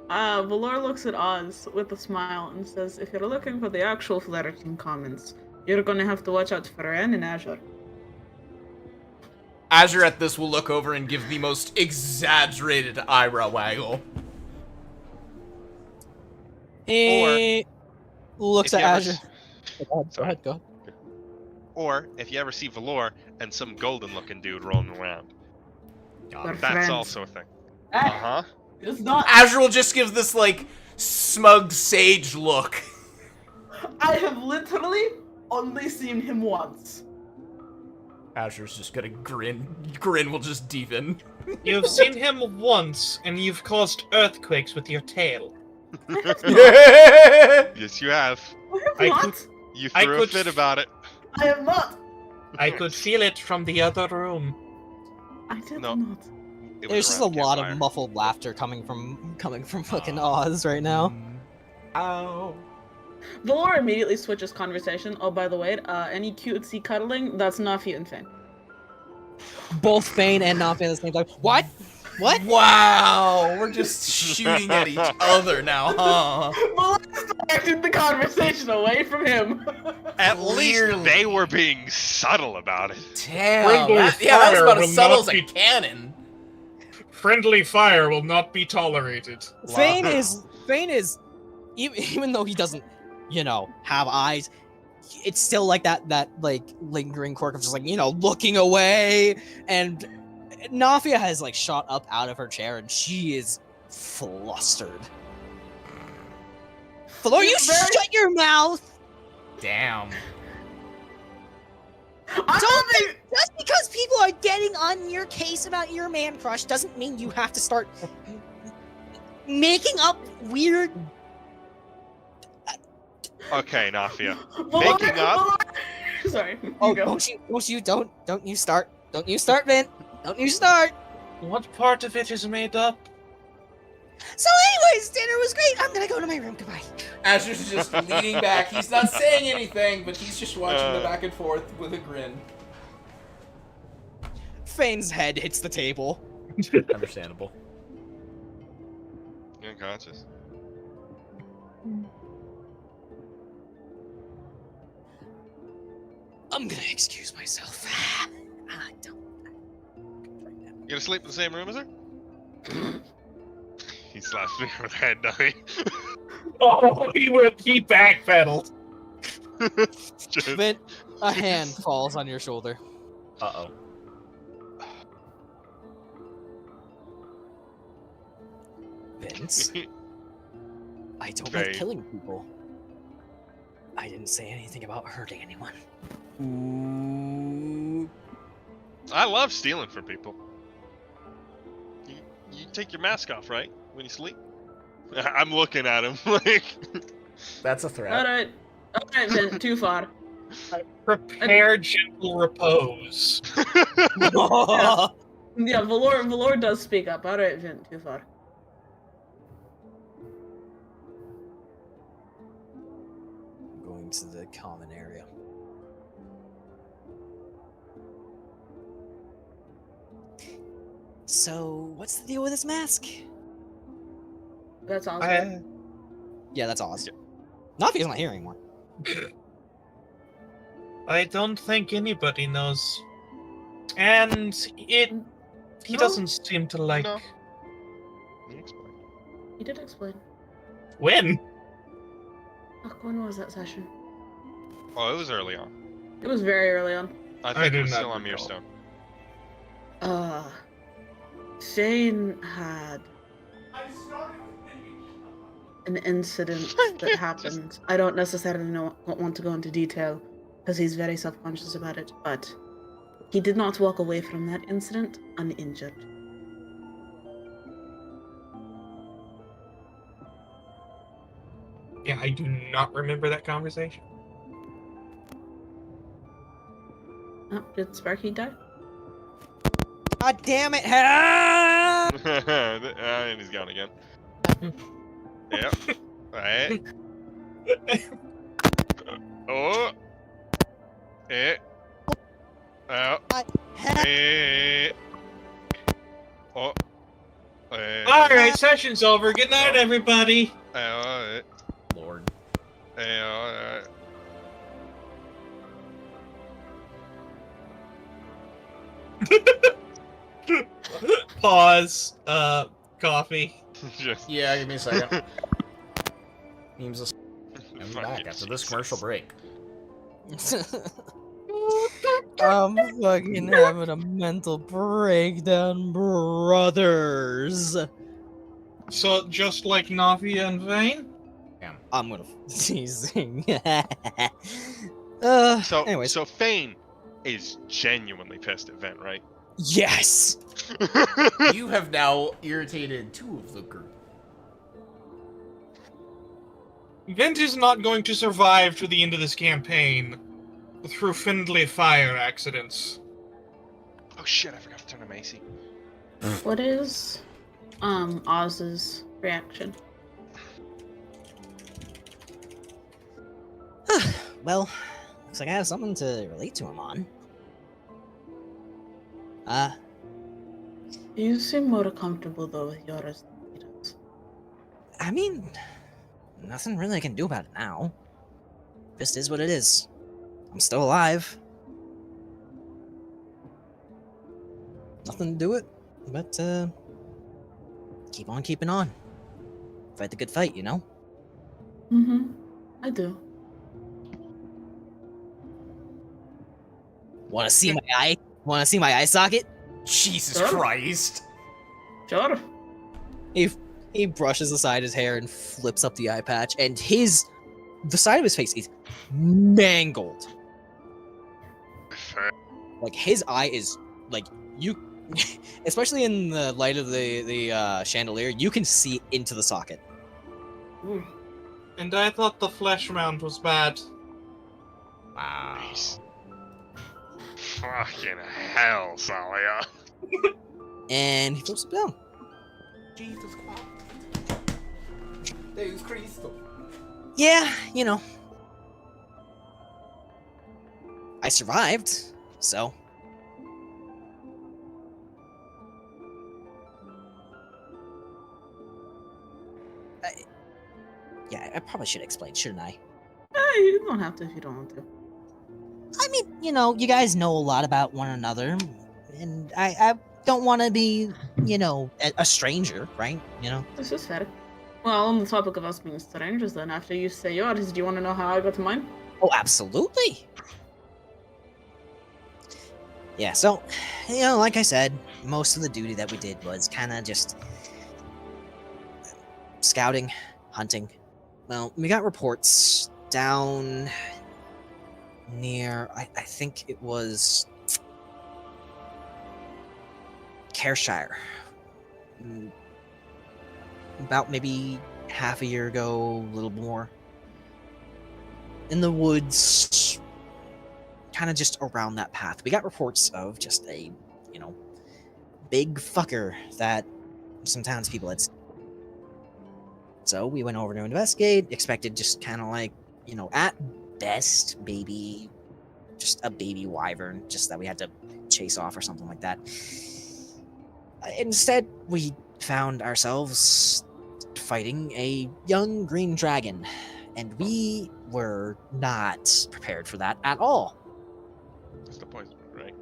Valor looks at Oz with a smile and says, if you're looking for the actual flirting comments, you're gonna have to watch out for Ren and Azure. Azure at this will look over and give the most exaggerated eyebrow waggle. He looks if at you ever Azure. Go ahead, go ahead. Or if you ever see Valor and some golden-looking dude rolling around, We're that's friends. also a thing. Eh, Uh-huh. It's not. Azure will just give this, like, smug sage look. I have literally only seen him once. Azure's just gonna grin. Grin will just deepen. You've seen him once, and you've caused earthquakes with your tail. Yes, you have. I What? could- You I threw a could fit f- about it. I am not. I could feel it from the other room. I did No. not. It was There's just a around lot campfire. of muffled laughter coming from fucking Oz right now. Ow. Valor immediately switches conversation. Oh, by the way, any cutesy cuddling, that's Nafi and Finn. Both Fane and not Fane at the same time. What? What? Wow, we're just shooting at each other now, huh? Valor directed the conversation away from him. At Clearly. least they were being subtle about it. Damn. Friendly That was fire about will as subtle not as a be- cannon. Friendly fire will not be tolerated. Fane is even though he doesn't, have eyes, it's still like that like lingering quirk of just like, looking away. And Nafia has like shot up out of her chair and she is flustered. Valor, you shut your mouth! Damn. Don't think, just because people are getting on your case about your man crush doesn't mean you have to start making up weird. Okay, Nafia. Valor- Making up? Valor- Sorry. Oh, you go. don't you start. Don't you start, Vint. Don't you start. What part of it is made up? So anyways, dinner was great. I'm gonna go to my room. Goodbye. Azure's just leaning back. He's not saying anything, but he's just watching the back and forth with a grin. Fane's head hits the table. Understandable. Unconscious. I'm gonna excuse myself. I don't. You gonna sleep in the same room as her? He slaps me over the head, doesn't he? Oh, he backpedaled. Just- Vint, a hand falls on your shoulder. Uh-oh. Vince, I don't Faye. like killing people. I didn't say anything about hurting anyone. I love stealing from people. You take your mask off, right? When you sleep? I'm looking at him like... That's a threat. Alright, Vint, too far. Prepare gentle repose. Yeah, Valor does speak up. Alright, Vint, too far. Going to the common area. So, what's the deal with this mask? That's awesome. Yeah, that's Oz. Nafia's not here anymore. I don't think anybody knows. And he No. doesn't seem to like... No. You explain. You did explain. When? Fuck, when was that session? Oh, it was early on. It was very early on. I I think do it was not still on recall. Mirestone. Shane had an incident that happened. I don't necessarily want to go into detail because he's very self-conscious about it, but he did not walk away from that incident uninjured. Yeah, I do not remember that conversation. Oh, did Sparky die? God damn it! Ah! And he's gone again. Yep. Right. Oh. Oh. Oh. Alright, session's over. Good night, everybody. Lord. Pause. Coffee. Just Yeah, give me a second. Memes I'm fucking back after this Jesus. commercial break. I'm fucking having a mental breakdown, brothers. So, just like Nafia and Vane? I'm gonna teasing. Anyways, So Fane is genuinely pissed at Vint, right? yes. You have now irritated two of the group. Vint is not going to survive to the end of this campaign through friendly fire accidents. Oh shit! I forgot to turn on Macy. What is Oz's reaction? Well, looks like I have something to relate to him on. You seem more comfortable though with yours than he does. I mean, nothing really I can do about it now. Just is what it is. I'm still alive. Nothing to do it, but keep on keeping on. Fight the good fight, you know? Mm-hmm. I do. Wanna see my eye? Wanna see my eye socket? Jesus Sure. Christ. Sure. He brushes aside his hair and flips up the eye patch, and the side of his face is mangled. Like his eye is like especially in the light of the chandelier, you can see into the socket. Ooh. And I thought the flesh mount was bad. Wow. Nice. Fucking hell, Tsalia. And he throws it down. Jesus Christ. Deus Cristo. Yeah, you know. I survived, so. Yeah, I probably should explain, shouldn't I? You don't have to if you don't want to. I mean, you know, you guys know a lot about one another, and I don't want to be, you know, a stranger, right? You know? This is fair. Well, on the topic of us being strangers, then, after you say yours, do you want to know how I got to mine? Oh, absolutely! Yeah, so, you know, like I said, most of the duty that we did was kind of just scouting, hunting. Well, we got reports down near, I think it was Careshire. About maybe half a year ago, a little more. In the woods, kind of just around that path. We got reports of just a, you know, big fucker that some townspeople had. So we went over to investigate, expected just kind of like, you know, at best, maybe just a baby wyvern, just that we had to chase off or something like that. Instead, we found ourselves fighting a young green dragon, and we were not prepared for that at all. That's the poison, right?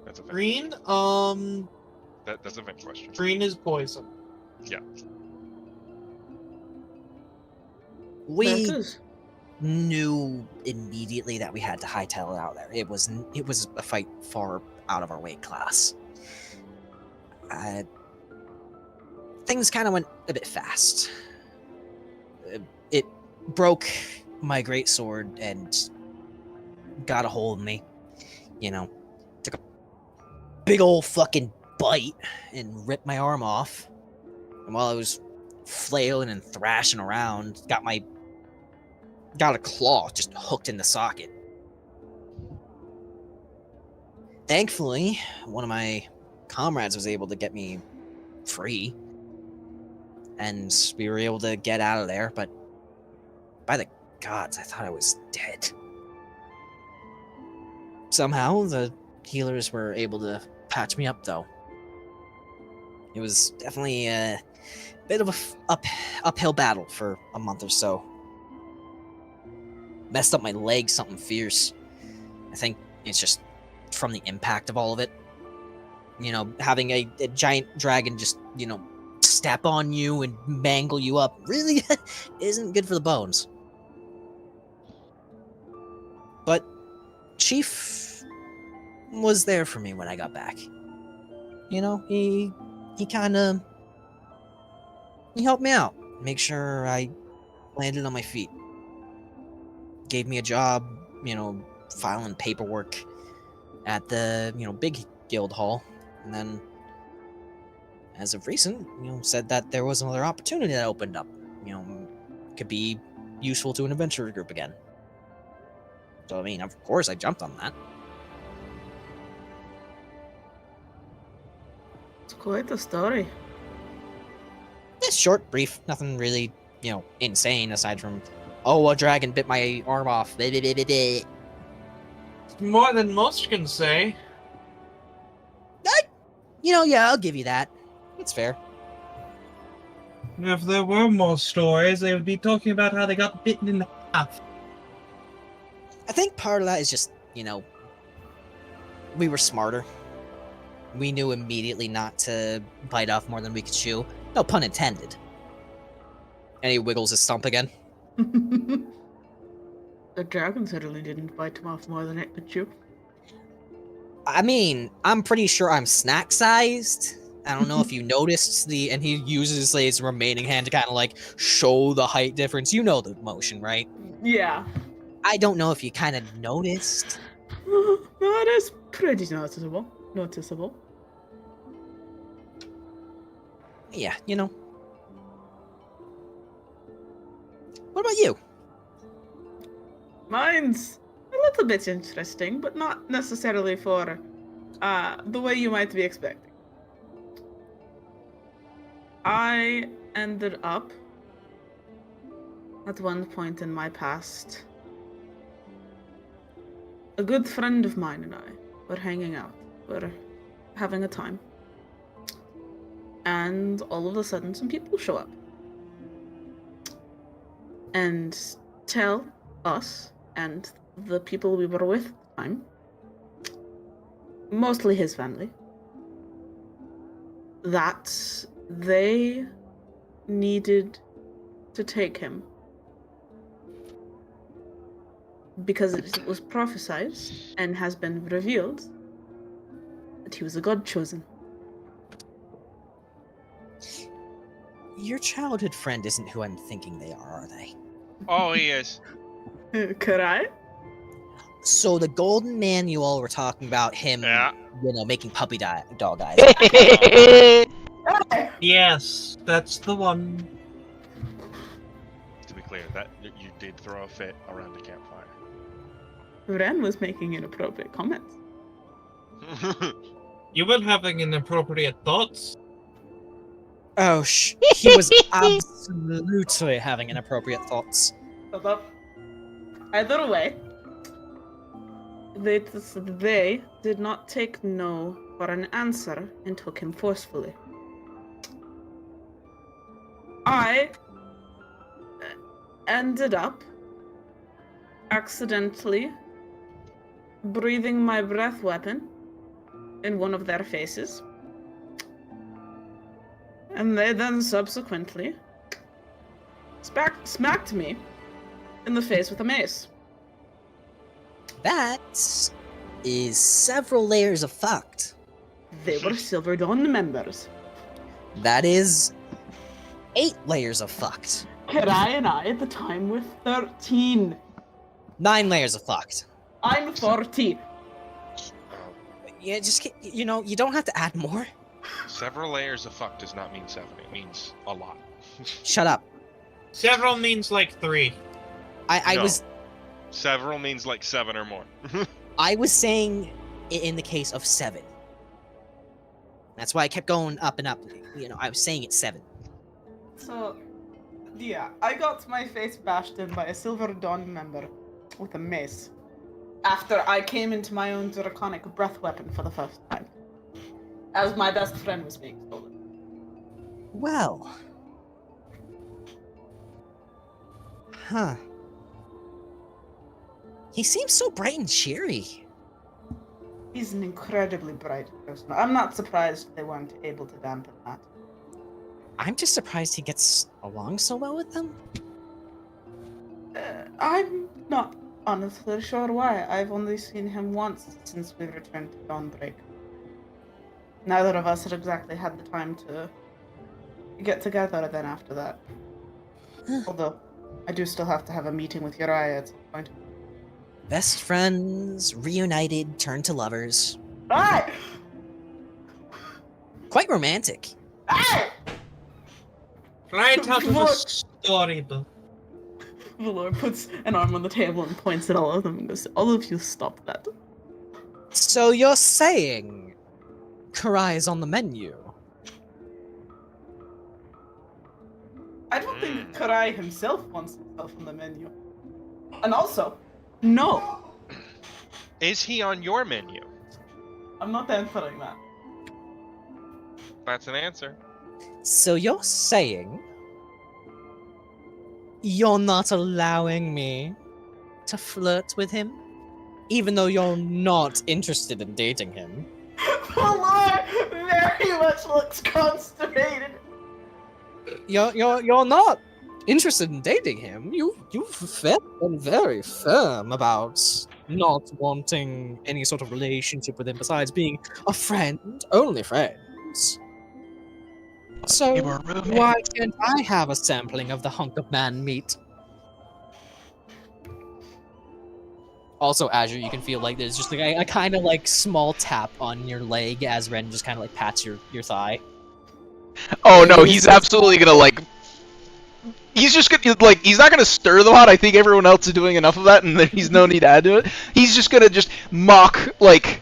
That's a Vint. Green? That's a Vint question. Green is poison. Yeah. We That is. knew immediately that we had to hightail it out there. It was a fight far out of our weight class. Things kind of went a bit fast. It broke my great sword and got a hold of me. You know, took a big old fucking bite and ripped my arm off. And while I was flailing and thrashing around, got a claw just hooked in the socket. Thankfully, one of my comrades was able to get me free, and we were able to get out of there, but by the gods, I thought I was dead. Somehow, the healers were able to patch me up, though. It was definitely a bit of a uphill battle for a month or so. Messed up my leg something fierce. I think it's just from the impact of all of it. You know, having a giant dragon just, you know, step on you and mangle you up really isn't good for the bones. But Chief was there for me when I got back. You know, he helped me out, make sure I landed on my feet. Gave me a job, you know, filing paperwork at the, you know, big guild hall. And then, as of recent, you know, said that there was another opportunity that opened up. You know, could be useful to an adventurer group again. So, I mean, of course I jumped on that. It's quite a story. It's short, brief, nothing really, you know, insane aside from, oh, a dragon bit my arm off. More than most can say. You know, yeah, I'll give you that. It's fair. If there were more stories, they would be talking about how they got bitten in half. I think part of that is just, you know, we were smarter. We knew immediately not to bite off more than we could chew. No pun intended. And he wiggles his stump again. The dragon certainly didn't bite him off more than it could chew. I mean, I'm pretty sure I'm snack-sized. I don't know if you noticed and he uses his remaining hand to kind of like show the height difference. You know the motion, right? Yeah. I don't know if you kind of noticed. That is pretty noticeable. Yeah, you know. What about you? Mine's a little bit interesting, but not necessarily for the way you might be expecting. I ended up, at one point in my past, a good friend of mine and I were hanging out. We're having a time. And all of a sudden, some people show up. And tell us and the people we were with at the time, mostly his family, that they needed to take him because it was prophesied and has been revealed that he was a god chosen. Your childhood friend isn't who I'm thinking they are they? Oh, he is. Could I? So the golden man you all were talking about, him, Yeah. you know, making puppy dog eyes. Yes, that's the one. To be clear, that you did throw a fit around the campfire. Ren was making inappropriate comments. You've been having inappropriate thoughts. Oh, he was absolutely having inappropriate thoughts. Either way, they did not take no for an answer and took him forcefully. I ended up accidentally breathing my breath weapon in one of their faces. And they then subsequently smacked me in the face with a mace. That is several layers of fucked. They were Silver Dawn members. That is 8 layers of fucked. Kirai and I at the time were 13. 9 layers of fucked. I'm 40. Yeah, just, you know, you don't have to add more. Several layers of fuck does not mean 7. It means a lot. Shut up. Several means like 3. I No. was Several means like 7 or more. I was saying in the case of 7. That's why I kept going up and up. You know, I was saying it's 7. So, yeah, I got my face bashed in by a Silver Dawn member with a mace after I came into my own draconic breath weapon for the first time, as my best friend was being stolen. Well. Huh. He seems so bright and cheery. He's an incredibly bright person. I'm not surprised they weren't able to dampen that. I'm just surprised he gets along so well with them. I'm not honestly sure why. I've only seen him once since we returned to Dawnbreak. Neither of us had exactly had the time to get together then after that. Although, I do still have to have a meeting with Uriah at some point. Best friends, reunited, turned to lovers. Hey! Quite romantic. Hey! Right out of a storybook. Valor puts an arm on the table and points at all of them and goes, all of you stop that. So you're saying Karai is on the menu? I don't think Karai himself wants himself on the menu. And also, no. Is he on your menu? I'm not answering that. That's an answer. So you're saying you're not allowing me to flirt with him? Even though you're not interested in dating him? Valor very much looks constipated. You're not interested in dating him. You've been very firm about not wanting any sort of relationship with him besides being a friend, only friends. So why can't I have a sampling of the hunk of man meat? Also, Azure, you can feel like there's just like a kind of like small tap on your leg as Ren just kind of like pats your thigh. Oh no, he's absolutely gonna like. He's just gonna like. He's not gonna stir the pot. I think everyone else is doing enough of that, and there's no need to add to it. He's just gonna just mock like.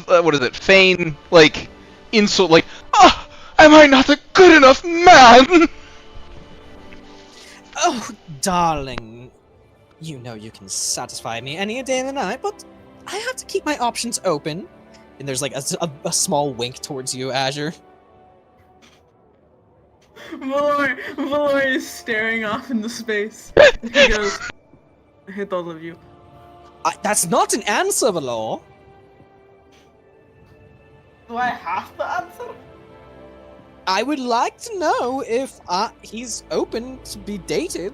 What is it? Feign like insult like. Oh, am I not a good enough man? Oh, darling. You know you can satisfy me any day of the night, but I have to keep my options open. And there's like a small wink towards you, Azure. Valor is staring off into space. He goes, I hate all of you. That's not an answer, Valor. Do I have to answer? I would like to know if he's open to be dated,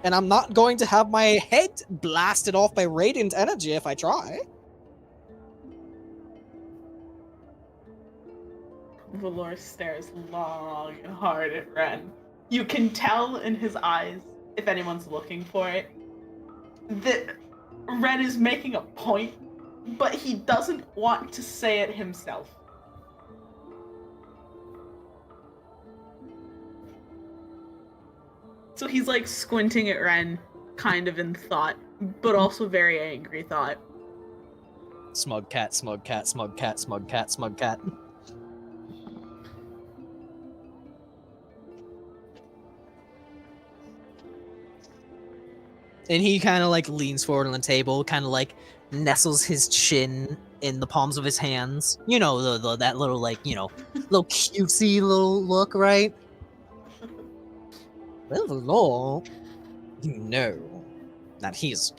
and I'm not going to have my head blasted off by radiant energy if I try. Valor stares long and hard at Ren. You can tell in his eyes, if anyone's looking for it, that Ren is making a point, but he doesn't want to say it himself. So he's like squinting at Ren, kind of in thought, but also very angry thought. Smug cat, smug cat, smug cat, smug cat, smug cat. And he kind of like leans forward on the table, kind of like nestles his chin in the palms of his hands. You know, that little like, you know, little cutesy little look, right? Well, Valor, you know that he's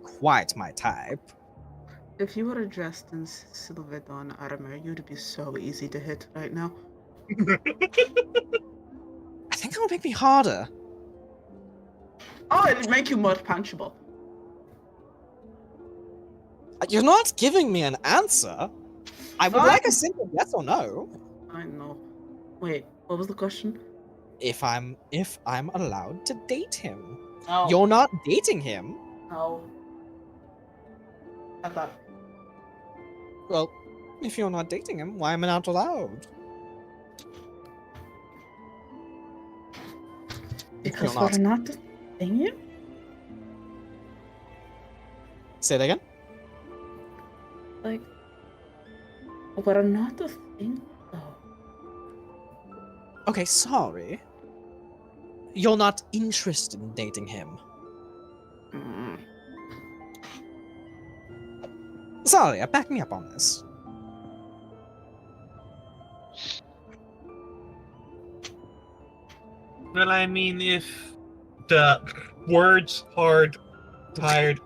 quite my type. If you were dressed in Sylvedon armor, you'd be so easy to hit right now. I think that would make me harder. Oh, it'd make you more punchable. You're not giving me an answer. I would like a simple yes or no. I know. Wait, what was the question? If I'm allowed to date him. Oh. You're not dating him. No. I thought. Well, if you're not dating him, why am I not allowed? Because You're we're not dating you? Say that again? Like, we're not a thing, though. Okay, sorry. You're not interested in dating him. Mm. Sorry, back me up on this. Well, I mean, if the words hard, tired.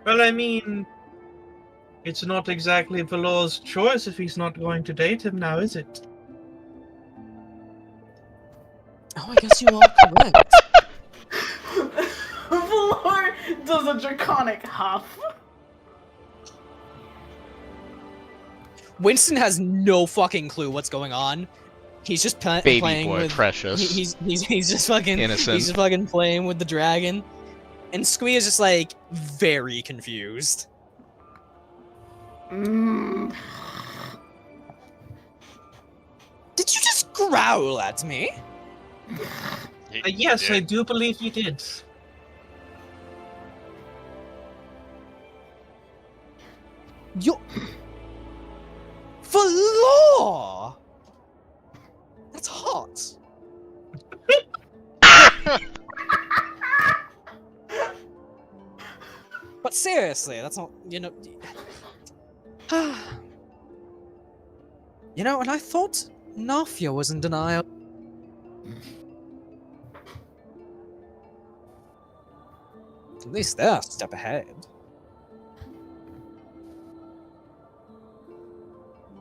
Well, I mean, it's not exactly Valor's choice if he's not going to date him now, is it? Oh, I guess you are correct. Valor does a draconic huff. Winston has no fucking clue what's going on. He's just Baby playing boy, with precious. He's just fucking Innocent. He's just fucking playing with the dragon, and Squee is just like very confused. Mm. Did you just growl at me? Yes, I do believe you did. You Valor! That's hot. But seriously, that's not, you know. You know, and I thought Nafia was in denial. At least they're a step ahead.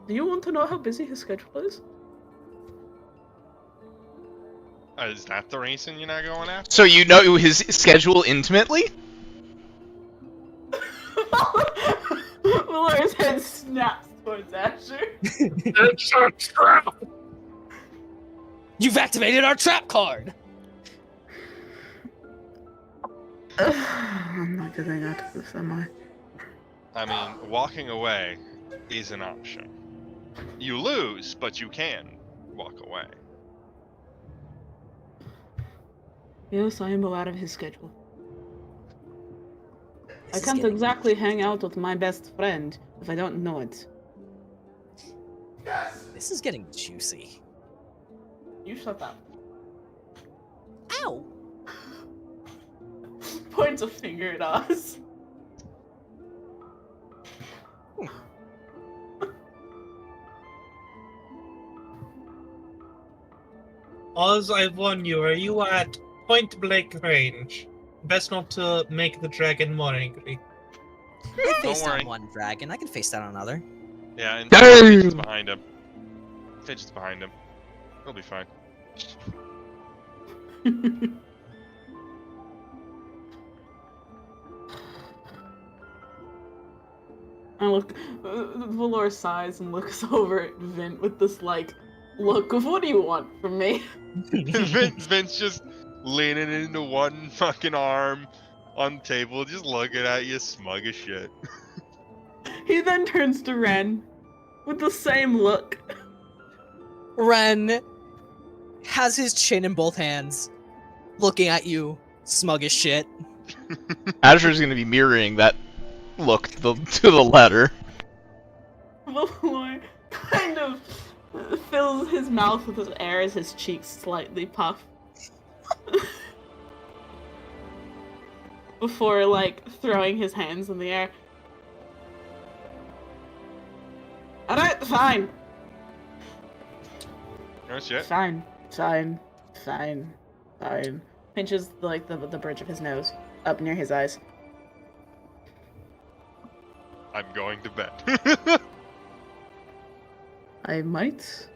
Do you want to know how busy his schedule is? Is that the reason you're not going after? So you know his schedule intimately? Valor's head snaps towards Azure. It's a trap! You've activated our trap card! I'm not getting out of this, am I? I mean, walking away is an option. You lose, but you can walk away. Yes, I am aware of his schedule. I This is can't getting- exactly hang out with my best friend if I don't know it. This is getting juicy. You shut up. Ow! Points a finger at us. Oz, I've warned you, are you at point blank range? Best not to make the dragon more angry. I faced worry. down one dragon. I can face down another. Yeah, and Damn! Fidget's behind him. Fidget's behind him. He'll be fine. I look. Valor sighs and looks over at Vint with this look of, what do you want from me? Vince just leaning into one fucking arm on the table, just looking at you, smug as shit. He then turns to Ren with the same look. Ren has his chin in both hands, looking at you, smug as shit. Azure's gonna be mirroring that look to the letter. Valor kind of fills his mouth with his air as his cheeks slightly puff. Before, throwing his hands in the air. Alright, fine. Oh shit. Fine. Pinches, the bridge of his nose up near his eyes. I'm going to bed. I might.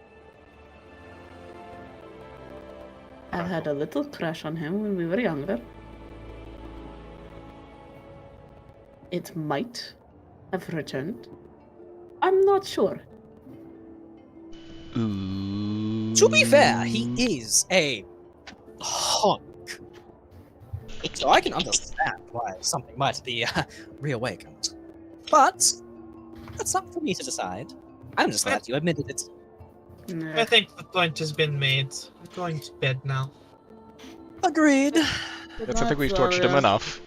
I've had a little crush on him when we were younger. It might have returned. I'm not sure. Ooh. To be fair, he is a hunk. So I can understand why something might be reawakened. But that's not for me to decide. I'm just glad you admitted it. I think the point has been made. I'm going to bed now. Agreed. Yes, I think we've tortured him enough.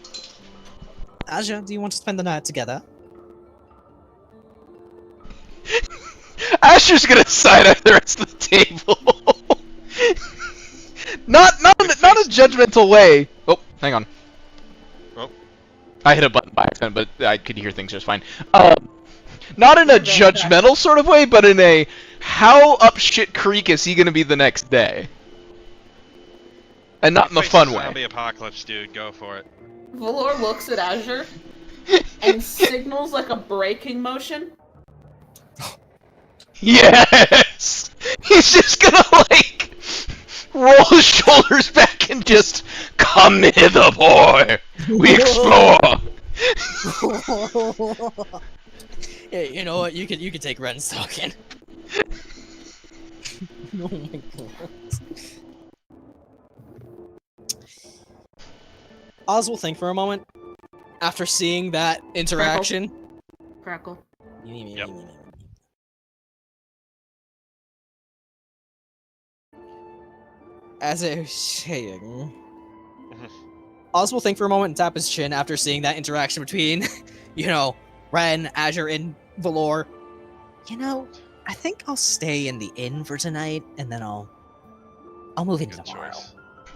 Azure, do you want to spend the night together? Asher's gonna side eye the rest of the table. not a judgmental way. Oh, hang on. Oh. I hit a button by accident, but I could hear things just fine. Not in a judgmental sort of way, but in a how up shit creek is he gonna be the next day? And not in the Face fun the way. Zombie apocalypse, dude. Go for it. Valor looks at Azure and signals a braking motion. Yes! He's just gonna, roll his shoulders back and just, come hither, boy! We explore! Yeah, you know what? You could take Ren's talking. Oh my god. Oz will think for a moment after seeing that interaction. Crackle. Yep. As I was saying, Oz will think for a moment and tap his chin after seeing that interaction between, Ren, Azure, and Valor. I think I'll stay in the inn for tonight, and then I'll move in Good tomorrow. choice.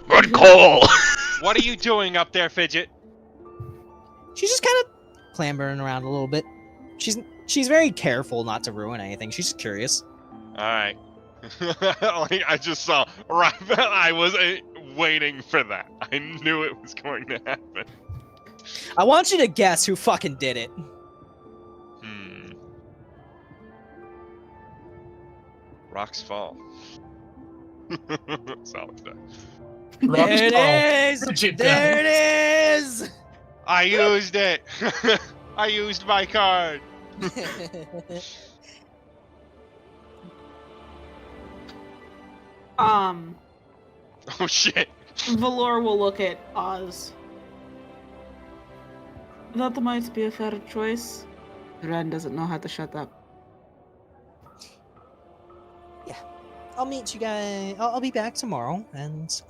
Good call! What are you doing up there, Fidget? She's just kind of clambering around a little bit. She's very careful not to ruin anything. She's just curious. Alright. I just saw I was waiting for that. I knew it was going to happen. I want you to guess who fucking did it. Rocks fall. Solid stuff. There it is! Legit There it is! I used it! I used my card! Oh shit! Valor will look at Oz. That might be a fair choice. Ren doesn't know how to shut up. I'll meet you guys. I'll be back tomorrow, and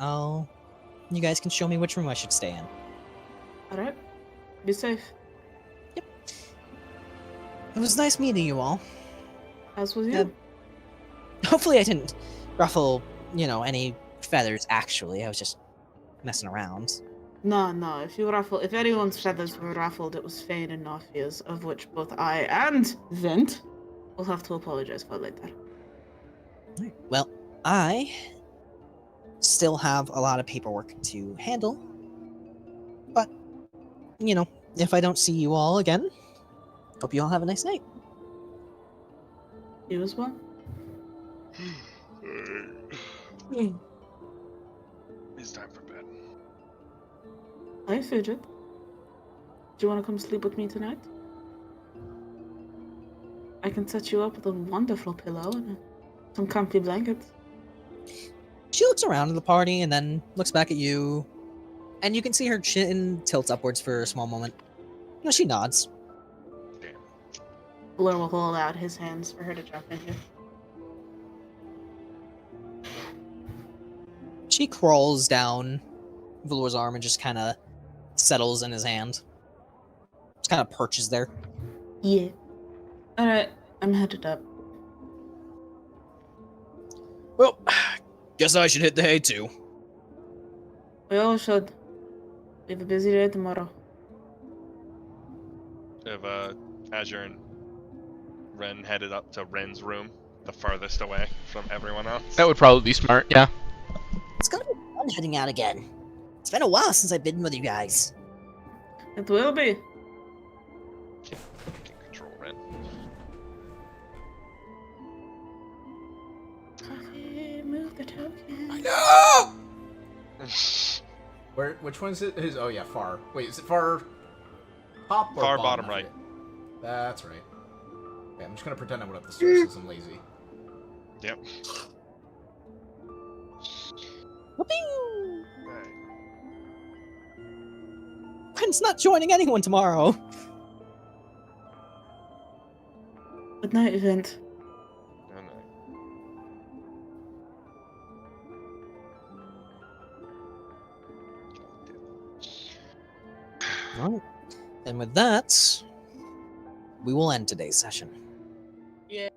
you guys can show me which room I should stay in. Alright. Be safe. It was nice meeting you all. As was you. Yeah. Hopefully I didn't ruffle, any feathers, actually. I was just messing around. No. If anyone's feathers were ruffled, it was Fane and Nafia's, of which both I and Vint will have to apologize for later. Well, I still have a lot of paperwork to handle. But, if I don't see you all again, hope you all have a nice night. You as well? It's time for bed. Hi, Fidget. Do you want to come sleep with me tonight? I can set you up with a wonderful pillow and some comfy blankets. She looks around at the party and then looks back at you. And you can see her chin tilts upwards for a small moment. She nods. Blur will hold out his hands for her to jump into. She crawls down Valor's arm and just kind of settles in his hand. Just kind of perches there. Yeah. Alright, I'm headed up. Well, guess I should hit the hay too. We all should. We have a busy day tomorrow. If Azure and Ren headed up to Ren's room, the farthest away from everyone else. That would probably be smart, yeah. It's gonna be fun heading out again. It's been a while since I've been with you guys. It will be. Can control Ren. Coffee, move the token. No! Which one is it? Oh yeah, far. Wait, is it far top or Far bottom bottom right. That's right. Okay, I'm just gonna pretend I went up the stairs since I'm lazy. Yep. Whooping! Right. Ren's not joining anyone tomorrow. Good night, Vint. No, no. Alright. And with that, we will end today's session. Yeah.